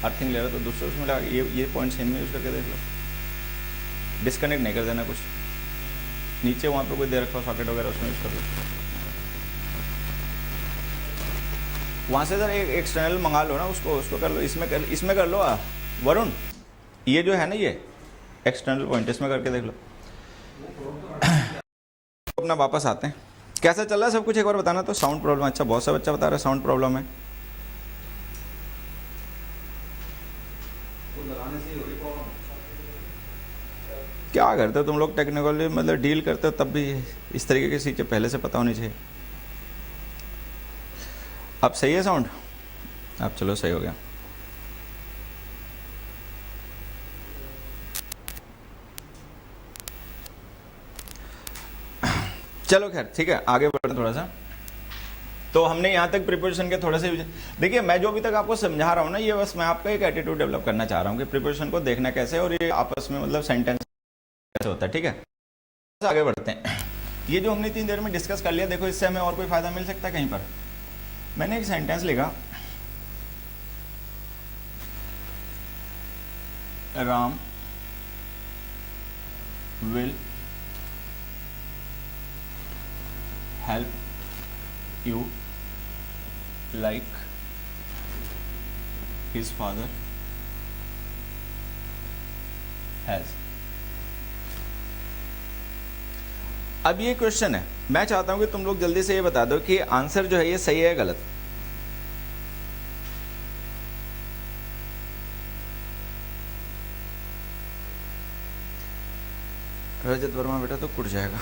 अर्थिंग ले रहा तो दूसरे उसमें लगा, ये पॉइंट सेम में यूज करके देख लो, डिस्कनेक्ट नहीं कर देना कुछ। नीचे वहाँ पे कोई दे रखा हो सॉकेट वगैरह, उसमें यूज कर लो। वहाँ से सर एक एक्सटर्नल मंगा लो ना, उसको कर लो, इसमें कर लो वरुण। ये जो है ना, ये एक्सटर्नल पॉइंट, इसमें करके देख लो। अपना वापस आते हैं, कैसा चल रहा है सब कुछ एक बार बताना। तो साउंड प्रॉब्लम, अच्छा बहुत सा बच्चा बता रहा है साउंड प्रॉब्लम है। क्या करते हो तुम लोग टेक्निकली, मतलब डील करते हो तब भी इस तरीके की चीज़ें पहले से पता होनी चाहिए। अब सही है साउंड? अब चलो सही हो गया। चलो खैर ठीक है, आगे बढ़ते थोड़ा सा। तो हमने यहाँ तक प्रिपरेशन के थोड़े से, देखिए मैं जो अभी तक आपको समझा रहा हूँ ना, ये बस मैं आपका एक एटीट्यूड डेवलप करना चाह रहा हूँ कि प्रिपरेशन को देखना कैसे है और ये आपस में मतलब सेंटेंस कैसे होता है, ठीक है। तो आगे बढ़ते हैं। ये जो हमने 3 देर में डिस्कस कर लिया, देखो इससे हमें और कोई फायदा मिल सकता है कहीं पर? मैंने एक सेंटेंस लिखा, Ram will help you like his father has. अब ये क्वेश्चन है, मैं चाहता हूं कि तुम लोग जल्दी से ये बता दो कि आंसर जो है ये सही है या गलत। रजत वर्मा बेटा तो कुट जाएगा।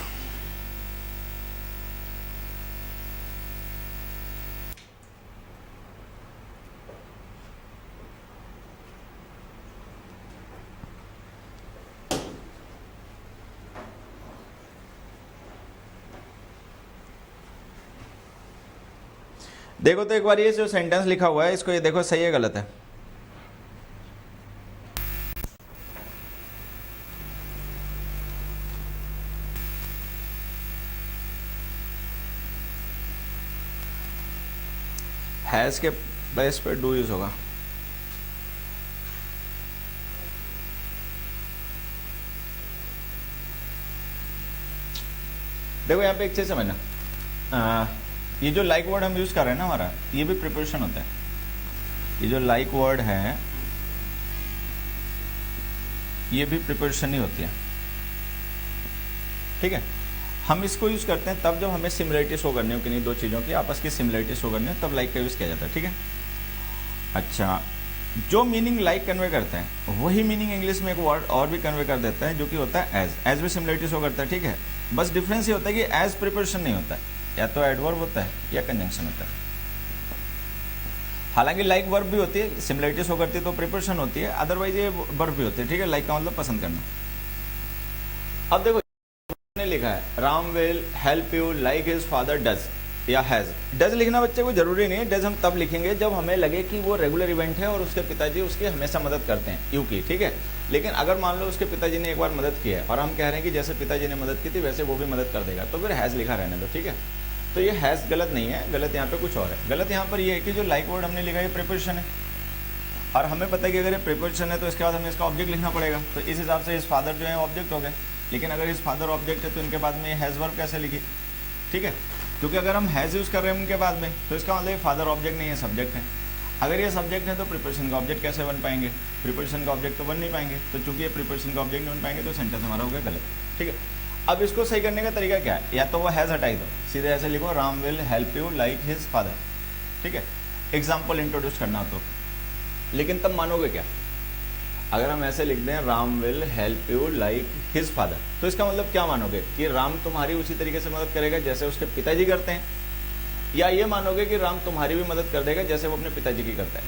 देखो तो एक बार ये जो सेंटेंस लिखा हुआ है इसको ये देखो, सही है गलत है? हैज के बेस पे डू यूज होगा। देखो यहाँ पे एक चीज समझना, ये जो लाइक वर्ड हम यूज कर रहे हैं ना हमारा, ये भी प्रिपरेशन होता है। ये जो लाइक वर्ड है ये भी प्रिपरेशन ही होती है, ठीक है। हम इसको यूज करते हैं तब जब हमें सिमिलरिटी शो करनी हो, किन्हीं दो चीज़ों की आपस की सिमिलरिटी शो करनी हो, तब लाइक का यूज किया जाता है, ठीक है। अच्छा, जो मीनिंग लाइक कन्वे करता है वही मीनिंग इंग्लिश में एक वर्ड और भी कन्वे कर देता है जो कि होता है एज। एज भी सिमिलरिटी शो करता है, ठीक है। बस डिफरेंस ये होता है कि एज प्रिपरेशन नहीं होता है, या तो एडवर्ब होता है या कंजंक्शन होता है। हालांकि लाइक वर्ब भी होती है, सिमिलरिटी शो करती है तो प्रिपरेशन होती है, अदरवाइज ये वर्ब भी होती है, ठीक है। लाइक का मतलब पसंद करना। अब देखो ने लिखा है Ram will help you like his father does या हैज। डज लिखना बच्चे को जरूरी नहीं है, डज हम तब लिखेंगे जब हमें लगे कि वो रेगुलर इवेंट है और उसके पिताजी उसकी हमेशा मदद करते हैं, यू की, ठीक है। लेकिन अगर मान लो उसके पिताजी ने एक बार मदद की है और हम कह रहे हैं कि जैसे पिताजी ने मदद की थी वैसे वो भी मदद कर देगा, तो फिर हैज लिखा रहने दो, ठीक है। तो ये हैज गलत नहीं है, गलत यहाँ पे कुछ और है। गलत यहाँ पर ये है कि जो लाइक वर्ड हमने लिखा है प्रिपोजिशन है, और हमें पता है कि अगर ये प्रिपोजिशन है तो इसके बाद हमें इसका ऑब्जेक्ट लिखना पड़ेगा। तो इस हिसाब से इस फादर जो है ऑब्जेक्ट हो गए, लेकिन अगर इस फादर ऑब्जेक्ट है तो इनके बाद में हैज वर्ब कैसे लिखी, ठीक है। क्योंकि अगर हम हैज यूज कर रहे हैं उनके बाद में तो इसका मतलब फादर ऑब्जेक्ट नहीं है, सब्जेक्ट है। अगर ये सब्जेक्ट है तो प्रिपोजिशन का ऑब्जेक्ट कैसे बन पाएंगे? प्रिपोजिशन का ऑब्जेक्ट तो बन नहीं पाएंगे, तो चूंकि ये प्रिपोजिशन का ऑब्जेक्ट नहीं बन पाएंगे तो सेंटेंस हमारा हो गया गलत, ठीक है। अब इसको सही करने का तरीका क्या है? या तो वो हैज हटाई दो, सीधे ऐसे लिखो Ram will help you like his father, ठीक है। एग्जाम्पल इंट्रोड्यूस करना तो, लेकिन तब मानोगे क्या? अगर हम ऐसे लिख दें Ram will help you like his father, तो इसका मतलब क्या मानोगे? कि राम तुम्हारी उसी तरीके से मदद करेगा जैसे उसके पिताजी करते हैं, या ये मानोगे कि राम तुम्हारी भी मदद कर देगा जैसे वो अपने पिताजी की करता है,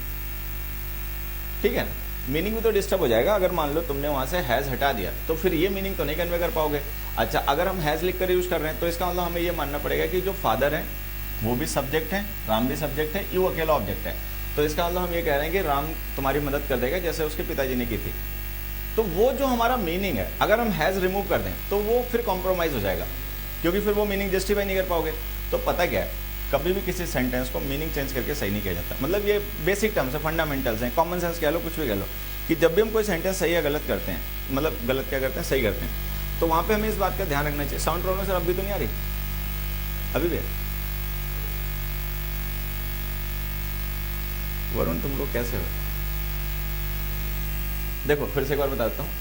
ठीक है ना। मीनिंग भी तो डिस्टर्ब हो जाएगा अगर मान लो तुमने वहां से हैज हटा दिया, तो फिर ये मीनिंग तो नहीं कन्वे कर पाओगे। अच्छा, अगर हम हैज लिख कर यूज कर रहे हैं तो इसका मतलब हमें ये मानना पड़ेगा कि जो फादर है वो भी सब्जेक्ट है, राम भी सब्जेक्ट है, यू अकेला ऑब्जेक्ट है। तो इसका मतलब हम ये कह रहे हैं कि राम तुम्हारी मदद कर देगा जैसे उसके पिताजी ने की थी। तो वो जो हमारा मीनिंग है, अगर हम हैज रिमूव कर दें तो वो फिर कॉम्प्रोमाइज हो जाएगा, क्योंकि फिर वो मीनिंग जस्टिफाई नहीं कर पाओगे। तो पता क्या है, कभी भी किसी सेंटेंस को मीनिंग चेंज करके सही नहीं किया जाता। मतलब ये बेसिक टर्म्स है, फंडामेंटल्स हैं, कॉमन सेंस कह लो, कुछ भी कह लो, कि जब भी हम कोई सेंटेंस सही या गलत करते हैं, मतलब गलत क्या करते हैं, सही करते हैं, तो वहाँ पे हमें इस बात का ध्यान रखना चाहिए। साउंड प्रॉब्लम सर अभी तो नहीं आ रही? अभी भी? वरुण तुम लोग कैसे हो? देखो फिर से एक बार बता देता हूँ,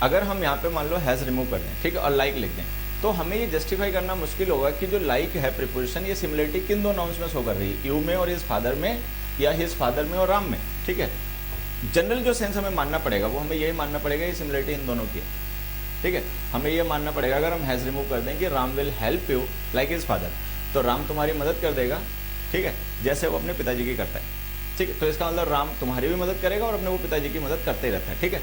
अगर हम यहाँ पे मान लो हैज रिमूव कर दें, ठीक है, और लाइक लिख दें, तो हमें ये जस्टिफाई करना मुश्किल होगा कि जो लाइक है प्रिपोजिशन, ये सिमिलरिटी किन दो नाउन्स में शो कर रही है, यू में और हिज फादर में, या हिज फादर में और राम में, ठीक है। जनरल जो सेंस हमें मानना पड़ेगा वो हमें यही मानना पड़ेगा ये सिमिलरिटी इन दोनों की, ठीक है, हमें ये मानना पड़ेगा अगर हम हैज़ रिमूव कर दें कि Ram will help you like his father, तो राम तुम्हारी मदद कर देगा, ठीक है, जैसे वो अपने पिताजी की करता है, ठीक है। तो इसका मतलब राम तुम्हारी भी मदद करेगा और अपने वो पिताजी की मदद करते ही रहता है, ठीक है।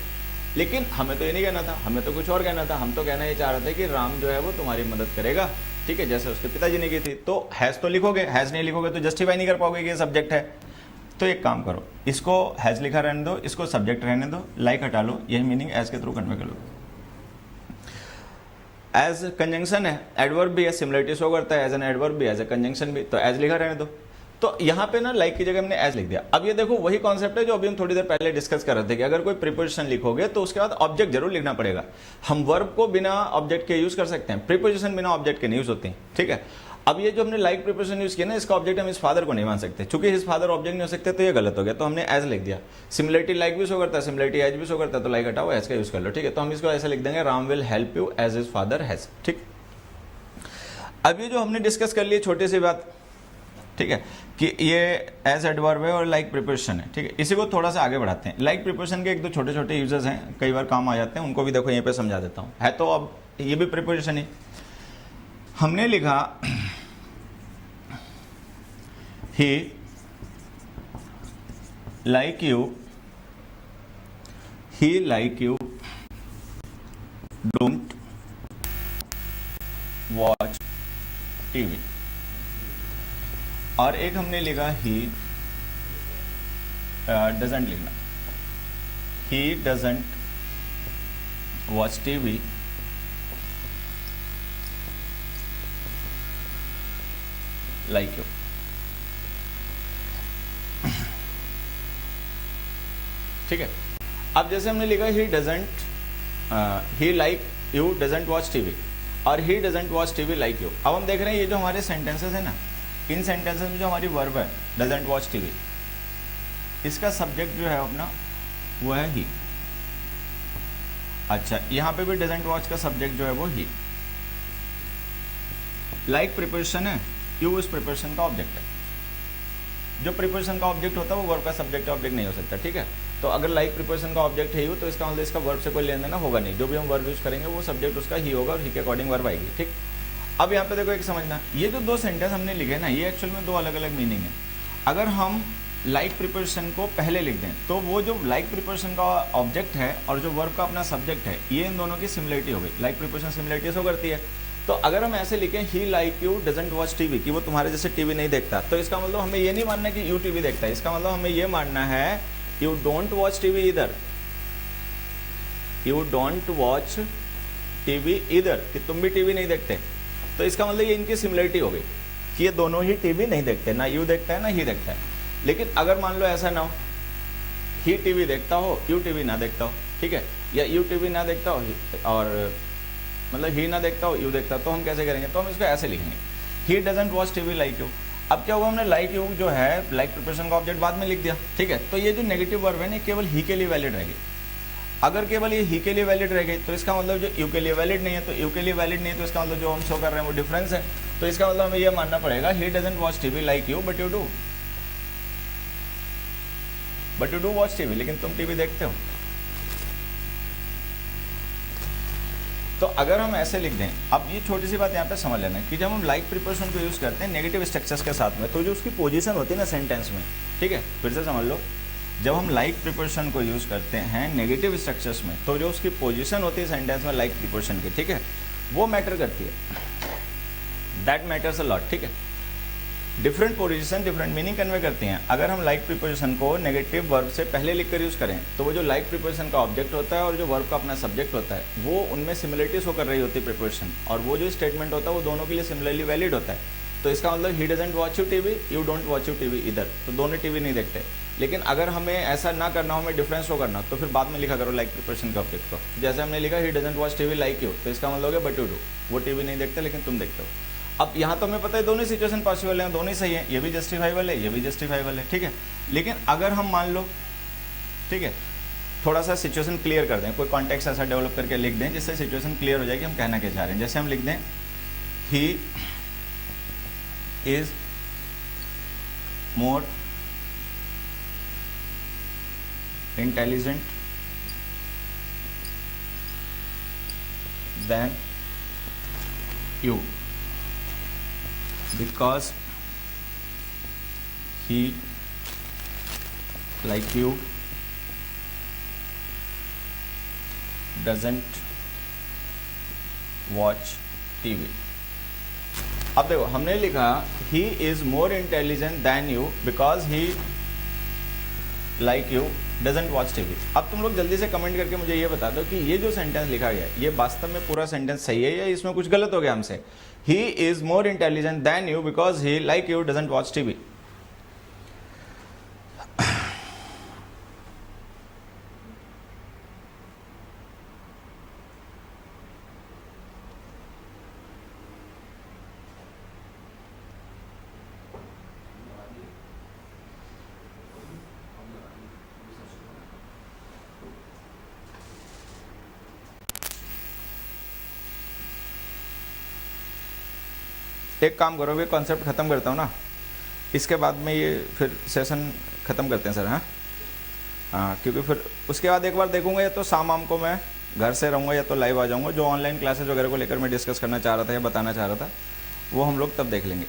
लेकिन हमें तो ये नहीं कहना था, हमें तो कुछ और कहना था। हम तो कहना ये चाह रहे थे कि राम जो है वो तुम्हारी मदद करेगा, ठीक है, जैसे उसके पिताजी ने की थी। तो हैज़ तो लिखोगे, हैज़ नहीं लिखोगे तो जस्टिफाई नहीं कर पाओगे कि ये सब्जेक्ट है। तो एक काम करो, इसको हैज़ लिखा रहने दो, इसको सब्जेक्ट रहने दो, लाइक हटा लो, यही मीनिंग एज के थ्रू कन्वे कर लो। एज कंजंक्शन है, एडवर्ब भी है, सिमिलरिटी शो करता है, एज एन एडवर्ब भी, एज ए कंजंक्शन भी, तो एज लिखा रहने दो। तो यहाँ पे ना लाइक की जगह हमने एज लिख दिया। अब ये देखो वही कॉन्सेप्ट है जो अभी हम थोड़ी देर पहले डिस्कस कर रहे थे कि अगर कोई प्रीपोजिशन लिखोगे तो उसके बाद ऑब्जेक्ट जरूर लिखना पड़ेगा। हम वर्ब को बिना ऑब्जेक्ट के यूज कर सकते हैं, प्रीपोजिशन बिना ऑब्जेक्ट के नहीं यूज होती, ठीक है। अब ये जो हमने लाइक प्रीपोजिशन यूज किया ना, इसका ऑब्जेक्ट हम इस फादर को नहीं मान सकते, चूंकि हिज फादर ऑब्जेक्ट नहीं हो सकते, तो ये गलत हो गया, तो हमने एज लिख दिया। सिमिलरिटी लाइक भी शो करता है, सिमिलरिटी एज भी शो करता है, तो लाइक हटाओ, एज का यूज कर लो, ठीक है। तो हम इसको ऐसे लिख देंगे, Ram will help you as his father has, ठीक। अब ये जो हमने डिस्कस कर लिया छोटी सी बात, ठीक है, कि ये एज एडवर्ब है और लाइक प्रीपोजिशन है, ठीक है। इसी को थोड़ा सा आगे बढ़ाते हैं। लाइक प्रीपोजिशन के एक दो छोटे छोटे यूजेस हैं, कई बार काम आ जाते हैं, उनको भी देखो यहीं पे समझा देता हूँ। है तो अब ये भी प्रीपोजिशन ही। हमने लिखा he like you, he like you don't watch TV, और एक हमने लिखा ही डजंट लिखना, he doesn't watch TV like you. ठीक है, अब जैसे हमने लिखा he doesn't, he like you doesn't watch TV, और he doesn't watch TV like you. अब हम देख रहे हैं ये जो हमारे सेंटेंसेस है ना, इन सेंटेंसेस में जो हमारी वर्ब है डजंट वॉच टीवी, इसका सब्जेक्ट जो है अपना वो है ही। अच्छा, यहां पे भी डजंट वॉच का सब्जेक्ट जो है वो ही। लाइक प्रीपोजिशन है, यू उस प्रीपोजिशन का ऑब्जेक्ट है। जो प्रीपोजिशन का ऑब्जेक्ट होता है वो वर्ब का सब्जेक्ट ऑब्जेक्ट नहीं हो सकता, ठीक है। तो अगर लाइक प्रीपोजिशन का ऑब्जेक्ट है यू, तो इसका मतलब इसका वर्ब से कोई लेन देना होगा नहीं। जो भी हम वर्ब यूज करेंगे वो सब्जेक्ट उसका ही होगा और ही के अकॉर्डिंग वर्ब आएगी, ठीक। अब यहाँ पे देखो एक समझना, ये जो दो सेंटेंस हमने लिखे ना, ये एक्चुअल में दो अलग अलग मीनिंग है। अगर हम लाइक प्रीपोजिशन को पहले लिख दें तो वो जो लाइक प्रीपोजिशन का ऑब्जेक्ट है और जो वर्ब का अपना सब्जेक्ट है, ये इन दोनों की सिमिलरिटी हो गई। लाइक प्रीपोजिशन सिमिलरिटी शो करती है। तो अगर हम ऐसे लिखें he like you doesn't watch TV, कि वो तुम्हारे जैसे टीवी नहीं देखता, तो इसका मतलब हमें ये नहीं मानना कि यू टीवी देखता है, इसका मतलब हमें ये मानना है यू डोंट वॉच टीवी इधर, यू डोंट वॉच टीवी इधर, कि तुम भी टीवी नहीं देखते। तो इसका मतलब ये इनकी सिमिलरिटी हो गई कि ये दोनों ही टीवी नहीं देखते, ना यू देखता है ना ही देखता है। लेकिन अगर मान लो ऐसा ना हो, ही टीवी देखता हो यू टीवी ना देखता हो, ठीक है, या यू टीवी ना देखता हो और मतलब ही ना देखता हो यू देखता हो, तो हम कैसे करेंगे? तो हम इसको ऐसे लिखेंगे, ही doesn't watch TV like you. अब क्या हुआ, हमने लाइक यू जो है लाइक प्रीपोजिशन का ऑब्जेक्ट बाद में लिख दिया, ठीक है। तो ये जो नेगेटिव वर्ब है ना, केवल ही के लिए वैलिड रहेगी। अगर केवल ये ही के लिए वैलिड रह गई तो इसका मतलब जो यू के लिए वैलिड नहीं है, तो यू के लिए वैलिड नहीं है, तो इसका मतलब जो हम शो कर रहे हैं वो डिफरेंस है। तो इसका मतलब हमें ये मानना पड़ेगा ही doesn't watch TV like you but you do, but you do watch TV, लेकिन तुम टीवी देखते हो। तो अगर हम ऐसे लिख दें, अब ये छोटी सी बात यहाँ पे समझ लेना कि जब हम लाइक प्रीपोजिशन को यूज करते हैं नेगेटिव स्ट्रक्चर्स के साथ में, तो जो उसकी पोजीशन होती है ना सेंटेंस में, ठीक है, फिर से समझ लो, जब हम लाइक प्रीपोजिशन को यूज करते हैं नेगेटिव स्ट्रक्चर्स में, तो जो उसकी पोजीशन होती है सेंटेंस में लाइक प्रीपोजिशन की, ठीक है, वो मैटर करती है, दैट मैटर्स अ लॉट, ठीक है। Different position different meaning convey करती हैं। अगर हम लाइक प्रीपोजिशन को नेगेटिव वर्ब से पहले लिखकर यूज करें, तो वो जो लाइक प्रीपोजिशन का ऑब्जेक्ट होता है और जो वर्ब का अपना सब्जेक्ट होता है, वो उनमें सिमिलरिटी शो कर रही होती है प्रीपोजिशन, और वो जो स्टेटमेंट होता है वो दोनों के लिए सिमिलरली वैलिड होता है। तो इसका मतलब ही doesn't watch you TV, you don't watch you TV इधर, तो दोनों टीवी नहीं देखते। लेकिन अगर हमें ऐसा ना करना हो, हमें डिफरेंस शो करना, तो फिर बाद में लिखा करो लाइक प्रीपोजिशन के ऑब्जेक्ट को। जैसे हमने लिखा he doesn't watch TV like you, तो इसका मतलब हो गया बट यू डू, वो टीवी नहीं देखते लेकिन तुम देखते हो। अब यहाँ तो हमें पता है दोनों सिचुएशन पॉसिबल है, दोनों ही सही है, ये भी जस्टिफाइबल है, ये भी जस्टिफाइबल है, ठीक है। लेकिन अगर हम मान लो, ठीक है, थोड़ा सा सिचुएशन क्लियर कर दें, कोई कॉन्टेक्स्ट ऐसा डेवलप करके लिख दें जिससे सिचुएशन क्लियर हो जाएगी हम कहना क्या चाह रहे हैं। जैसे हम लिख दें ही is more intelligent than you because he like you doesn't watch TV। अब देखो हमने लिखा he is more intelligent than you because he like you doesn't watch TV। अब तुम लोग जल्दी से कमेंट करके मुझे ये बता दो कि ये जो सेंटेंस लिखा गया है ये वास्तव में पूरा सेंटेंस सही है या इसमें कुछ गलत हो गया हमसे। he is more intelligent than you because he like you doesn't watch TV। एक काम करो, ये कॉन्सेप्ट ख़त्म करता हूँ ना, इसके बाद में ये फिर सेशन ख़त्म करते हैं सर। हाँ क्योंकि फिर उसके बाद एक बार देखूंगा या तो शाम को मैं घर से रहूँगा या तो लाइव आ जाऊँगा। जो ऑनलाइन क्लासेस वगैरह को लेकर मैं डिस्कस करना चाह रहा था या बताना चाह रहा था वो हम लोग तब देख लेंगे।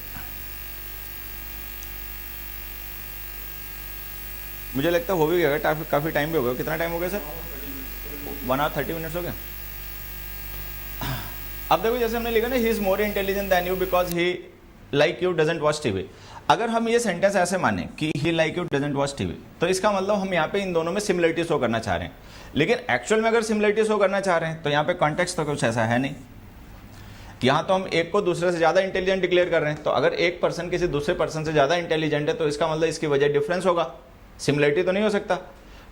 मुझे लगता है हो भी गया, काफ़ी टाइम भी हो गया। कितना टाइम हो गया सर? 1 hour 30 minutes हो गया। अब देखो जैसे हमने लिखा ना he is more intelligent than you because he like you doesn't watch TV. अगर हम ये सेंटेंस ऐसे माने कि he like you doesn't watch TV तो इसका मतलब हम यहाँ पे इन दोनों में सिमिलरिटी शो करना चाह रहे हैं। लेकिन एक्चुअल में अगर सिमिलरिटी शो करना चाह रहे हैं तो यहाँ पे कॉन्टेक्स्ट तो कुछ ऐसा है नहीं। यहाँ तो हम एक को दूसरे से ज़्यादा इंटेलिजेंट डिक्लेयर कर रहे हैं, तो अगर एक पर्सन किसी दूसरे पर्सन से ज़्यादा इंटेलिजेंट है तो इसका मतलब इसकी वजह डिफरेंस होगा, सिमिलरिटी तो नहीं हो सकता।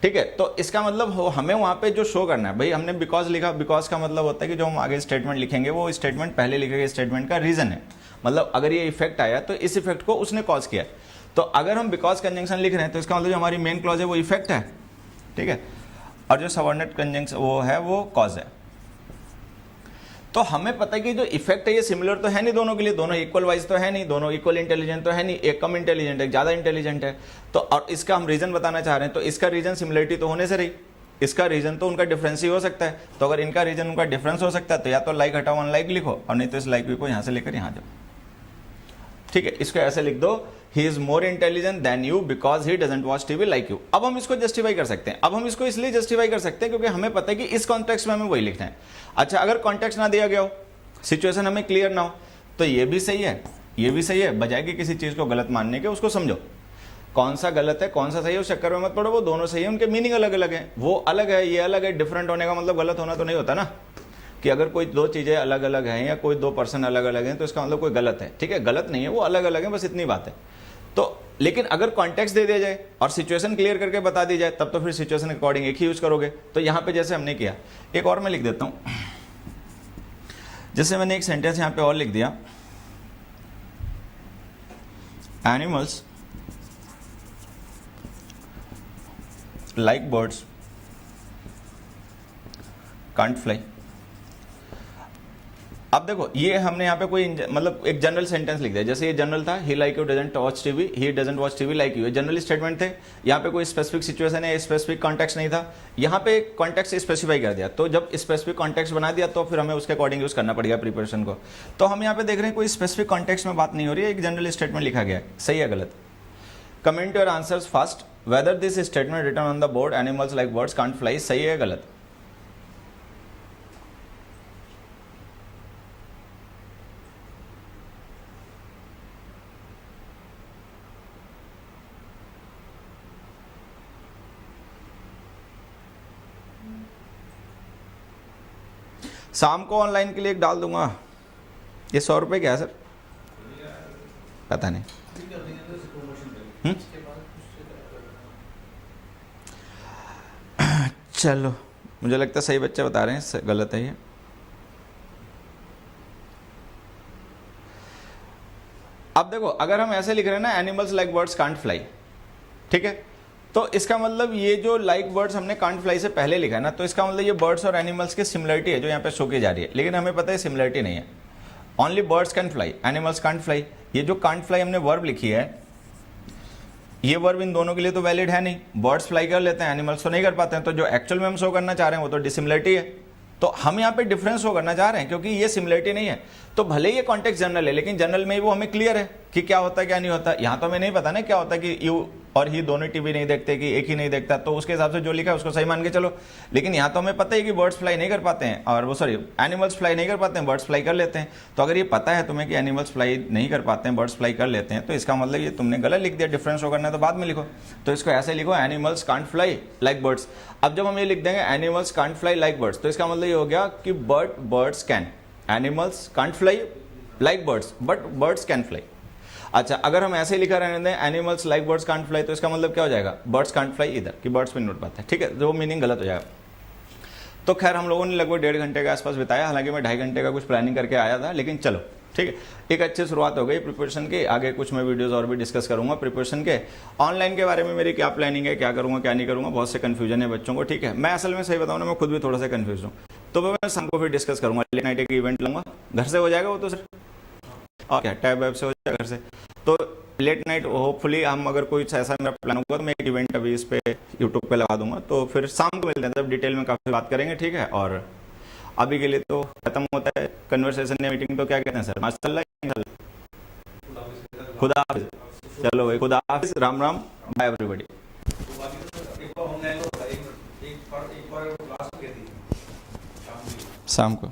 ठीक है, तो इसका मतलब हमें वहाँ पे जो शो करना है, भाई हमने बिकॉज लिखा, बिकॉज का मतलब होता है कि जो हम आगे स्टेटमेंट लिखेंगे वो स्टेटमेंट पहले लिखे गए स्टेटमेंट का रीजन है। मतलब अगर ये इफेक्ट आया तो इस इफेक्ट को उसने कॉज किया। तो अगर हम बिकॉज कंजंक्शन लिख रहे हैं तो इसका मतलब जो हमारी मेन क्लॉज है वो इफेक्ट है। ठीक है, और जो सबऑर्डिनेट कंजंक्शन वो है वो कॉज है। तो हमें पता है कि जो इफेक्ट है ये सिमिलर तो है नहीं दोनों के लिए, दोनों इक्वल वाइज तो है नहीं, दोनों इक्वल इंटेलिजेंट तो है नहीं, एक कम इंटेलिजेंट है एक ज़्यादा इंटेलिजेंट है। तो और इसका हम रीजन बताना चाह रहे हैं तो इसका रीजन सिमिलरिटी तो होने से रही, इसका रीजन तो उनका डिफरेंस ही हो सकता है। तो अगर इनका रीजन उनका डिफरेंस हो सकता है तो या तो लाइक हटाओ अनलाइक लिखो, और नहीं तो इस लाइक को यहाँ से लेकर यहाँ जाओ। ठीक है, इसको ऐसे लिख दो ही is more intelligent than you because he doesn't watch TV like you. अब हम इसको जस्टिफाई कर सकते हैं। अब हम इसको इसलिए जस्टिफाई कर सकते हैं क्योंकि हमें पता है कि इस कॉन्टेक्स्ट में हमें वही लिखना है। अच्छा, अगर कॉन्टेक्स्ट ना दिया गया हो, सिचुएशन हमें क्लियर ना हो, तो ये भी सही है ये भी सही है। बजाय कि किसी चीज को गलत मानने के उसको समझो कौन सा गलत है कौन सा सही है, उस चक्कर में मत पड़ो। वो दोनों सही है, उनके मीनिंग अलग अलग है, वो अलग है ये अलग है। डिफरेंट होने का मतलब गलत होना तो नहीं होता ना, कि अगर कोई दो चीजें अलग अलग हैं या कोई दो पर्सन अलग अलग हैं तो इसका मतलब कोई गलत है। ठीक है, गलत नहीं है, वो अलग अलग है, बस इतनी बात है। तो लेकिन अगर कॉन्टेक्स्ट दे दिया जाए और सिचुएशन क्लियर करके बता दी जाए तब तो फिर सिचुएशन के अकॉर्डिंग एक ही यूज करोगे। तो यहाँ पे जैसे हमने किया, एक और मैं लिख देता हूँ। जैसे मैंने एक सेंटेंस यहां पे और लिख दिया, animals like birds can't fly. अब देखो ये हमने यहाँ पे कोई मतलब एक जनरल सेंटेंस लिख दिया। जैसे ये जनरल था, he like you doesn't watch TV, he doesn't watch TV like you, ये जनरल स्टेटमेंट थे। यहाँ पे कोई स्पेसिफिक सिचुएशन है, स्पेसिफिक कॉन्टेक्स्ट नहीं था। यहाँ पे कॉन्टेक्स्ट स्पेसिफाई कर दिया, तो जब स्पेसिफिक कॉन्टेक्स्ट बना दिया तो फिर हमें उसके अकॉर्डिंग यूज करना पड़ेगा प्रिपरेशन को। तो हम यहाँ पे देख रहे हैं कोई स्पेसिफिक कॉन्टेक्स्ट में बात नहीं हो रही है, एक जनरल स्टेटमेंट लिखा गया है। सही है गलत? Comment your answers fast whether this statement written on the board animals like birds can't fly सही है गलत? शाम को ऑनलाइन के लिए एक डाल दूंगा। ये 100 रुपये क्या है सर? पता नहीं। चलो, मुझे लगता है सही बच्चे बता रहे हैं, गलत है ये। अब देखो अगर हम ऐसे लिख रहे हैं ना, animals like birds can't fly, ठीक है, तो इसका मतलब ये जो लाइक बर्ड्स हमने कांट फ्लाई से पहले लिखा है ना, तो इसका मतलब ये बर्ड्स और एनिमल्स की सिमिलरिटी है जो यहाँ पे शो की जा रही है। लेकिन हमें पता है सिमिलरिटी नहीं है, only birds can fly animals can't fly. ये जो कांट फ्लाई हमने वर्ब लिखी है, ये वर्ब इन दोनों के लिए तो वैलिड है नहीं। बर्ड्स फ्लाई कर लेते हैं, एनिमल्स तो नहीं कर पाते हैं। तो जो एक्चुअल में हम शो करना चाह रहे हैं वो तो डिसिमिलरिटी है। तो हम यहाँ पे डिफरेंस शो करना चाह रहे हैं क्योंकि ये सिमिलरिटी नहीं है। तो भले ही ये कॉन्टेक्स्ट जनरल है लेकिन जनरल में ही वो हमें क्लियर है कि क्या होता है क्या नहीं होता। यहाँ तो हमें नहीं पता ना क्या होता है कि यू और ही दोनों टीवी नहीं देखते कि एक ही नहीं देखता, तो उसके हिसाब से जो लिखा है उसको सही मान के चलो। लेकिन यहाँ तो हमें पता है कि बर्ड्स फ्लाई नहीं कर पाते हैं, और वो सॉरी एनिमल्स फ्लाई नहीं कर पाते हैं, बर्ड्स फ्लाई कर लेते हैं। तो अगर ये पता है तुम्हें कि एनिमल्स फ्लाई नहीं कर पाते हैं, बर्ड्स फ्लाई कर लेते हैं, तो इसका मतलब ये तुमने गलत लिख दिया। डिफरेंस शो करना है तो बाद में लिखो। तो इसको ऐसे लिखो, animals can't fly like birds. अब जब हम ये लिख देंगे animals can't fly like birds, तो इसका मतलब ये हो गया कि birds can, animals can't fly like birds but birds can fly. अच्छा, अगर हम ऐसे लिखा रहने दें animals like birds can't fly, तो इसका मतलब क्या हो जाएगा, बर्ड्स कांट फ्लाई इधर, कि बर्ड्स भी नहीं उड़ पाते। ठीक है, जो मीनिंग गलत हो जाएगा। तो खैर हम लोगों ने लगभग 1.5 घंटे के आसपास बिताया, हालांकि मैं 2.5 घंटे का कुछ प्लानिंग करके आया था, लेकिन चलो ठीक है, एक अच्छी शुरुआत हो गई प्रिपरेशन की। आगे कुछ मैं वीडियोस और भी डिस्कस करूंगा प्रिपरेशन के। ऑनलाइन के बारे में मेरी क्या प्लानिंग है, क्या करूंगा क्या नहीं करूंगा, बहुत से कन्फ्यूजन है बच्चों को। ठीक है, मैं असल में सही बताऊँ ना, मैं खुद भी थोड़ा सा कन्फ्यूज हूँ, तो मैं शाम को फिर डिस्कस करूंगा। लेट नाइट एक इवेंट लूंगा, घर से हो जाएगा वो तो सर, और क्या टैब वैब से हो जाएगा घर से। तो लेट नाइट होपफुली हम, अगर कोई ऐसा मेरा प्लान होगा तो मैं एक इवेंट अभी इस पे यूट्यूब पे लगा दूंगा, तो फिर शाम को मिलते हैं, तब डिटेल में काफ़ी बात करेंगे। ठीक है, और अभी के लिए तो खत्म होता है कन्वर्सेशन या मीटिंग, तो क्या कहते हैं सर, माशाल्लाह, खुदा हाफिज। चलो भाई, खुदा हाफिज, राम राम, बाय एवरीबॉडी। शाम को